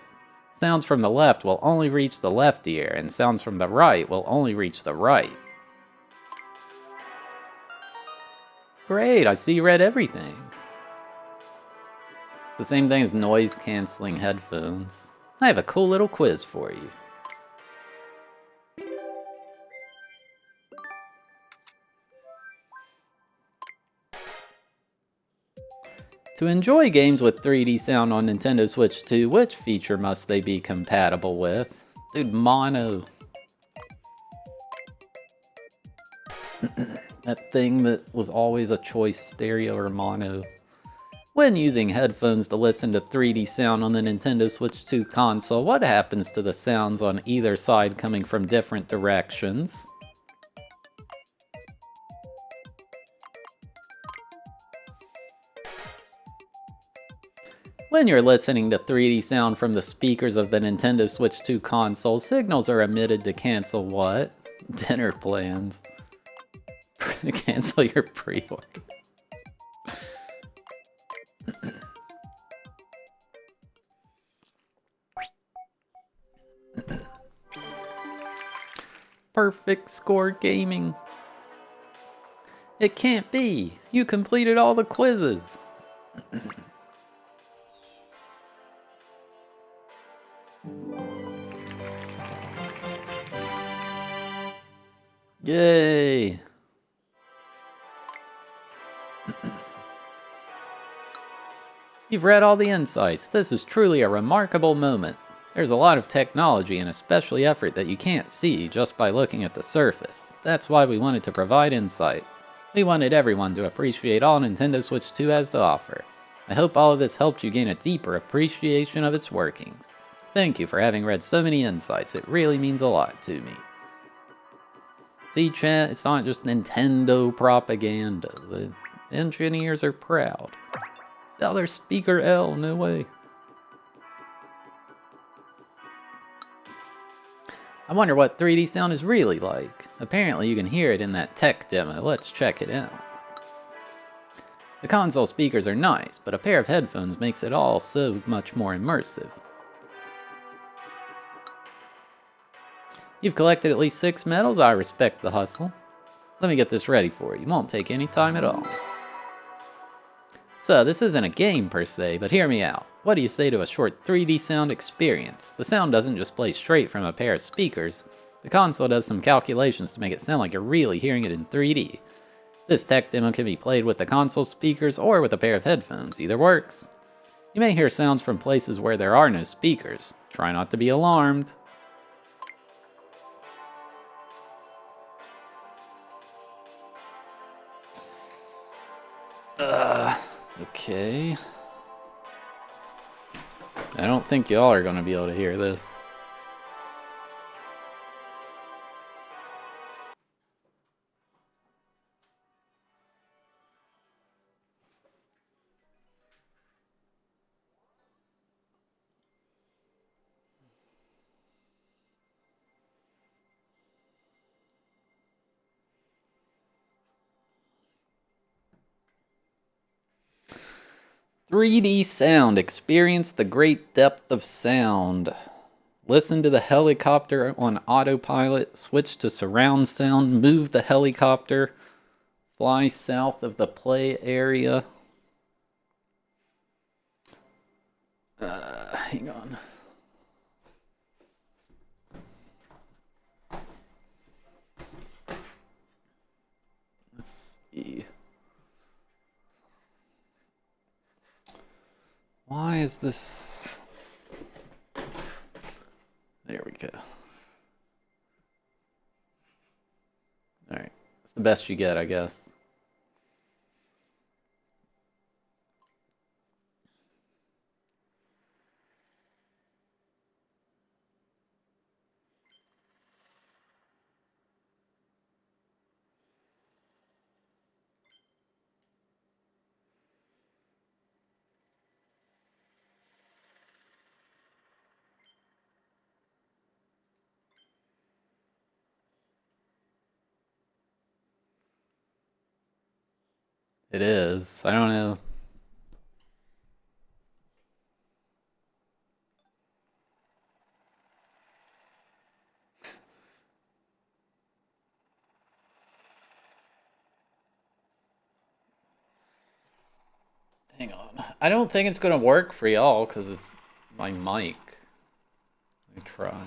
Speaker 1: sounds from the left will only reach the left ear, and sounds from the right will only reach the right. Great, I see you read everything. It's the same thing as noise-canceling headphones. I have a cool little quiz for you. To enjoy games with 3D sound on Nintendo Switch 2, which feature must they be compatible with? Dude, mono. That thing that was always a choice, stereo or mono. When using headphones to listen to 3D sound on the Nintendo Switch 2 console, what happens to the sounds on either side coming from different directions? When you're listening to 3D sound from the speakers of the Nintendo Switch 2 console, signals are emitted to cancel what? Dinner plans. Cancel your pre-order. Perfect score gaming. It can't be. You completed all the quizzes. Yay. You've read all the insights. This is truly a remarkable moment. There's a lot of technology and especially effort that you can't see just by looking at the surface. That's why we wanted to provide insight. We wanted everyone to appreciate all Nintendo Switch 2 has to offer. I hope all of this helped you gain a deeper appreciation of its workings. Thank you for having read so many insights. It really means a lot to me. See, chat, it's not just Nintendo propaganda. The engineers are proud. Sell their speaker L, no way. I wonder what 3D sound is really like. Apparently you can hear it in that tech demo. Let's check it out. The console speakers are nice, but a pair of headphones makes it all so much more immersive. You've collected at least 6 medals. I respect the hustle. Let me get this ready for you. It won't take any time at all. So, this isn't a game per se, but hear me out. What do you say to a short 3D sound experience? The sound doesn't just play straight from a pair of speakers. The console does some calculations to make it sound like you're really hearing it in 3D. This tech demo can be played with the console speakers or with a pair of headphones. Either works. You may hear sounds from places where there are no speakers. Try not to be alarmed. Okay. I don't think y'all are gonna be able to hear this. "3D sound. Experience the great depth of sound. Listen to the helicopter on autopilot. Switch to surround sound. Move the helicopter. Fly south of the play area." Hang on. Let's see. Why is this? There we go. Alright. It's the best you get, I guess. It is. I don't know. Hang on. I don't think it's gonna work for y'all because it's my mic. Let me try.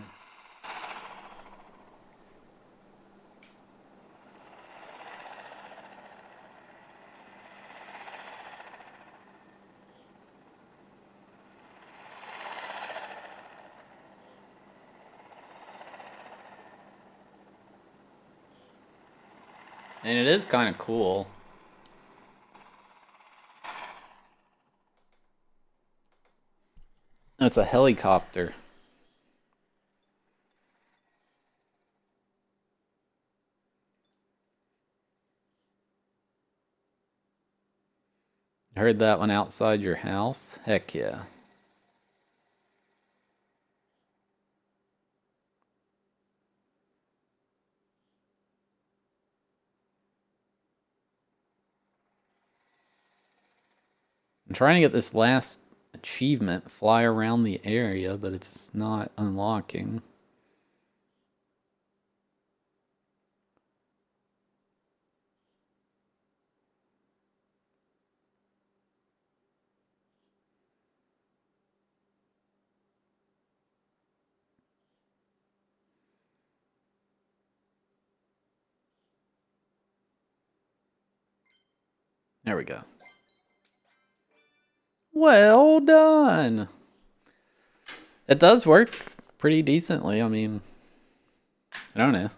Speaker 1: And it is kind of cool. It's a helicopter. Heard that one outside your house? Heck yeah. I'm trying to get this last achievement, fly around the area, but it's not unlocking. There we go. Well done. It does work pretty decently. I mean, I don't know.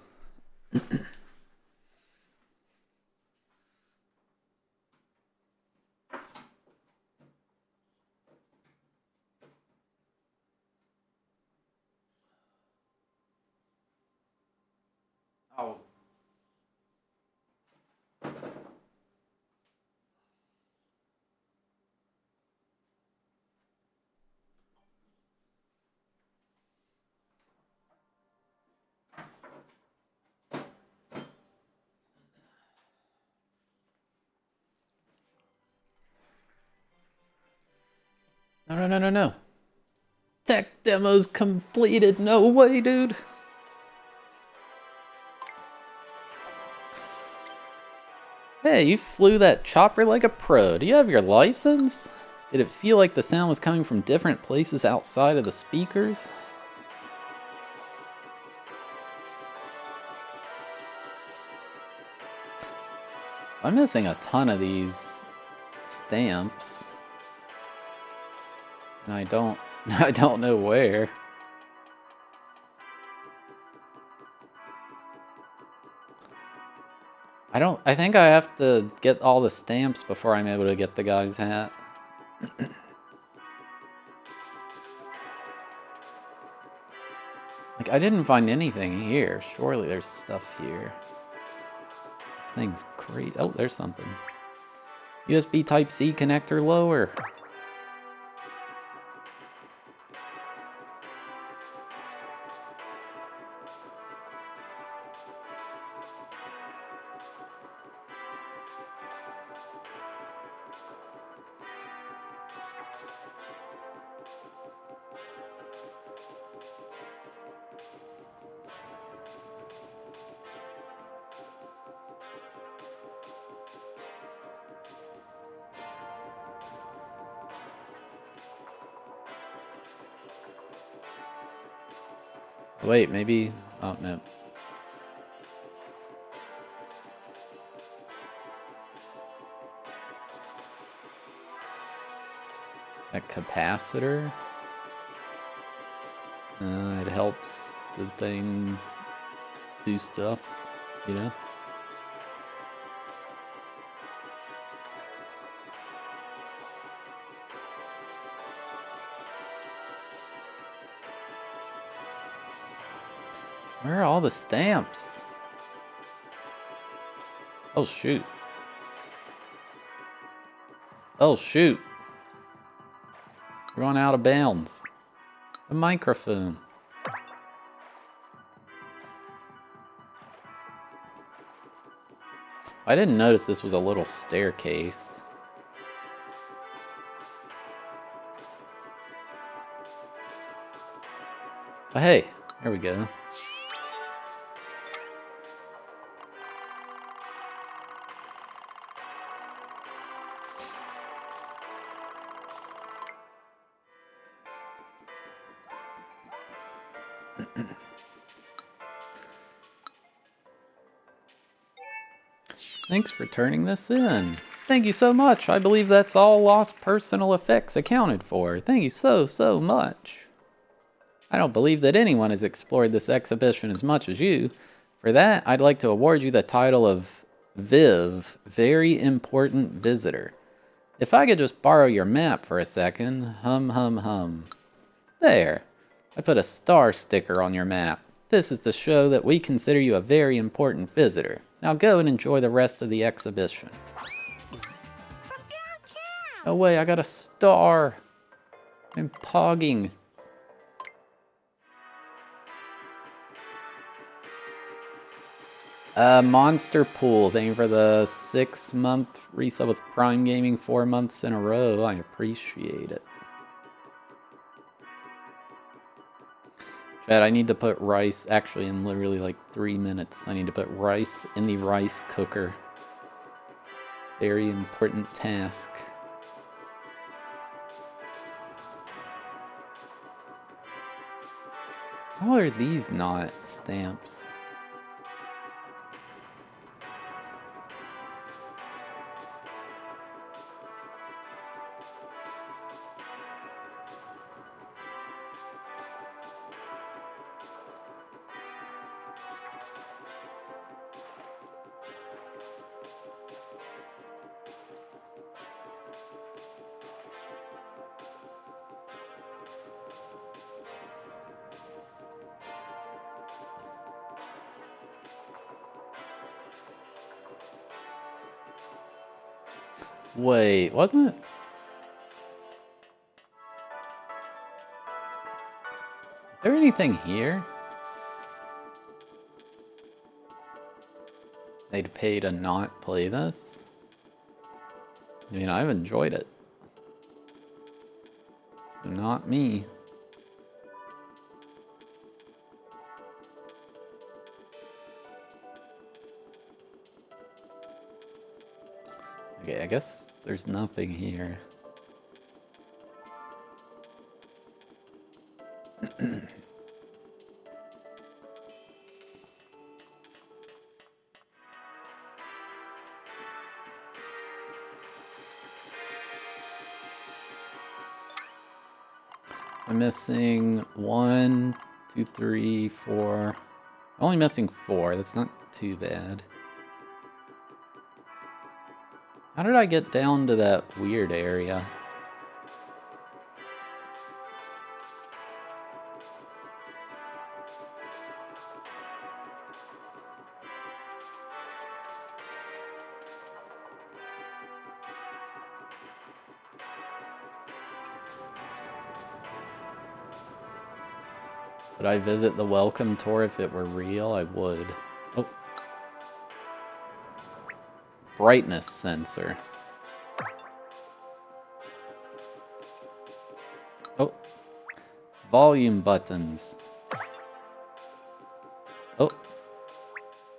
Speaker 1: Oh. No. Tech demo's completed. No way, dude. Hey, you flew that chopper like a pro. Do you have your license? Did it feel like the sound was coming from different places outside of the speakers? So I'm missing a ton of these stamps. And I don't know where. I think I have to get all the stamps before I'm able to get the guy's hat. Like, I didn't find anything here. Surely there's stuff here. This thing's great. Oh, there's something. USB Type-C connector lower. Wait, maybe... Oh, no. A capacitor? It helps the thing do stuff, you know? Where are all the stamps? Oh, shoot. Oh, shoot. We're going out of bounds. A microphone. I didn't notice this was a little staircase. But hey, there we go. Thanks for turning this in. Thank you so much. I believe that's all lost personal effects accounted for. Thank you so much. I don't believe that anyone has explored this exhibition as much as you. For that, I'd like to award you the title of Viv, Very Important Visitor. If I could just borrow your map for a second. Hum. There. I put a star sticker on your map. This is to show that we consider you a very important visitor. Now go and enjoy the rest of the exhibition. Oh wait, I got a star. I'm pogging. Monster Pool, thank you for the 6-month resub with Prime Gaming, 4 months in a row. I appreciate it. Chad, I need to put rice, actually in literally like 3 minutes, I need to put rice in the rice cooker. Very important task. How are these not stamps? Wait, wasn't it? Is there anything here? They'd pay to not play this? I mean, I've enjoyed it. So not me. Okay, I guess there's nothing here. I'm missing 1, 2, 3, 4. Only missing 4. That's not too bad. How did I get down to that weird area? Would I visit the welcome tour if it were real? I would. Oh. Brightness sensor. Oh. Volume buttons. Oh.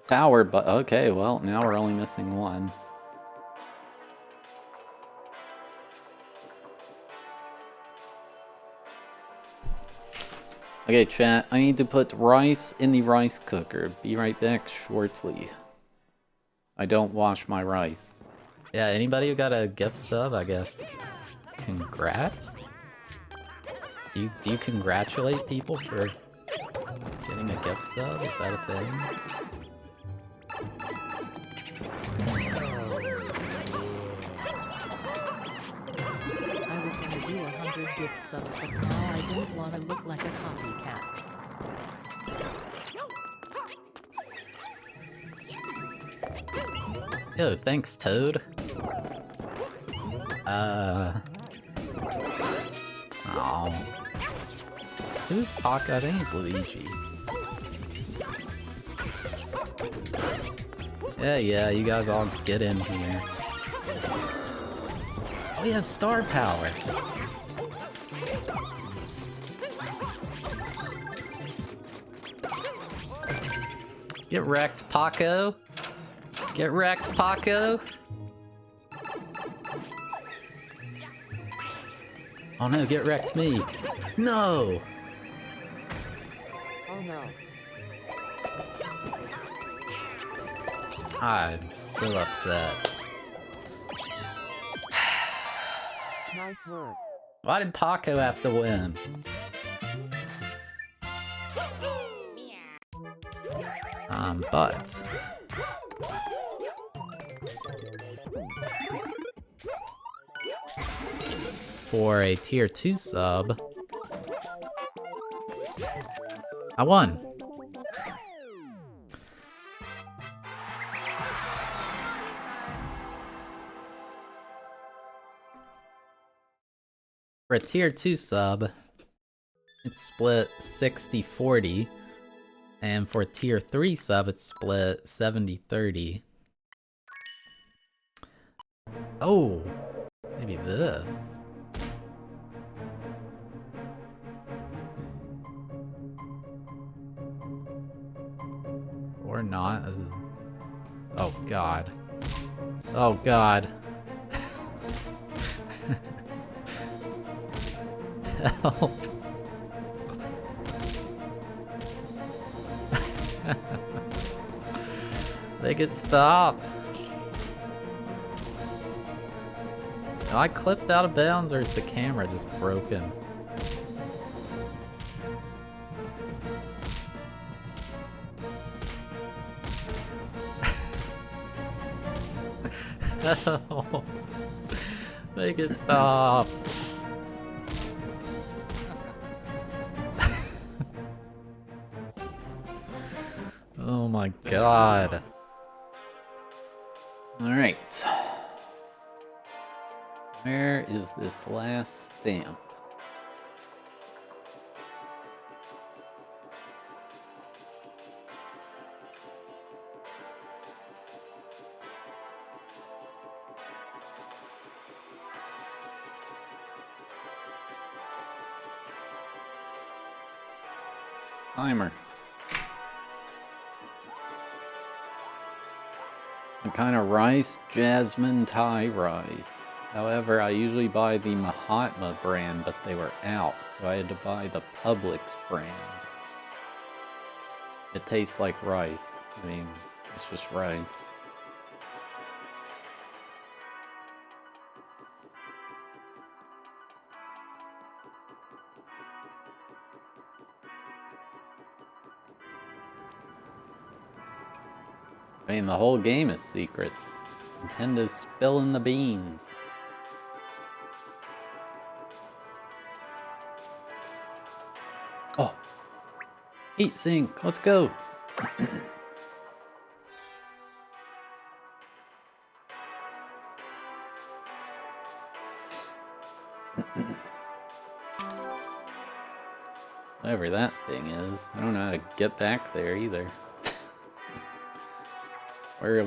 Speaker 1: Power but okay, well, now we're only missing 1. Okay, chat, I need to put rice in the rice cooker. Be right back shortly. I don't wash my rice. Yeah, anybody who got a gift sub, I guess. Congrats? Do you congratulate people for getting a gift sub? Is that a thing?
Speaker 2: I was gonna do 100 gift subs, but now I don't want to look like a copycat.
Speaker 1: Yo, thanks, Toad. Oh. Who's Pac? I think he's Luigi. Yeah, you guys all get in here. Oh yeah, star power. Get wrecked, Paco. Get wrecked, Paco. Oh no, get wrecked me. No!
Speaker 2: Oh no.
Speaker 1: I'm so upset.
Speaker 2: Nice work.
Speaker 1: Why did Paco have to win? But... for a tier 2 sub, I won. For a tier 2 sub, it's split 60-40, and for a tier 3 sub, it's split 70-30. Oh, maybe this. Or not. This is... oh god. Oh god. Help. Make it stop. Am I clipped out of bounds or is the camera just broken? Help. Make it stop. Oh my god. Alright. Where is this last stamp? Timer. What kind of rice? Jasmine Thai rice. However, I usually buy the Mahatma brand, but they were out, so I had to buy the Publix brand. It tastes like rice. I mean, it's just rice. I mean, the whole game is secrets. Nintendo's spilling the beans. Oh! Heat sink, let's go! Whatever that thing is. I don't know how to get back there either.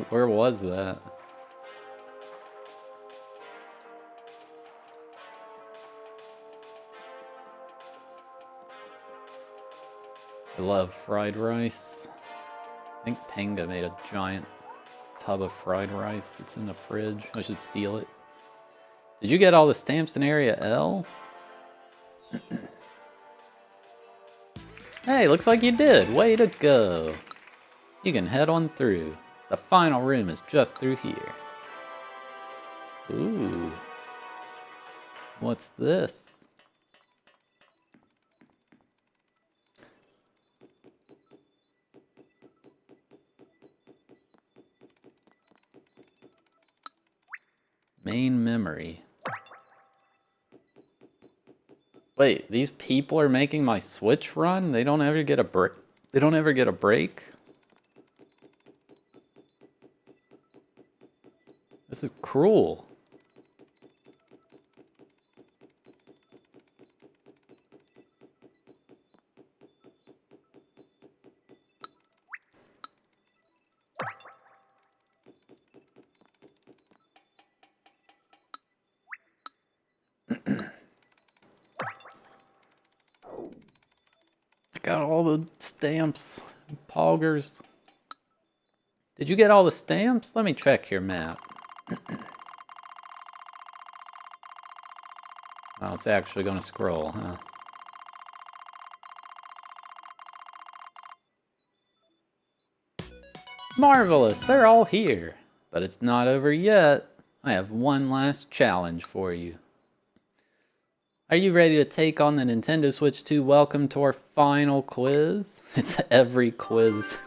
Speaker 1: Where was that? I love fried rice. I think Penga made a giant tub of fried rice. It's in the fridge. I should steal it. Did you get all the stamps in Area L? Hey, looks like you did. Way to go. You can head on through. The final room is just through here. Ooh. What's this? Main memory. Wait, these people are making my Switch run? They don't ever get a break. They don't ever get a break? This is cruel. got all the stamps. Poggers. Did you get all the stamps? Let me check your map. Oh, it's actually going to scroll, huh? Marvelous, they're all here. But it's not over yet. I have one last challenge for you. Are you ready to take on the Nintendo Switch 2 Welcome to our final quiz? It's every quiz.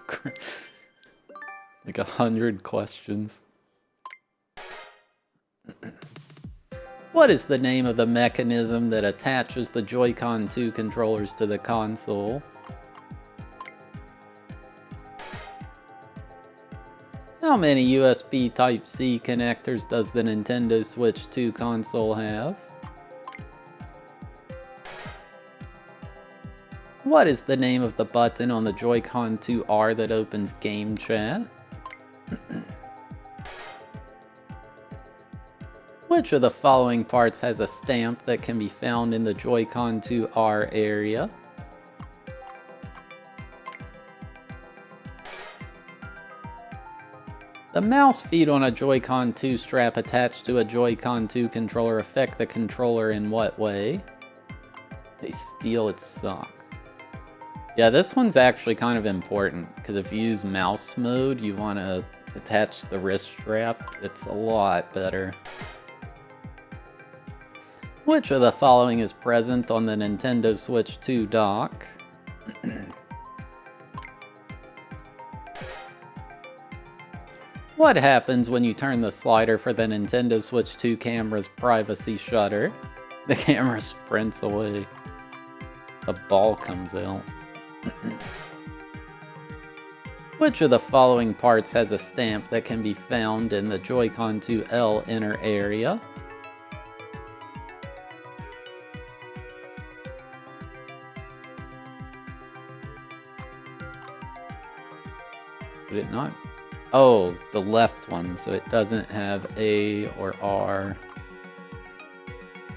Speaker 1: Like 100 questions. What is the name of the mechanism that attaches the Joy-Con 2 controllers to the console? How many USB Type-C connectors does the Nintendo Switch 2 console have? What is the name of the button on the Joy-Con 2R that opens Game Chat? Which of the following parts has a stamp that can be found in the Joy-Con 2R area? The mouse feet on a Joy-Con 2 strap attached to a Joy-Con 2 controller affect the controller in what way? They steal its socks. Yeah, this one's actually kind of important, because if you use mouse mode, you want to attach the wrist strap. It's a lot better. Which of the following is present on the Nintendo Switch 2 dock? What happens when you turn the slider for the Nintendo Switch 2 camera's privacy shutter? The camera sprints away. The ball comes out. Which of the following parts has a stamp that can be found in the Joy-Con 2L inner area? Would it not? Oh, the left one, so it doesn't have A or R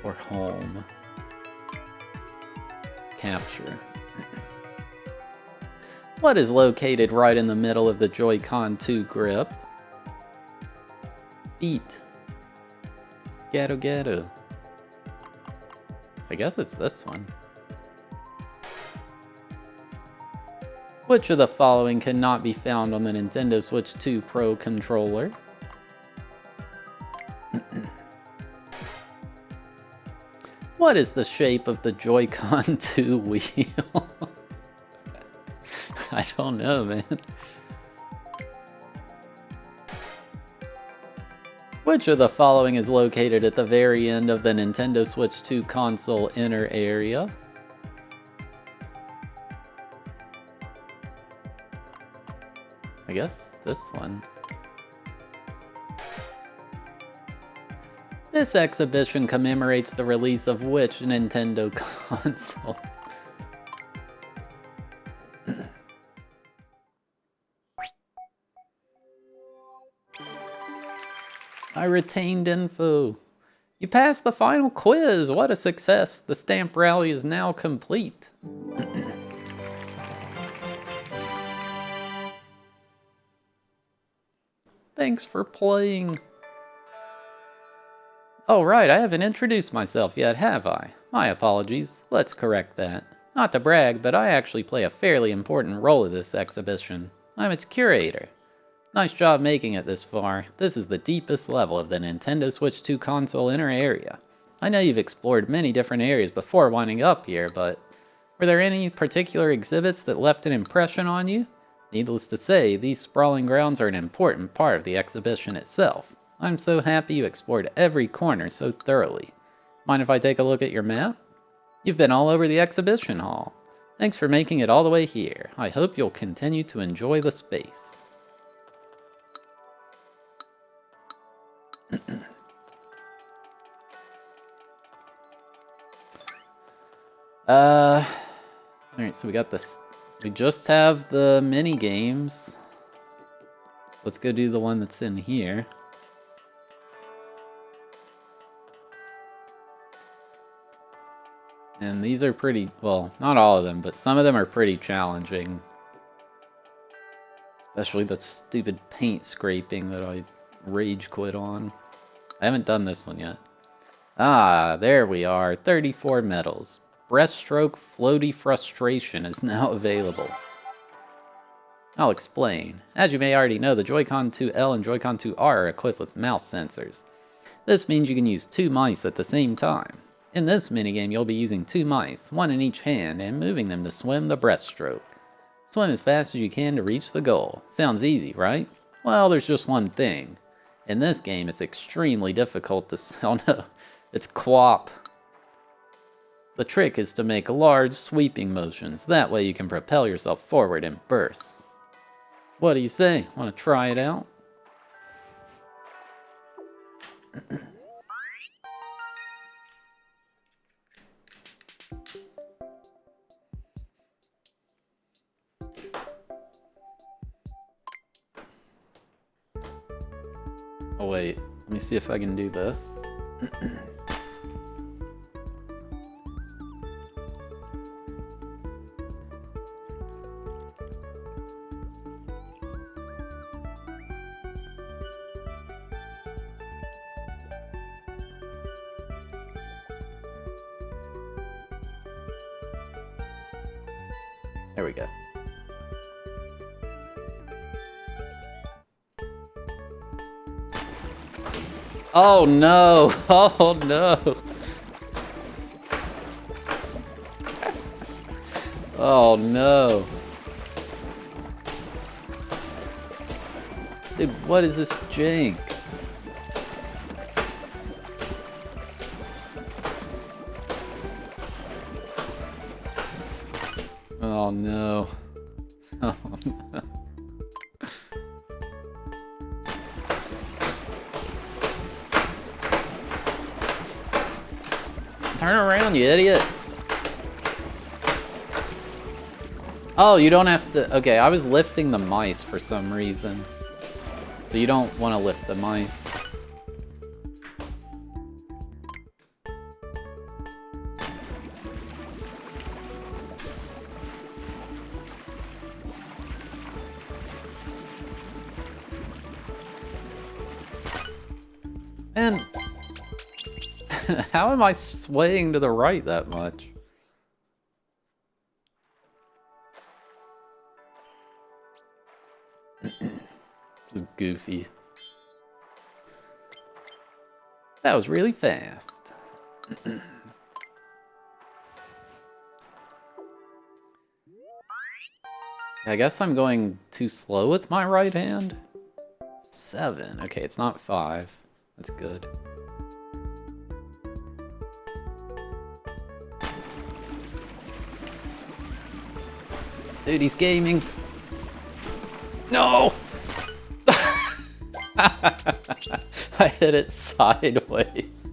Speaker 1: or home. Capture. What is located right in the middle of the Joy-Con 2 grip? Feet. Gato. I guess it's this one. Which of the following cannot be found on the Nintendo Switch 2 Pro controller? What is the shape of the Joy-Con 2 wheel? I don't know, man. Which of the following is located at the very end of the Nintendo Switch 2 console inner area? I guess this one. This exhibition commemorates the release of which Nintendo console? I retained info. You passed the final quiz. What a success. The stamp rally is now complete. Thanks for playing. Oh right, I haven't introduced myself yet, have I? My apologies. Let's correct that. Not to brag, but I actually play a fairly important role in this exhibition. I'm its curator. Nice job making it this far. This is the deepest level of the Nintendo Switch 2 console inner area. I know you've explored many different areas before winding up here, but were there any particular exhibits that left an impression on you? Needless to say, these sprawling grounds are an important part of the exhibition itself. I'm so happy you explored every corner so thoroughly. Mind if I take a look at your map? You've been all over the exhibition hall. Thanks for making it all the way here. I hope you'll continue to enjoy the space. Alright, so we got this. We just have the mini games. Let's go do the one that's in here. And these are pretty, well, not all of them, but some of them are pretty challenging. Especially that stupid paint scraping that I rage quit on. I haven't done this one yet. Ah, there we are. 34 medals. Breaststroke Floaty Frustration is now available. I'll explain. As you may already know, the Joy-Con 2L and Joy-Con 2R are equipped with mouse sensors. This means you can use 2 mice at the same time. In this minigame, you'll be using 2 mice, 1 in each hand, and moving them to swim the breaststroke. Swim as fast as you can to reach the goal. Sounds easy, right? Well, there's just one thing. In this game, it's extremely difficult to... Oh no, it's QWOP. The trick is to make large, sweeping motions. That way you can propel yourself forward in bursts. What do you say? Want to try it out? Oh wait, let me see if I can do this. There we go. Oh no! Oh no! Oh no! Dude, what is this jank? Oh no. Oh no. Turn around, you idiot. Oh, you don't have to... Okay, I was lifting the mice for some reason. So you don't want to lift the mice. And how am I swaying to the right that much? This is goofy. That was really fast. I guess I'm going too slow with my right hand. 7. Okay, it's not 5. That's good. Dude, he's gaming. No! I hit it sideways.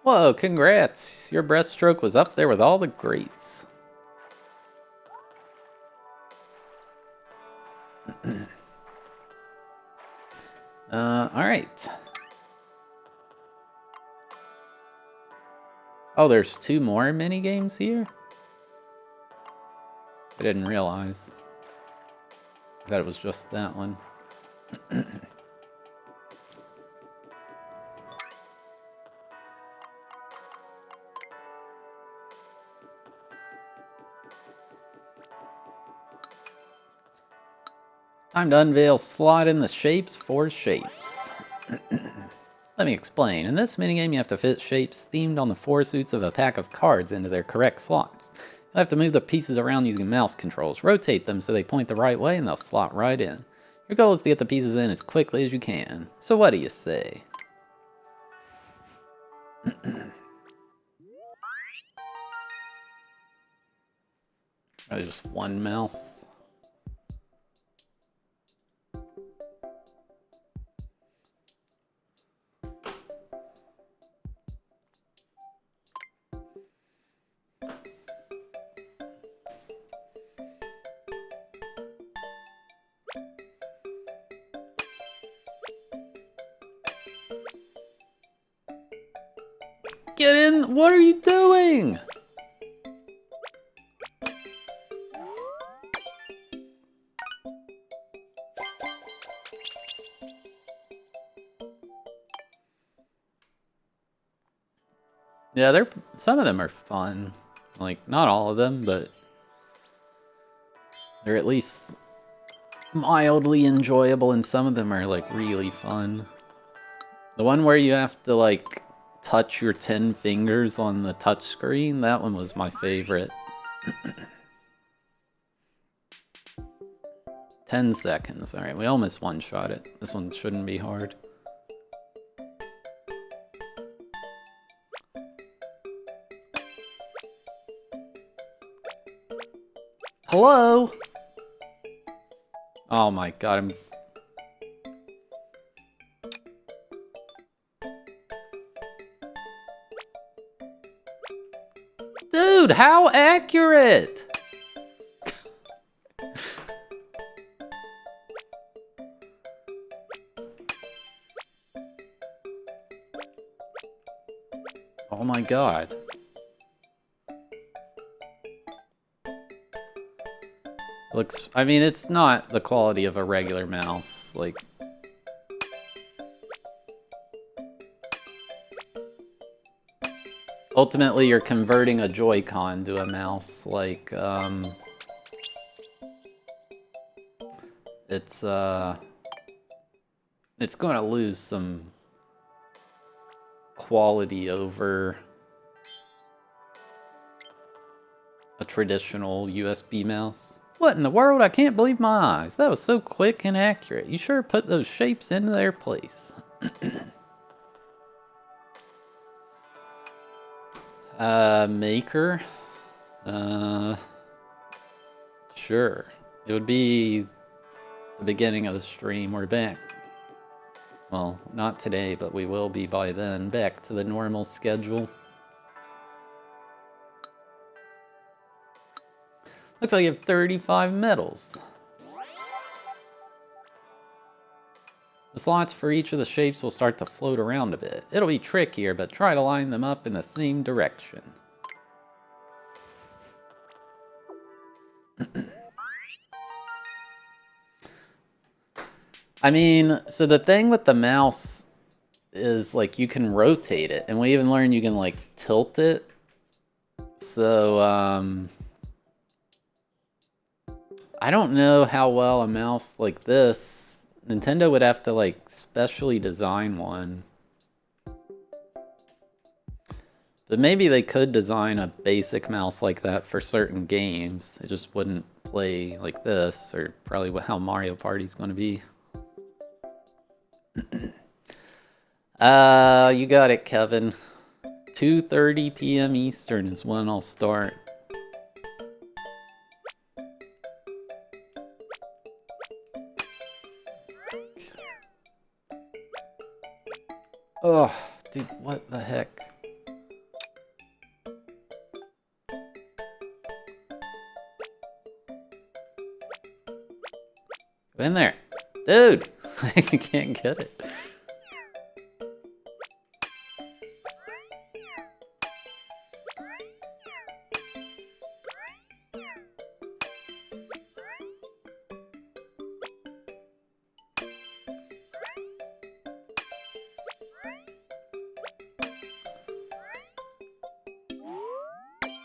Speaker 1: Whoa, congrats! Your breaststroke was up there with all the greats. Alright. Oh, there's 2 more minigames here? I didn't realize. I thought it was just that one. Time to unveil slot in the shapes for shapes. Let me explain. In this minigame, you have to fit shapes themed on the 4 suits of a pack of cards into their correct slots. You'll have to move the pieces around using mouse controls. Rotate them so they point the right way and they'll slot right in. Your goal is to get the pieces in as quickly as you can. So what do you say? Just one mouse. Get in! What are you doing? Yeah, some of them are fun. Like, not all of them, but they're at least mildly enjoyable, and some of them are, like, really fun. The one where you have to, like, touch your 10 fingers on the touch screen, that one was my favorite. 10 seconds. Alright, we almost one-shot it. This one shouldn't be hard. Hello? Oh my god, I'm... Dude, how accurate? Oh my god. Looks, I mean, it's not the quality of a regular mouse, like... Ultimately, you're converting a Joy-Con to a mouse, like, it's going to lose some quality over a traditional USB mouse. What in the world? I can't believe my eyes. That was so quick and accurate. You sure put those shapes into their place. Maker? Sure. It would be the beginning of the stream. We're back. Well, not today, but we will be by then. Back to the normal schedule. Looks like you have 35 medals. The slots for each of the shapes will start to float around a bit. It'll be trickier, but try to line them up in the same direction. I mean, so the thing with the mouse is, like, you can rotate it, and we even learned you can, like, tilt it. So, I don't know how well a mouse like this... Nintendo would have to, like, specially design one. But maybe they could design a basic mouse like that for certain games. It just wouldn't play like this, or probably how Mario Party's going to be. You got it, Kevin. 2:30 p.m. Eastern is when I'll start. Oh, dude, what the heck? Go in there. Dude! I can't get it.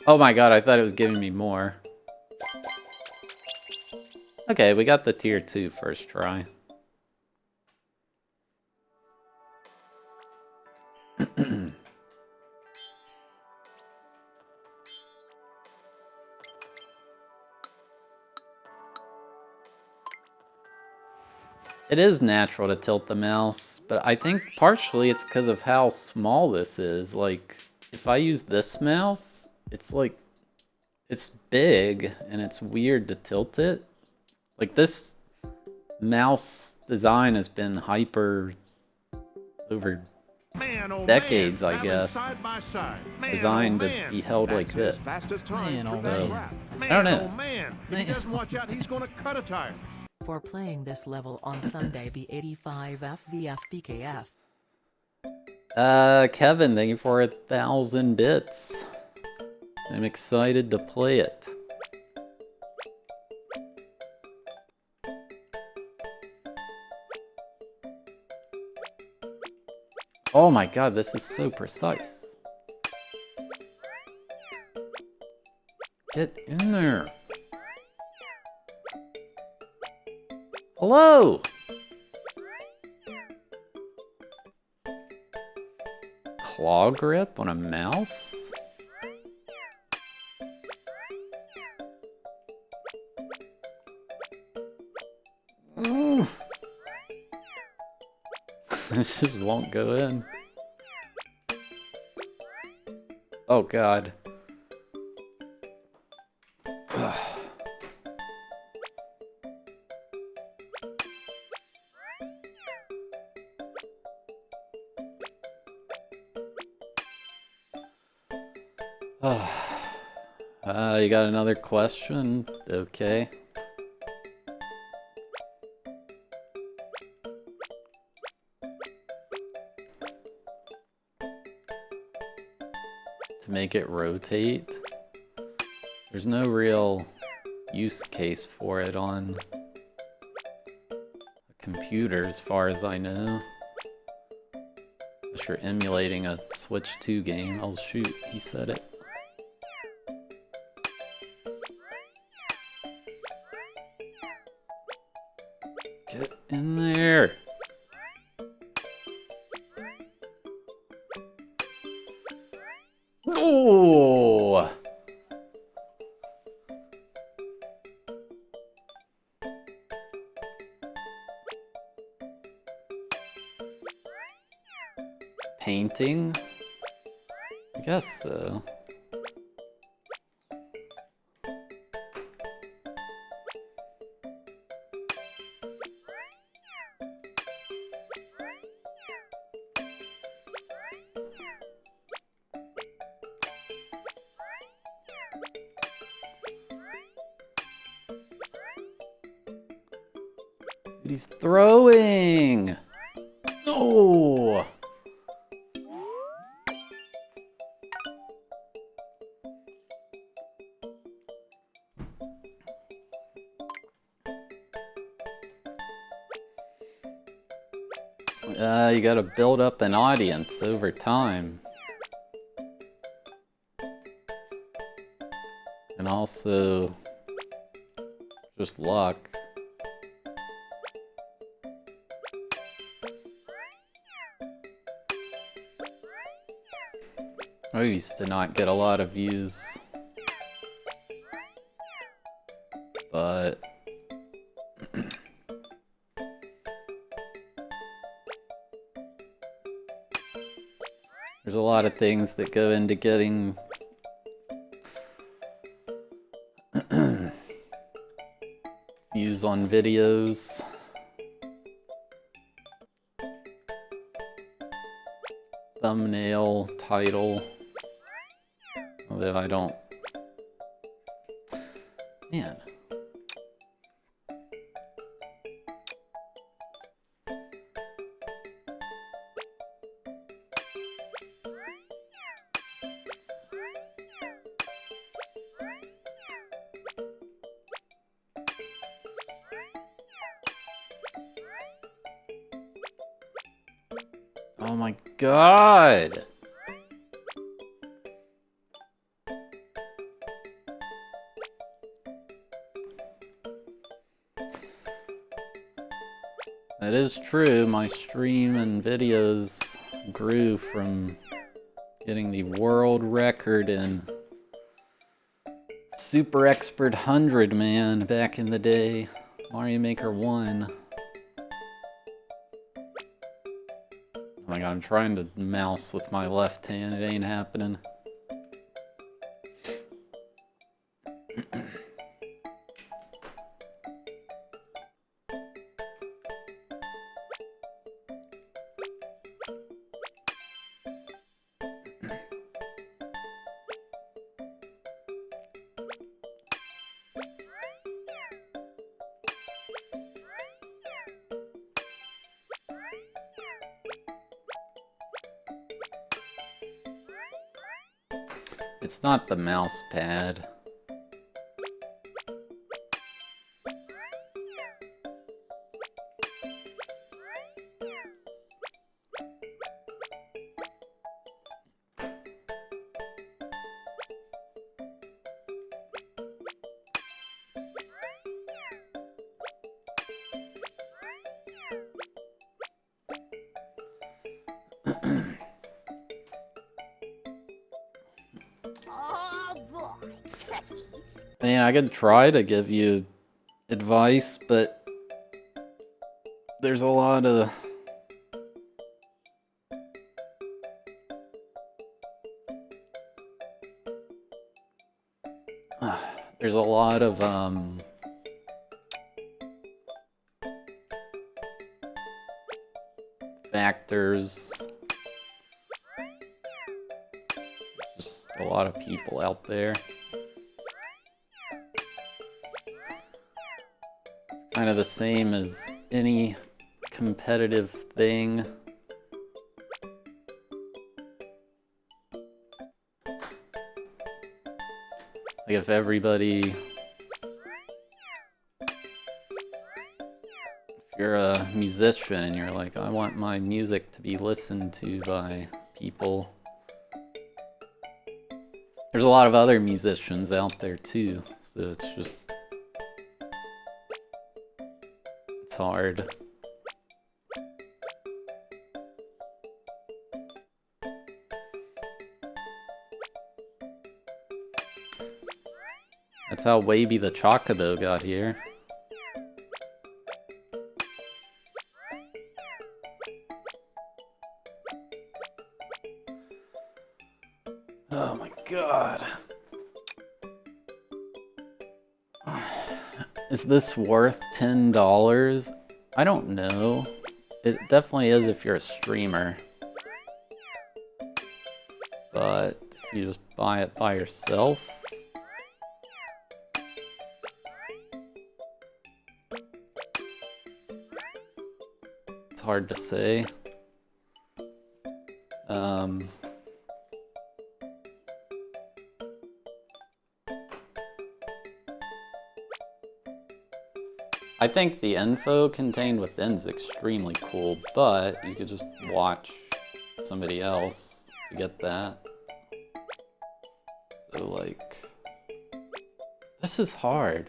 Speaker 1: Oh my god, I thought it was giving me more. Okay, we got the tier 2 first try. It is natural to tilt the mouse, but I think partially it's because of how small this is. Like, if I use this mouse, it's like, it's big and it's weird to tilt it. Like, this mouse design has been hyper over decades, I guess, designed to be held like this. Man, oh man. I don't know.
Speaker 4: If he doesn't watch out, he's going to cut a tire.
Speaker 2: For playing this level on Sunday, be 85 FVF BKF.
Speaker 1: Kevin, thank you for 1,000 bits. I'm excited to play it. Oh my god, this is so precise. Get in there. Hello! Claw grip on a mouse? Ooh. This just won't go in. Oh god. You got another question? Okay. To make it rotate? There's no real use case for it on a computer as far as I know. Unless you're emulating a Switch 2 game. Oh shoot, he said it. Get in there! Oh! Painting? I guess so. Dude, he's throwing! No! You gotta build up an audience over time. And also, just luck. I used to not get a lot of views. But there's a lot of things that go into getting views on videos. Thumbnail, title. Although I don't... Man. Oh my god! That is true, my stream and videos grew from getting the world record in Super Expert 100 man back in the day. Mario Maker 1. Oh my god, I'm trying to mouse with my left hand, it ain't happening. It's not the mouse pad. Man, I could try to give you advice, but there's a lot of there's a lot of factors. Just a lot of people out there. Kind of the same as any competitive thing. Like if everybody, if you're a musician and you're like, I want my music to be listened to by people. There's a lot of other musicians out there too, so it's just, it's hard. That's how Wavy the Chocobo got here. Oh my god. Is this worth $10? I don't know. It definitely is if you're a streamer. But if you just buy it by yourself, it's hard to say. I think the info contained within is extremely cool, but you could just watch somebody else to get that. So like, this is hard.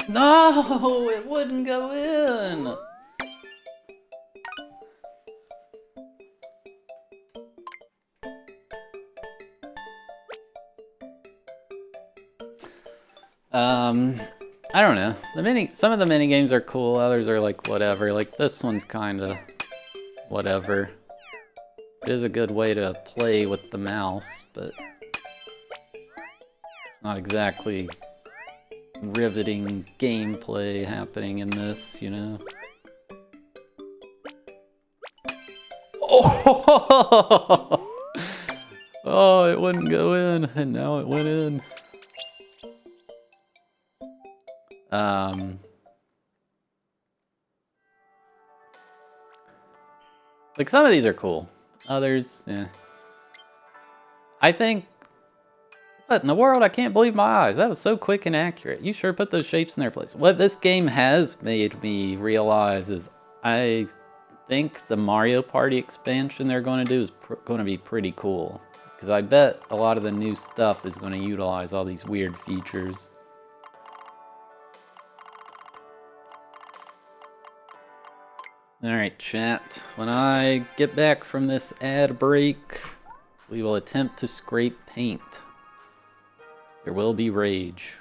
Speaker 1: No, it wouldn't go in. I don't know. Some of the mini games are cool, others are like whatever. Like this one's kind of whatever. It is a good way to play with the mouse, but it's not exactly riveting gameplay happening in this, you know? Oh! Oh, it wouldn't go in, and now it went in. Like some of these are cool. Others, yeah. I think, what in the world? I can't believe my eyes. That was so quick and accurate. You sure put those shapes in their place. What this game has made me realize is I think the Mario Party expansion they're going to do is going to be pretty cool. Because I bet a lot of the new stuff is going to utilize all these weird features. Alright, chat. When I get back from this ad break, We will attempt to scrape paint. There will be rage.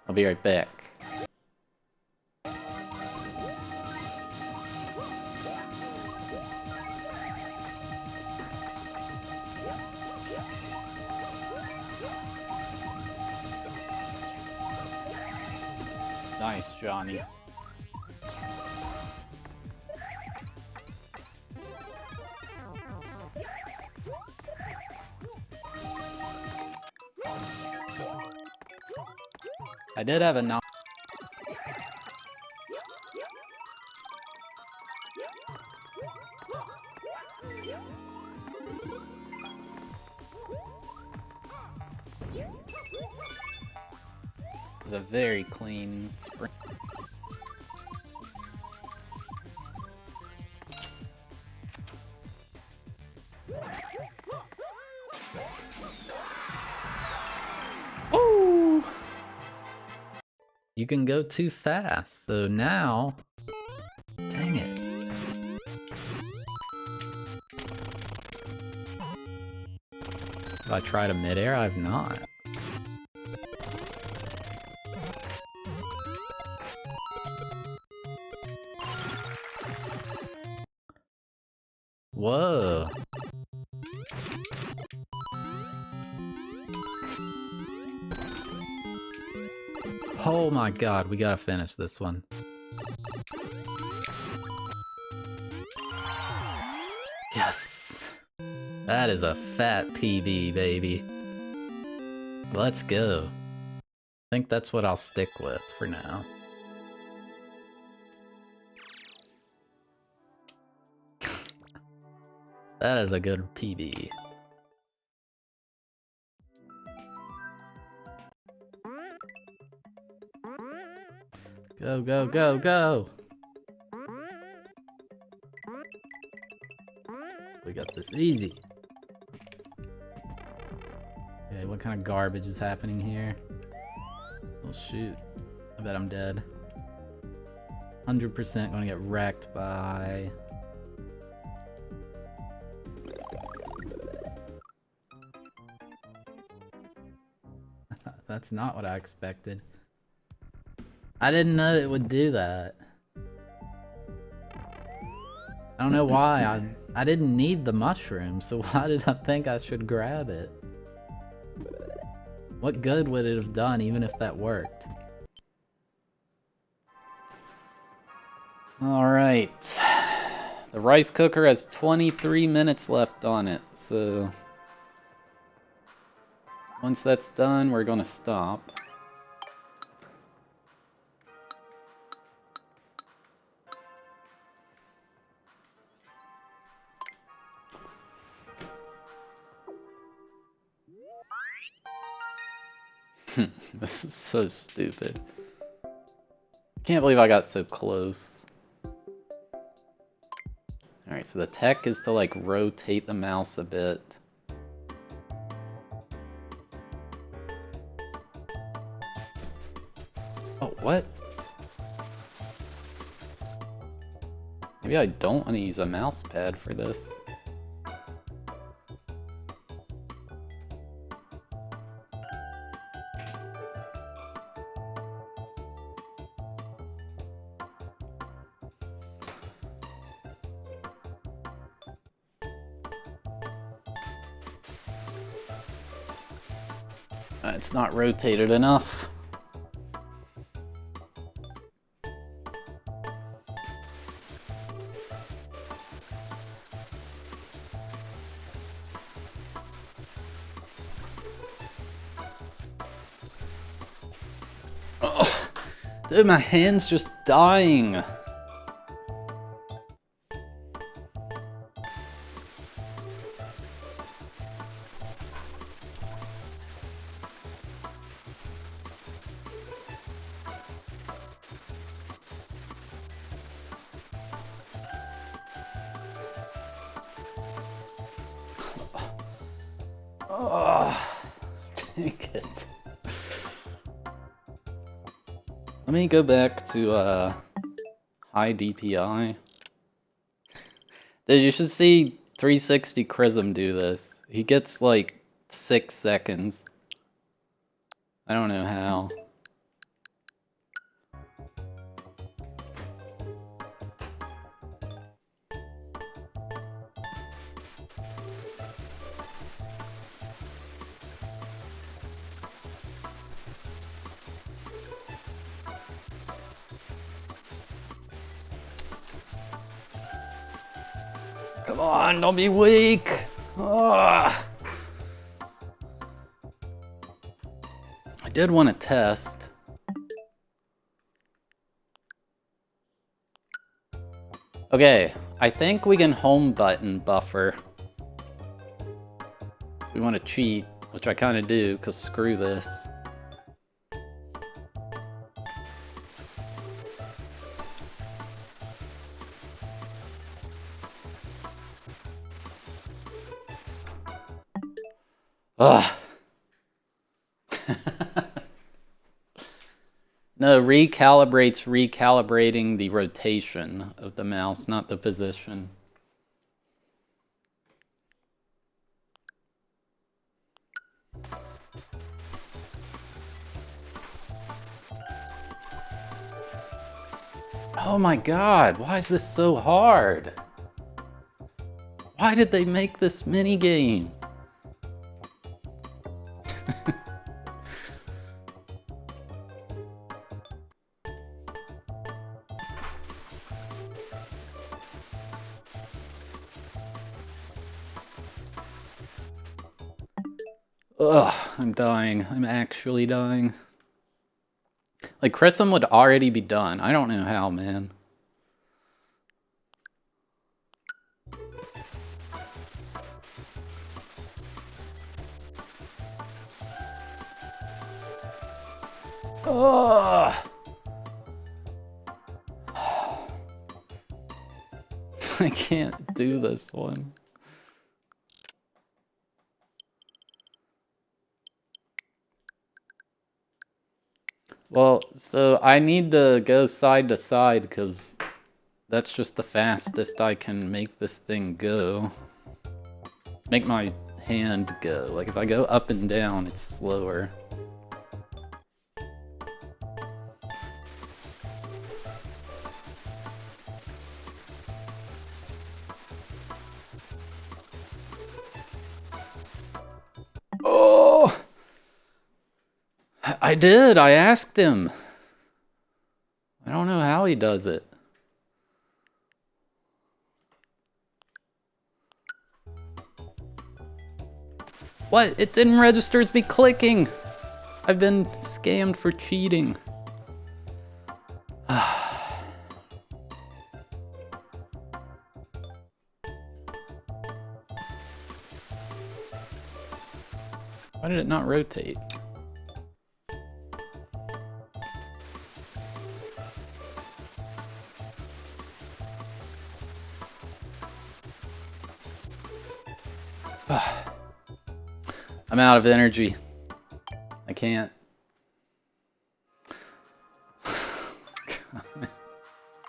Speaker 1: I'll be right back. Nice, Johnny. I did have a no. It was a very clean spring. Oh! You can go too fast, so now... Dang it. Have I tried a midair? I've not. Whoa. Oh my god, we gotta finish this one. Yes! That is a fat PB, baby. Let's go. I think that's what I'll stick with for now. That is a good PB. Go, go, go, go! We got this easy. Okay, what kind of garbage is happening here? Oh shoot. I bet I'm dead. 100% gonna get wrecked by... That's not what I expected. I didn't know it would do that. I don't know why. I didn't need the mushroom, so why did I think I should grab it? What good would it have done even if that worked? Alright. The rice cooker has 23 minutes left on it, so... Once that's done, we're gonna stop. This is so stupid. Can't believe I got so close. Alright, so the tech is to like rotate the mouse a bit. Oh, what? Maybe I don't want to use a mouse pad for this. It's not rotated enough. Oh, dude, my hand's just dying. Oh, dang it. Let me go back to high DPI. Dude, you should see 360 Chrism do this. He gets like 6 seconds. I don't know how. Come on, don't be weak. Ugh. I did want to test. Okay, I think we can home button buffer. We want to cheat, which I kind of do, because screw this. Ugh. No, recalibrating the rotation of the mouse, not the position. Oh my god, why is this so hard? Why did they make this minigame? Ugh, I'm dying. I'm actually dying. Like, Chrism would already be done. I don't know how, man. Ugh. I can't do this one. Well, so I need to go side to side because that's just the fastest I can make this thing go. Make my hand go. Like if I go up and down, it's slower. Oh! I did. I asked him. I don't know how he does it. What? It didn't register as me clicking. I've been scammed for cheating. Why did it not rotate? I'm out of energy. I can't.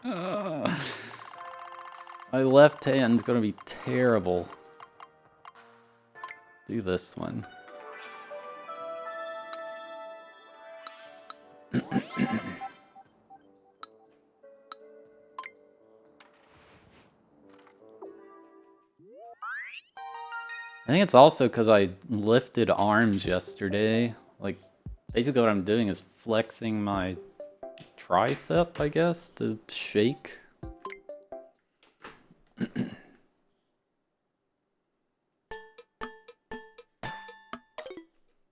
Speaker 1: My left hand's gonna be terrible. Do this one. I think it's also because I lifted arms yesterday. Like, basically what I'm doing is flexing my tricep, I guess, to shake.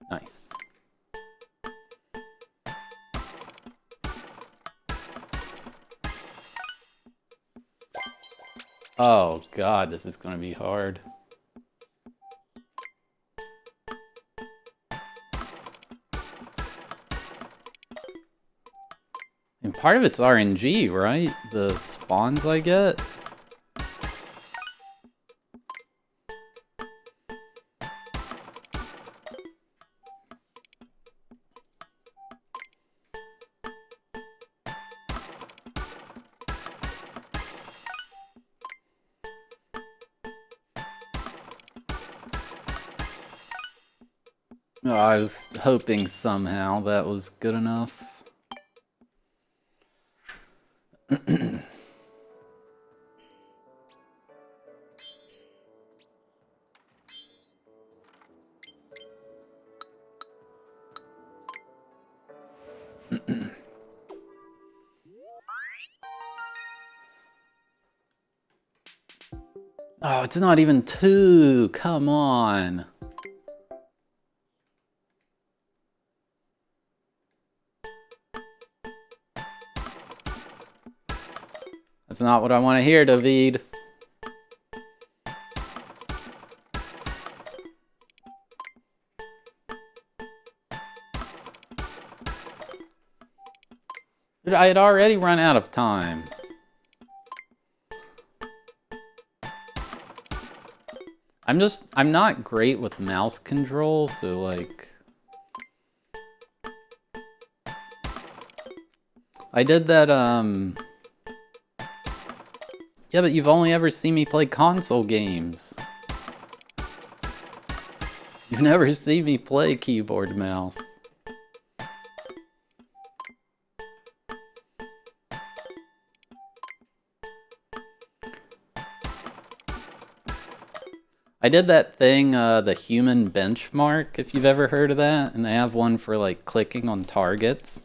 Speaker 1: Nice. Oh god, this is gonna be hard. And part of it's RNG, right? The spawns I get. Oh, I was hoping somehow that was good enough. Oh, it's not even 2. Come on. That's not what I want to hear, David. Dude, I had already run out of time. I'm not great with mouse control, so like... I did that, Yeah, but you've only ever seen me play console games. You've never seen me play keyboard mouse. I did that thing, the human benchmark, if you've ever heard of that, and they have one for like clicking on targets.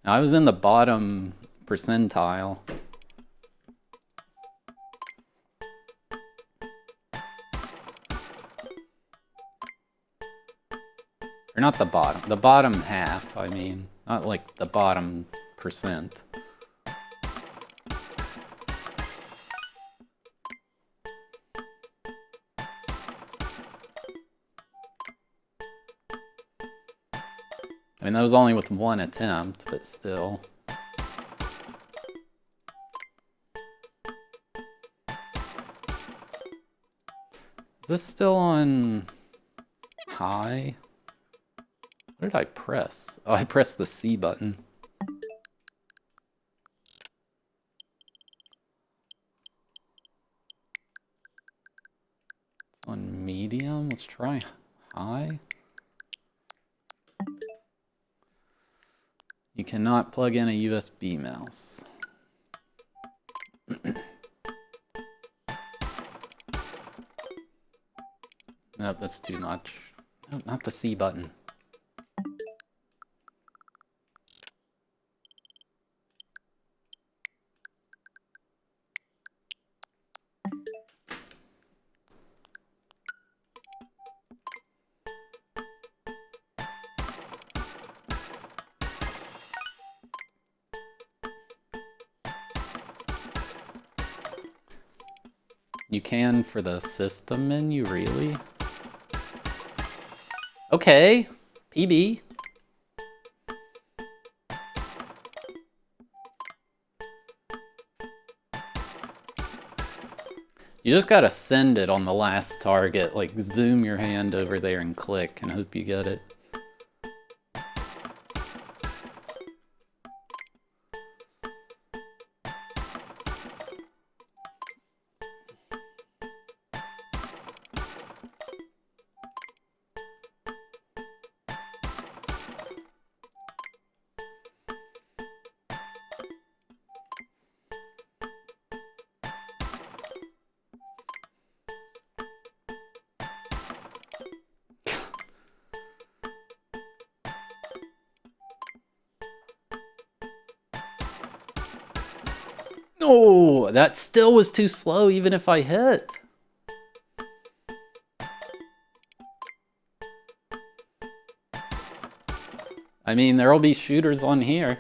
Speaker 1: Now, I was in the bottom percentile. Or not the bottom half, I mean, not like the bottom percent. I mean, that was only with one attempt, but still. Is this still on high? What did I press? Oh, I pressed the C button. It's on medium. Let's try high. You cannot plug in a USB mouse. Nope, that's too much. No, not the C button. You can for the system menu, really? Okay, PB. You just gotta send it on the last target, like zoom your hand over there and click and hope you get it. Oh, that still was too slow even if I hit. I mean, there'll be shooters on here.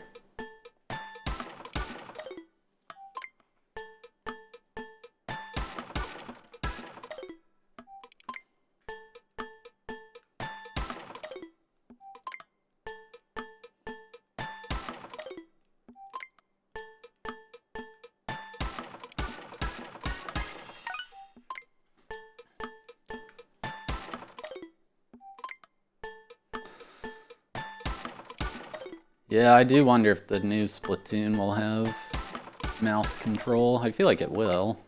Speaker 1: Yeah, I do wonder if the new Splatoon will have mouse control. I feel like it will.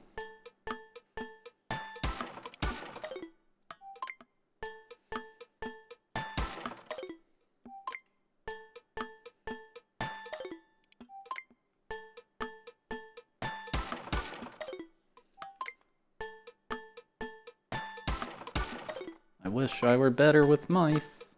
Speaker 1: I wish I were better with mice.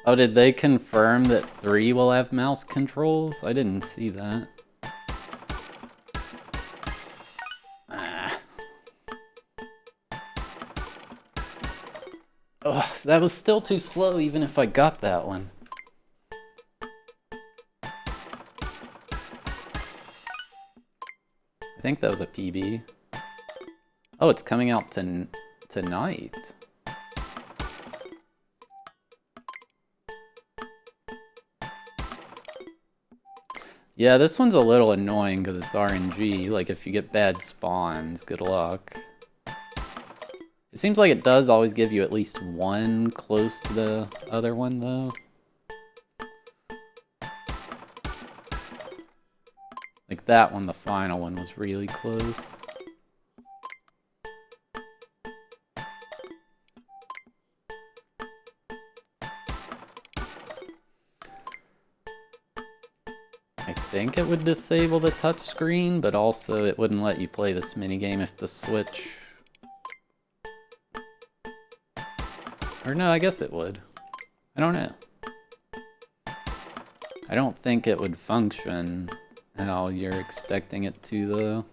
Speaker 1: Oh, did they confirm that 3 will have mouse controls? I didn't see that. Oh, that was still too slow even if I got that one. I think that was a PB. Oh, it's coming out tonight. Yeah, this one's a little annoying because it's RNG. Like, if you get bad spawns, good luck. It seems like it does always give you at least one close to the other one, though. Like that one, the final one, was really close. I think it would disable the touchscreen, but also it wouldn't let you play this minigame if the Switch... Or no, I guess it would. I don't know. I don't think it would function how you're expecting it to, though.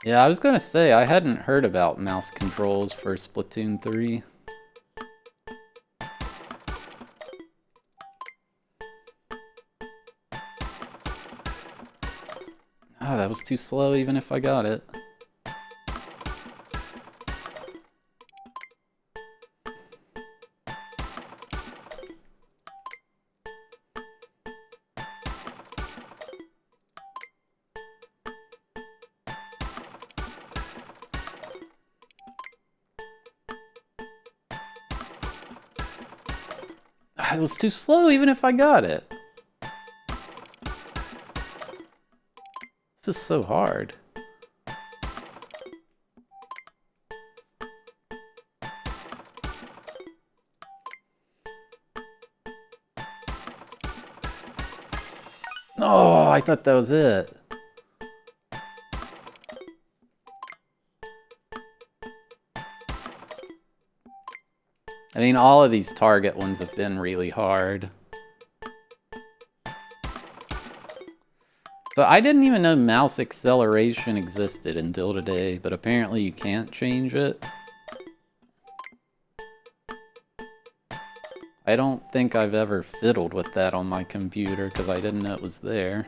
Speaker 1: Yeah, I was gonna say, I hadn't heard about mouse controls for Splatoon 3. Ah, that was too slow even if I got it. It was too slow even if I got it. This is so hard. Oh, I thought that was it. I mean, all of these target ones have been really hard. So I didn't even know mouse acceleration existed until today, but apparently you can't change it. I don't think I've ever fiddled with that on my computer because I didn't know it was there.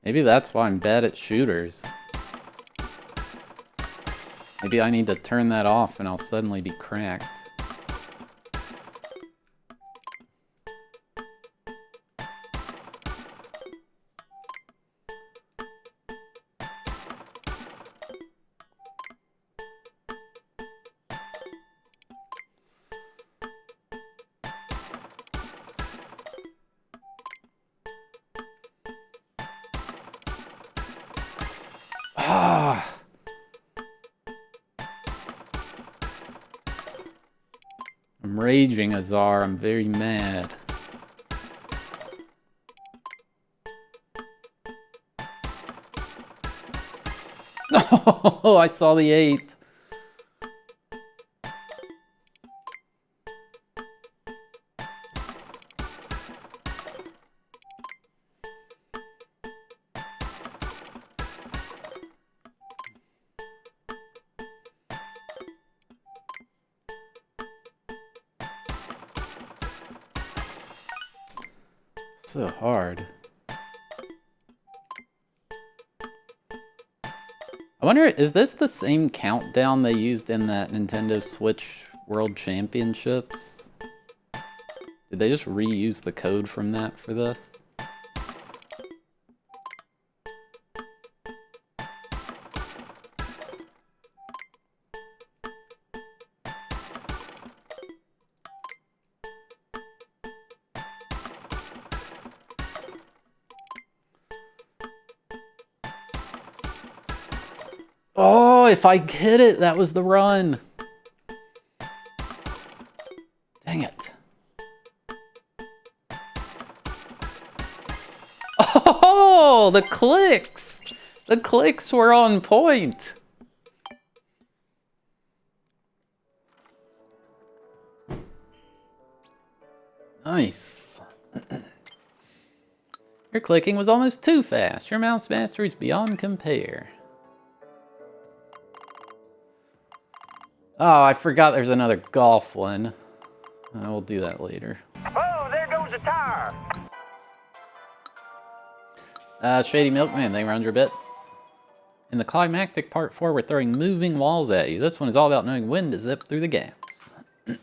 Speaker 1: Maybe that's why I'm bad at shooters. Maybe I need to turn that off and I'll suddenly be cracked. Ah! I'm raging, Azar. I'm very mad. Oh, I saw the 8. So hard. I wonder, is this the same countdown they used in that Nintendo Switch World Championships? Did they just reuse the code from that for this? Oh, if I get it, that was the run. Dang it. Oh, the clicks! The clicks were on point. Nice. Your clicking was almost too fast. Your mouse mastery is beyond compare. Oh, I forgot there's another golf one. I will do that later.
Speaker 3: Oh, there goes the tire.
Speaker 1: Shady Milkman, thank you for 100 bits. In the climactic part 4, we're throwing moving walls at you. This one is all about knowing when to zip through the gaps. I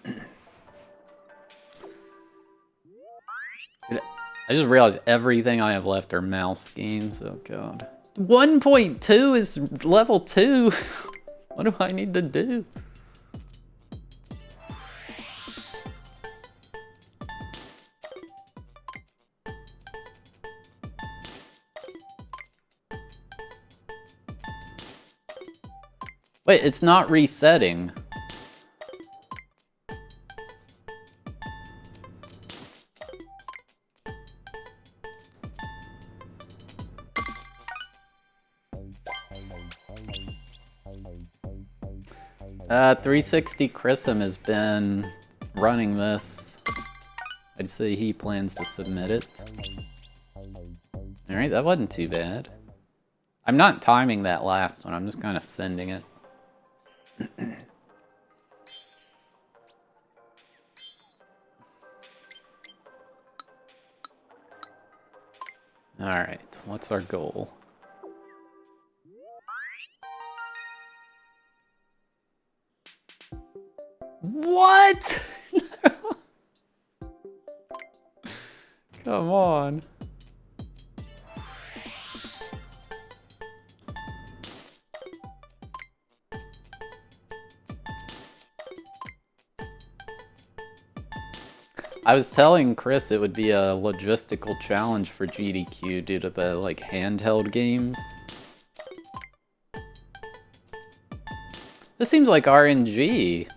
Speaker 1: just realized everything I have left are mouse games. Oh god. 1.2 is level 2. What do I need to do? Wait, it's not resetting. Uh, 360 Chrism has been running this. I'd say he plans to submit it. Alright, that wasn't too bad. I'm not timing that last one, I'm just kind of sending it. Alright, what's our goal? What? Come on. I was telling Chris it would be a logistical challenge for GDQ due to the, like, handheld games. This seems like RNG.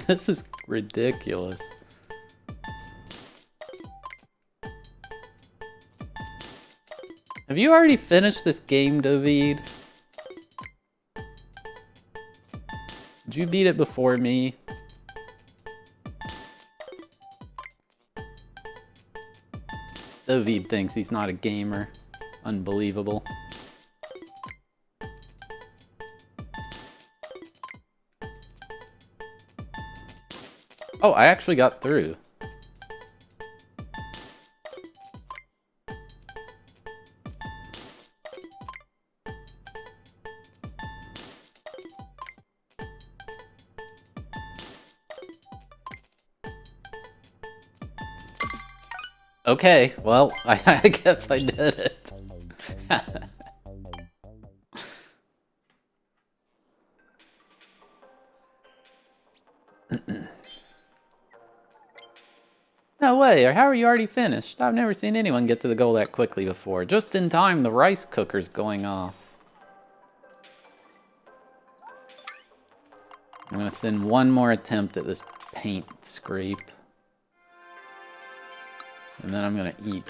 Speaker 1: This is ridiculous. Have you already finished this game, David? Did you beat it before me? David thinks he's not a gamer. Unbelievable. Oh, I actually got through. Okay, well, I guess I did it. No way, or how are you already finished? I've never seen anyone get to the goal that quickly before. Just in time, the rice cooker's going off. I'm gonna send one more attempt at this paint scrape. And then I'm gonna eat.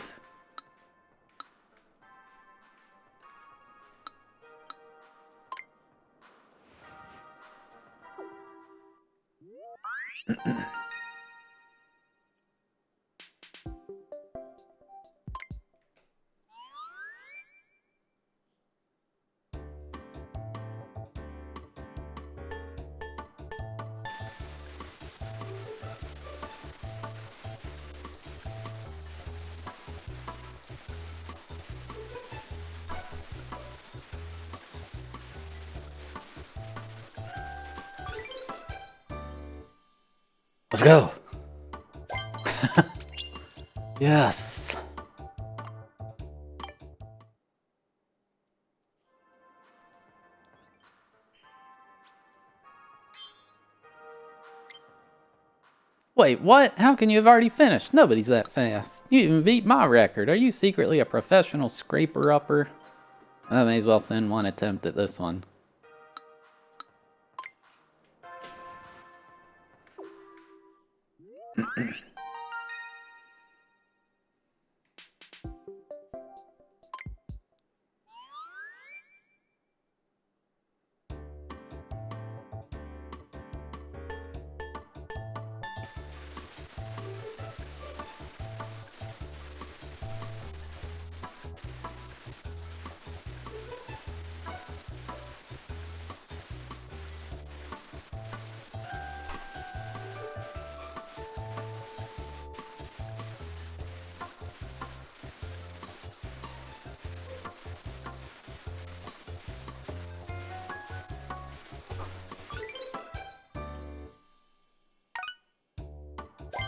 Speaker 1: Let's go. Yes. Wait, what? How can you have already finished? Nobody's that fast. You even beat my record. Are you secretly a professional scraper-upper? I may as well send one attempt at this one.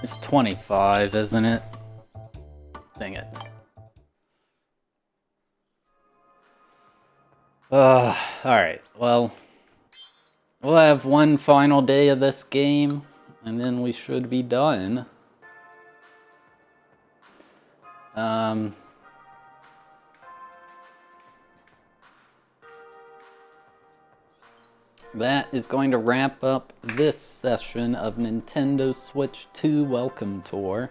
Speaker 1: It's 25, isn't it? Dang it. Alright, well, we'll have one final day of this game, and then we should be done. That is going to wrap up this session of Nintendo Switch 2 Welcome Tour.